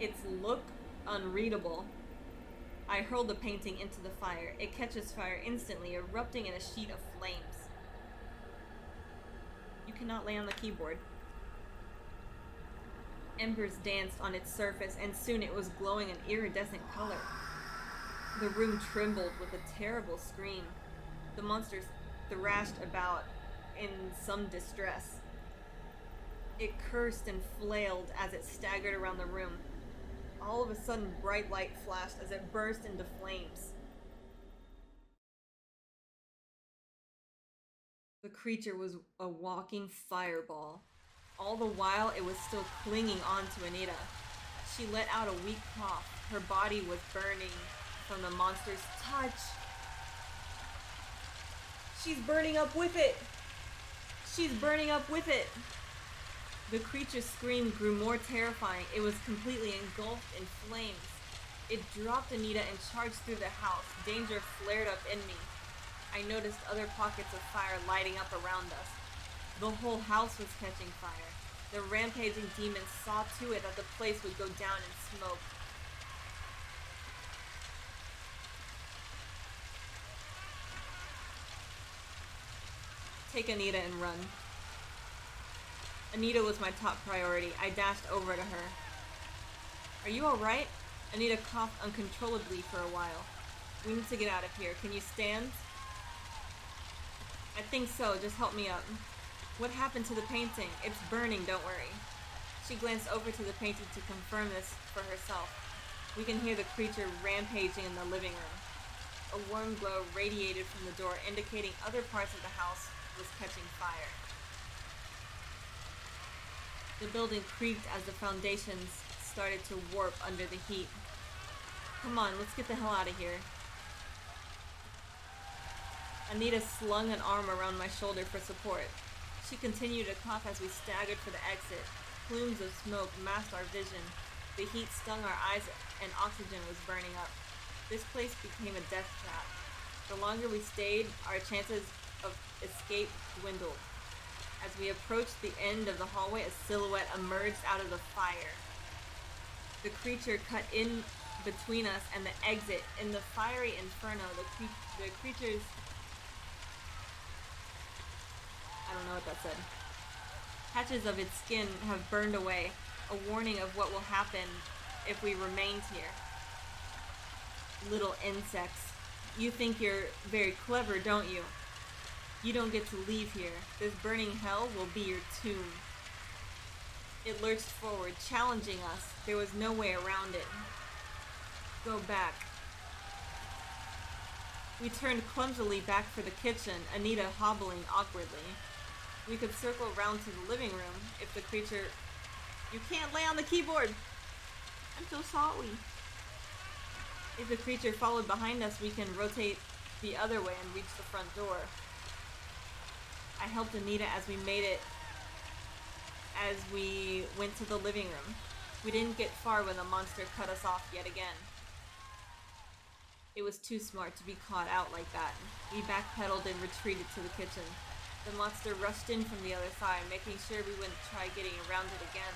Its look unreadable. I hurled the painting into the fire. It catches fire instantly, erupting in a sheet of flames. You cannot lay on the keyboard. Embers danced on its surface, and soon it was glowing an iridescent color. The room trembled with a terrible scream. The monster thrashed about in some distress. It cursed and flailed as it staggered around the room. All of a sudden, bright light flashed as it burst into flames. The creature was a walking fireball. All the while, it was still clinging on to Anita. She let out a weak cough. Her body was burning from the monster's touch. She's burning up with it! She's burning up with it! The creature's scream grew more terrifying. It was completely engulfed in flames. It dropped Anita and charged through the house. Danger flared up in me. I noticed other pockets of fire lighting up around us. The whole house was catching fire. The rampaging demons saw to it that the place would go down in smoke. Take Anita and run. Anita was my top priority. I dashed over to her. Are you alright? Anita coughed uncontrollably for a while. We need to get out of here. Can you stand? I think so. Just help me up. What happened to the painting? It's burning, don't worry. She glanced over to the painting to confirm this for herself. We can hear the creature rampaging in the living room. A warm glow radiated from the door, indicating other parts of the house was catching fire. The building creaked as the foundations started to warp under the heat. Come on, let's get the hell out of here. Anita slung an arm around my shoulder for support. She continued to cough as we staggered for the exit. Plumes of smoke masked our vision. The heat stung our eyes and oxygen was burning up. This place became a death trap. The longer we stayed, our chances of escape dwindled. As we approached the end of the hallway, a silhouette emerged out of the fire. The creature cut in between us and the exit. In the fiery inferno, the creature's... I don't know what that said. Patches of its skin have burned away, a warning of what will happen if we remained here. Little insects. You think you're very clever, don't you? You don't get to leave here. This burning hell will be your tomb. It lurched forward, challenging us. There was no way around it. Go back. We turned clumsily back for the kitchen, Anita hobbling awkwardly. We could circle round to the living room if the creature... You can't lay on the keyboard! I'm so sorry. If the creature followed behind us, we can rotate the other way and reach the front door. I helped Anita as we went to the living room. We didn't get far when the monster cut us off yet again. It was too smart to be caught out like that. We backpedaled and retreated to the kitchen. The monster rushed in from the other side, making sure we wouldn't try getting around it again.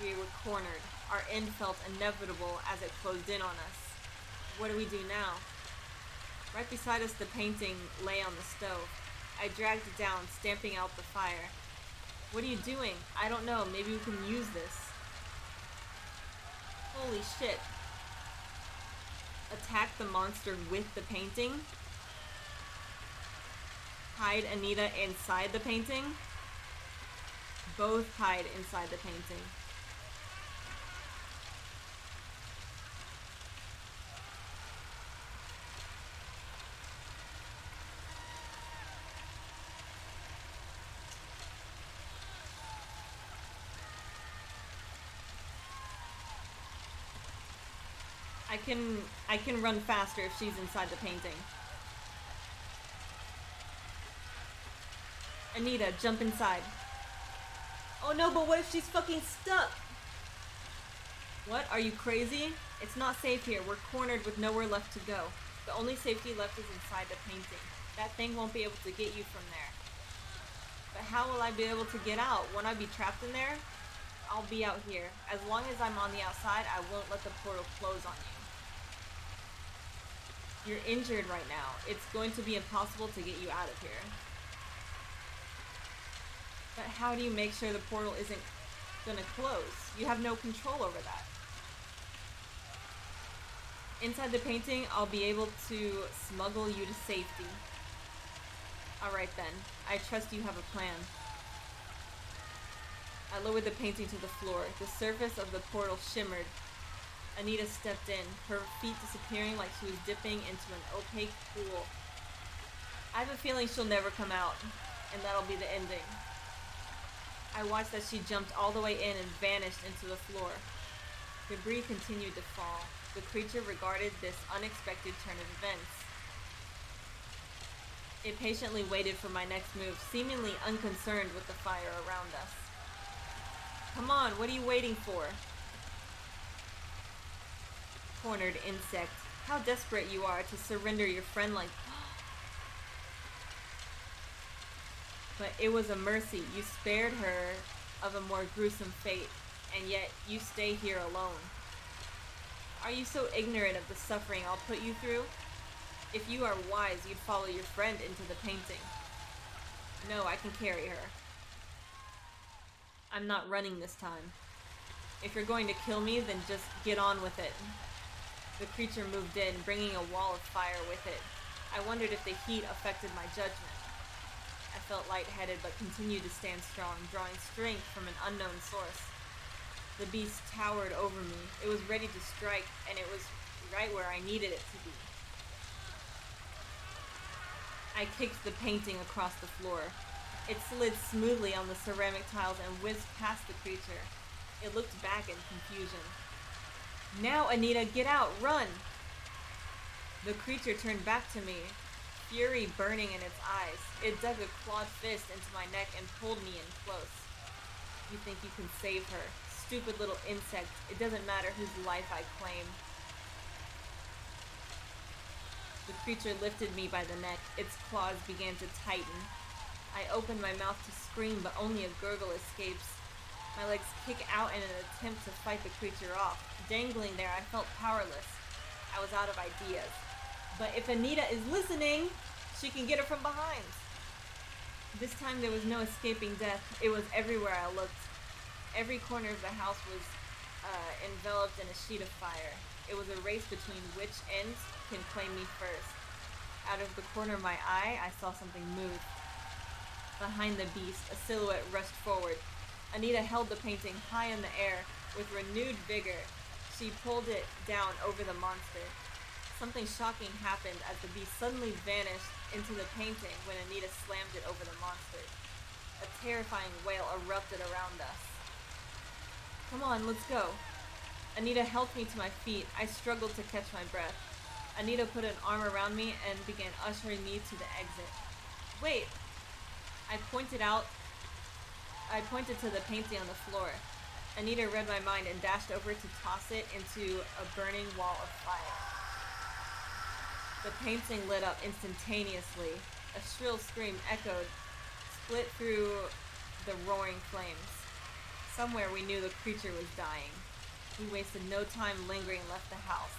We were cornered. Our end felt inevitable as it closed in on us. What do we do now? Right beside us, the painting lay on the stove. I dragged it down, stamping out the fire. What are you doing? I don't know. Maybe we can use this. Holy shit. Attack the monster with the painting? Hide Anita inside the painting? Both hide inside the painting. I can run faster if she's inside the painting. Anita, jump inside. Oh no, but what if she's fucking stuck? What? Are you crazy? It's not safe here. We're cornered with nowhere left to go. The only safety left is inside the painting. That thing won't be able to get you from there. But how will I be able to get out? Won't I be trapped in there? I'll be out here. As long as I'm on the outside, I won't let the portal close on you. You're injured right now. It's going to be impossible to get you out of here. But how do you make sure the portal isn't gonna close? You have no control over that. Inside the painting, I'll be able to smuggle you to safety. Alright then. I trust you have a plan. I lowered the painting to the floor. The surface of the portal shimmered. Anita stepped in, her feet disappearing like she was dipping into an opaque pool. I have a feeling she'll never come out, and that'll be the ending. I watched as she jumped all the way in and vanished into the floor. Debris continued to fall. The creature regarded this unexpected turn of events. It patiently waited for my next move, seemingly unconcerned with the fire around us. Come on, what are you waiting for? Cornered insect. How desperate you are to surrender your friend like... But it was a mercy. You spared her of a more gruesome fate, and yet you stay here alone. Are you so ignorant of the suffering I'll put you through? If you are wise, you'd follow your friend into the painting. No, I can carry her. I'm not running this time. If you're going to kill me, then just get on with it. The creature moved in, bringing a wall of fire with it. I wondered if the heat affected my judgment. I felt lightheaded, but continued to stand strong, drawing strength from an unknown source. The beast towered over me. It was ready to strike, and it was right where I needed it to be. I kicked the painting across the floor. It slid smoothly on the ceramic tiles and whizzed past the creature. It looked back in confusion. Now, Anita, get out! Run! The creature turned back to me, fury burning in its eyes. It dug a clawed fist into my neck and pulled me in close. You think you can save her? Stupid little insect. It doesn't matter whose life I claim. The creature lifted me by the neck. Its claws began to tighten. I opened my mouth to scream, but only a gurgle escapes. My legs kick out in an attempt to fight the creature off. Dangling there, I felt powerless. I was out of ideas. But if Anita is listening, she can get her from behind. This time there was no escaping death. It was everywhere I looked. Every corner of the house was enveloped in a sheet of fire. It was a race between which ends can claim me first. Out of the corner of my eye, I saw something move. Behind the beast, a silhouette rushed forward. Anita held the painting high in the air. With renewed vigor, she pulled it down over the monster. Something shocking happened as the beast suddenly vanished into the painting when Anita slammed it over the monster. A terrifying wail erupted around us. Come on, let's go. Anita helped me to my feet. I struggled to catch my breath. Anita put an arm around me and began ushering me to the exit. Wait! I pointed to the painting on the floor. Anita read my mind and dashed over to toss it into a burning wall of fire. The painting lit up instantaneously. A shrill scream echoed, split through the roaring flames. Somewhere we knew the creature was dying. We wasted no time lingering and left the house.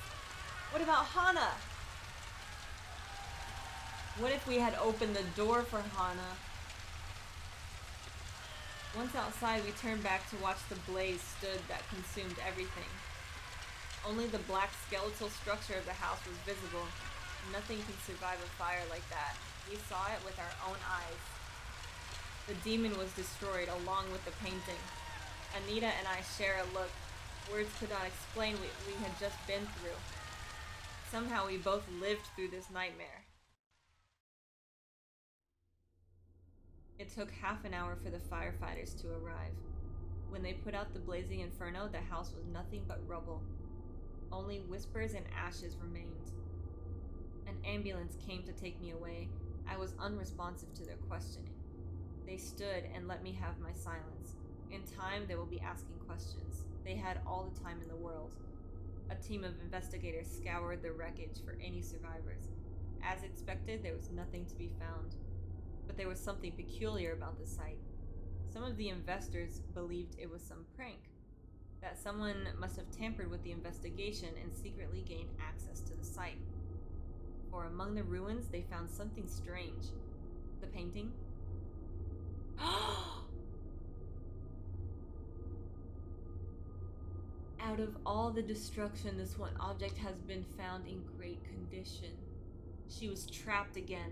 What about Hana? What if we had opened the door for Hana? Once outside, we turned back to watch the blaze stood that consumed everything. Only the black skeletal structure of the house was visible. Nothing can survive a fire like that. We saw it with our own eyes. The demon was destroyed along with the painting. Anita and I share a look. Words could not explain what we had just been through. Somehow we both lived through this nightmare. It took half an hour for the firefighters to arrive. When they put out the blazing inferno, the house was nothing but rubble. Only whispers and ashes remained. An ambulance came to take me away. I was unresponsive to their questioning. They stood and let me have my silence. In time, they will be asking questions. They had all the time in the world. A team of investigators scoured the wreckage for any survivors. As expected, there was nothing to be found. But there was something peculiar about the site. Some of the investors believed it was some prank, that someone must have tampered with the investigation and secretly gained access to the site. For among the ruins, they found something strange. The painting. Out of all the destruction, this one object has been found in great condition. She was trapped again.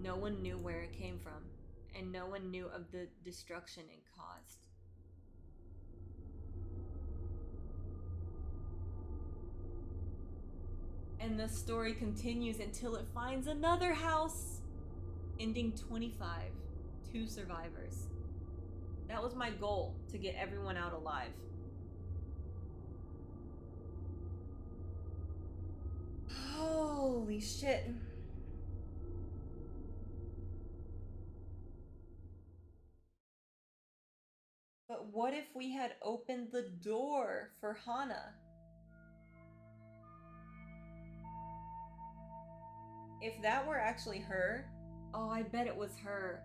No one knew where it came from, and no one knew of the destruction it caused. And the story continues until it finds another house. Ending 25, 2 survivors. That was my goal, to get everyone out alive. Holy shit. But what if we had opened the door for Hana? If that were actually her, oh, I bet it was her.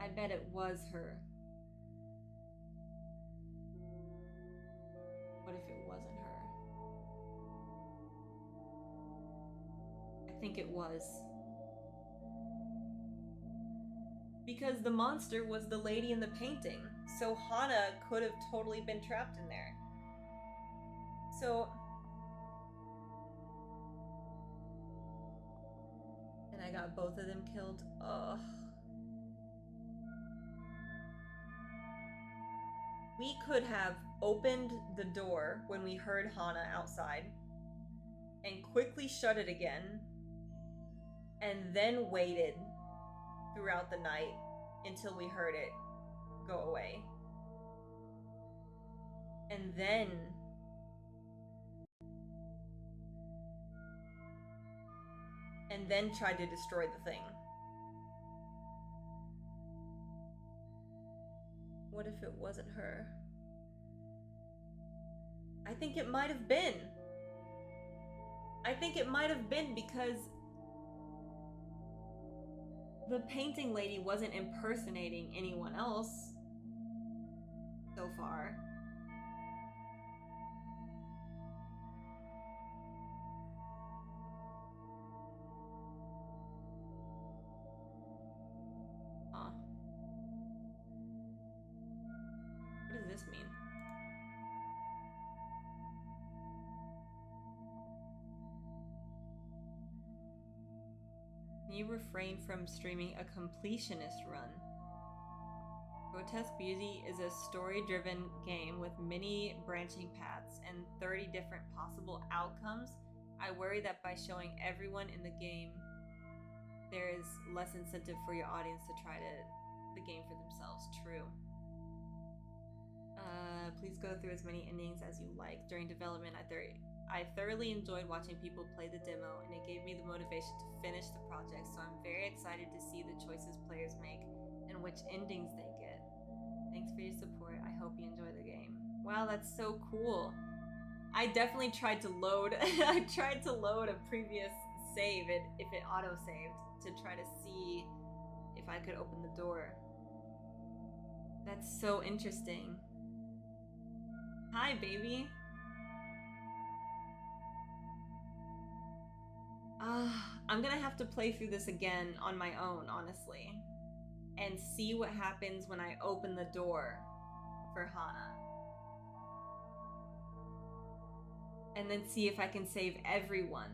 I bet it was her. What if it wasn't her? I think it was. Because the monster was the lady in the painting, so Hana could have totally been trapped in there. So... And I got both of them killed. Ugh. We could have opened the door when we heard Hana outside and quickly shut it again and then waited throughout the night until we heard it go away. And then tried to destroy the thing. What if it wasn't her? I think it might have been. I think it might have been because the painting lady wasn't impersonating anyone else so far. Huh. What does this mean? Can you refrain from streaming a completionist run? Grotesque Beauty is a story-driven game with many branching paths and 30 different possible outcomes. I worry that by showing everyone in the game, there is less incentive for your audience to try the game for themselves. True. Please go through as many endings as you like. During development, I thoroughly enjoyed watching people play the demo, and it gave me the motivation to finish the project, so I'm very excited to see the choices players make and which endings they get. Thanks for your support. I hope you enjoy the game. Wow, that's so cool. I definitely tried to load I tried to load a previous save if it auto-saved to try to see if I could open the door. That's so interesting. Hi, baby. I'm gonna have to play through this again on my own, honestly, and see what happens when I open the door for Hana. And then see if I can save everyone.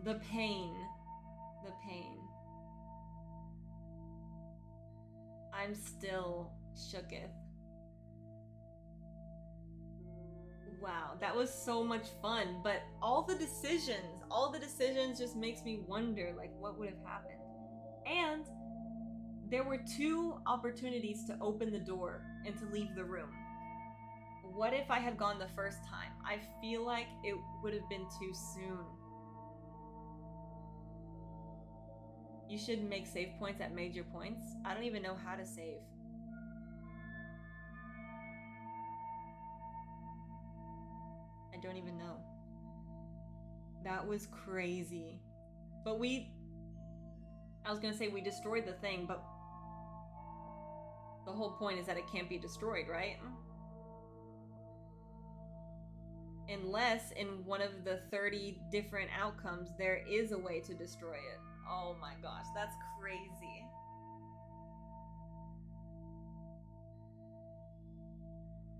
The pain. The pain. I'm still shooketh. Wow, that was so much fun, but all the decisions just makes me wonder, like, what would have happened? And there were 2 opportunities to open the door and to leave the room. What if I had gone the first time? I feel like it would have been too soon. You should make save points at major points. I don't even know how to save. I don't even know. That was crazy. But I was gonna say we destroyed the thing, but the whole point is that it can't be destroyed, right? Unless in one of the 30 different outcomes, there is a way to destroy it. Oh my gosh, that's crazy.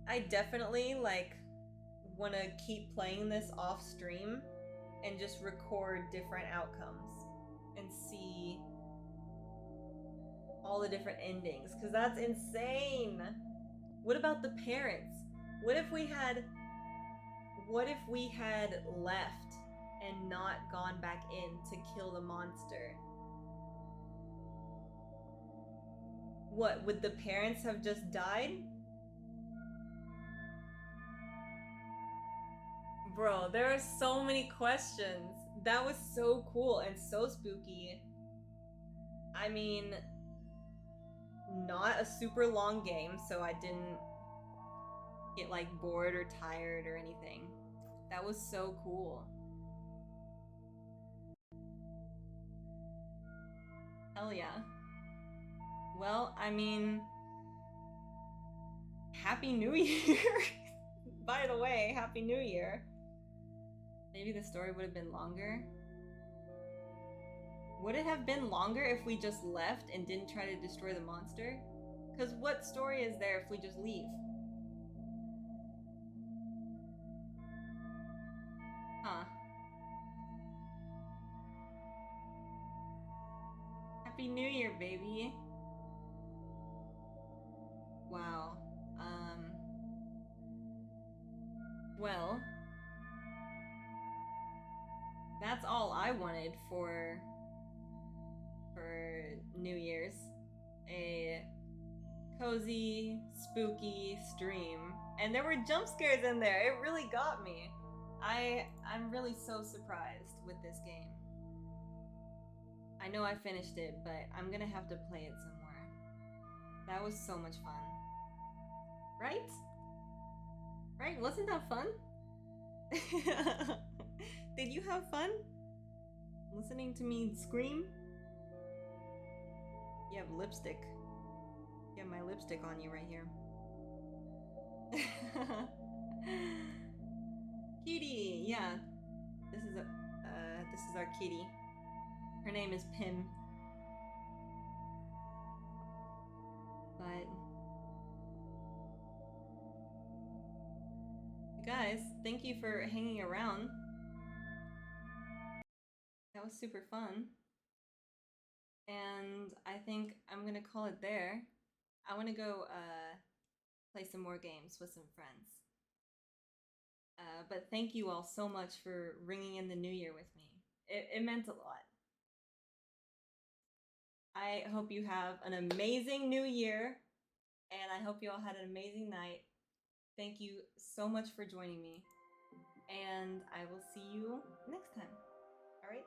I definitely, want to keep playing this off stream and just record different outcomes and see all the different endings, because that's insane. What about the parents? What if we had left and not gone back in to kill the monster? What, would the parents have just died? Bro, there are so many questions. That was so cool and so spooky. I mean, not a super long game, so I didn't get like bored or tired or anything. That was so cool. Hell yeah. Well, I mean, Happy New Year! By the way, Happy New Year. Maybe the story would have been longer. Would it have been longer if we just left and didn't try to destroy the monster? Because what story is there if we just leave? Huh. Happy New Year, baby. Wow. Well, that's all I wanted for New Year's. A cozy, spooky stream. And there were jump scares in there. It really got me. I'm really so surprised with this game. I know I finished it, but I'm gonna have to play it some more. That was so much fun. Right? Right? Wasn't that fun? Did you have fun? Listening to me scream? You have lipstick. You have my lipstick on you right here. Kitty, yeah. This is our kitty. Her name is Pim. But guys, thank you for hanging around. That was super fun. And I think I'm gonna call it there. I want to go play some more games with some friends. But thank you all so much for ringing in the new year with me. It meant a lot. I hope you have an amazing new year, and I hope you all had an amazing night. Thank you so much for joining me, and I will see you next time. All right?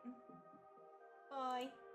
Bye.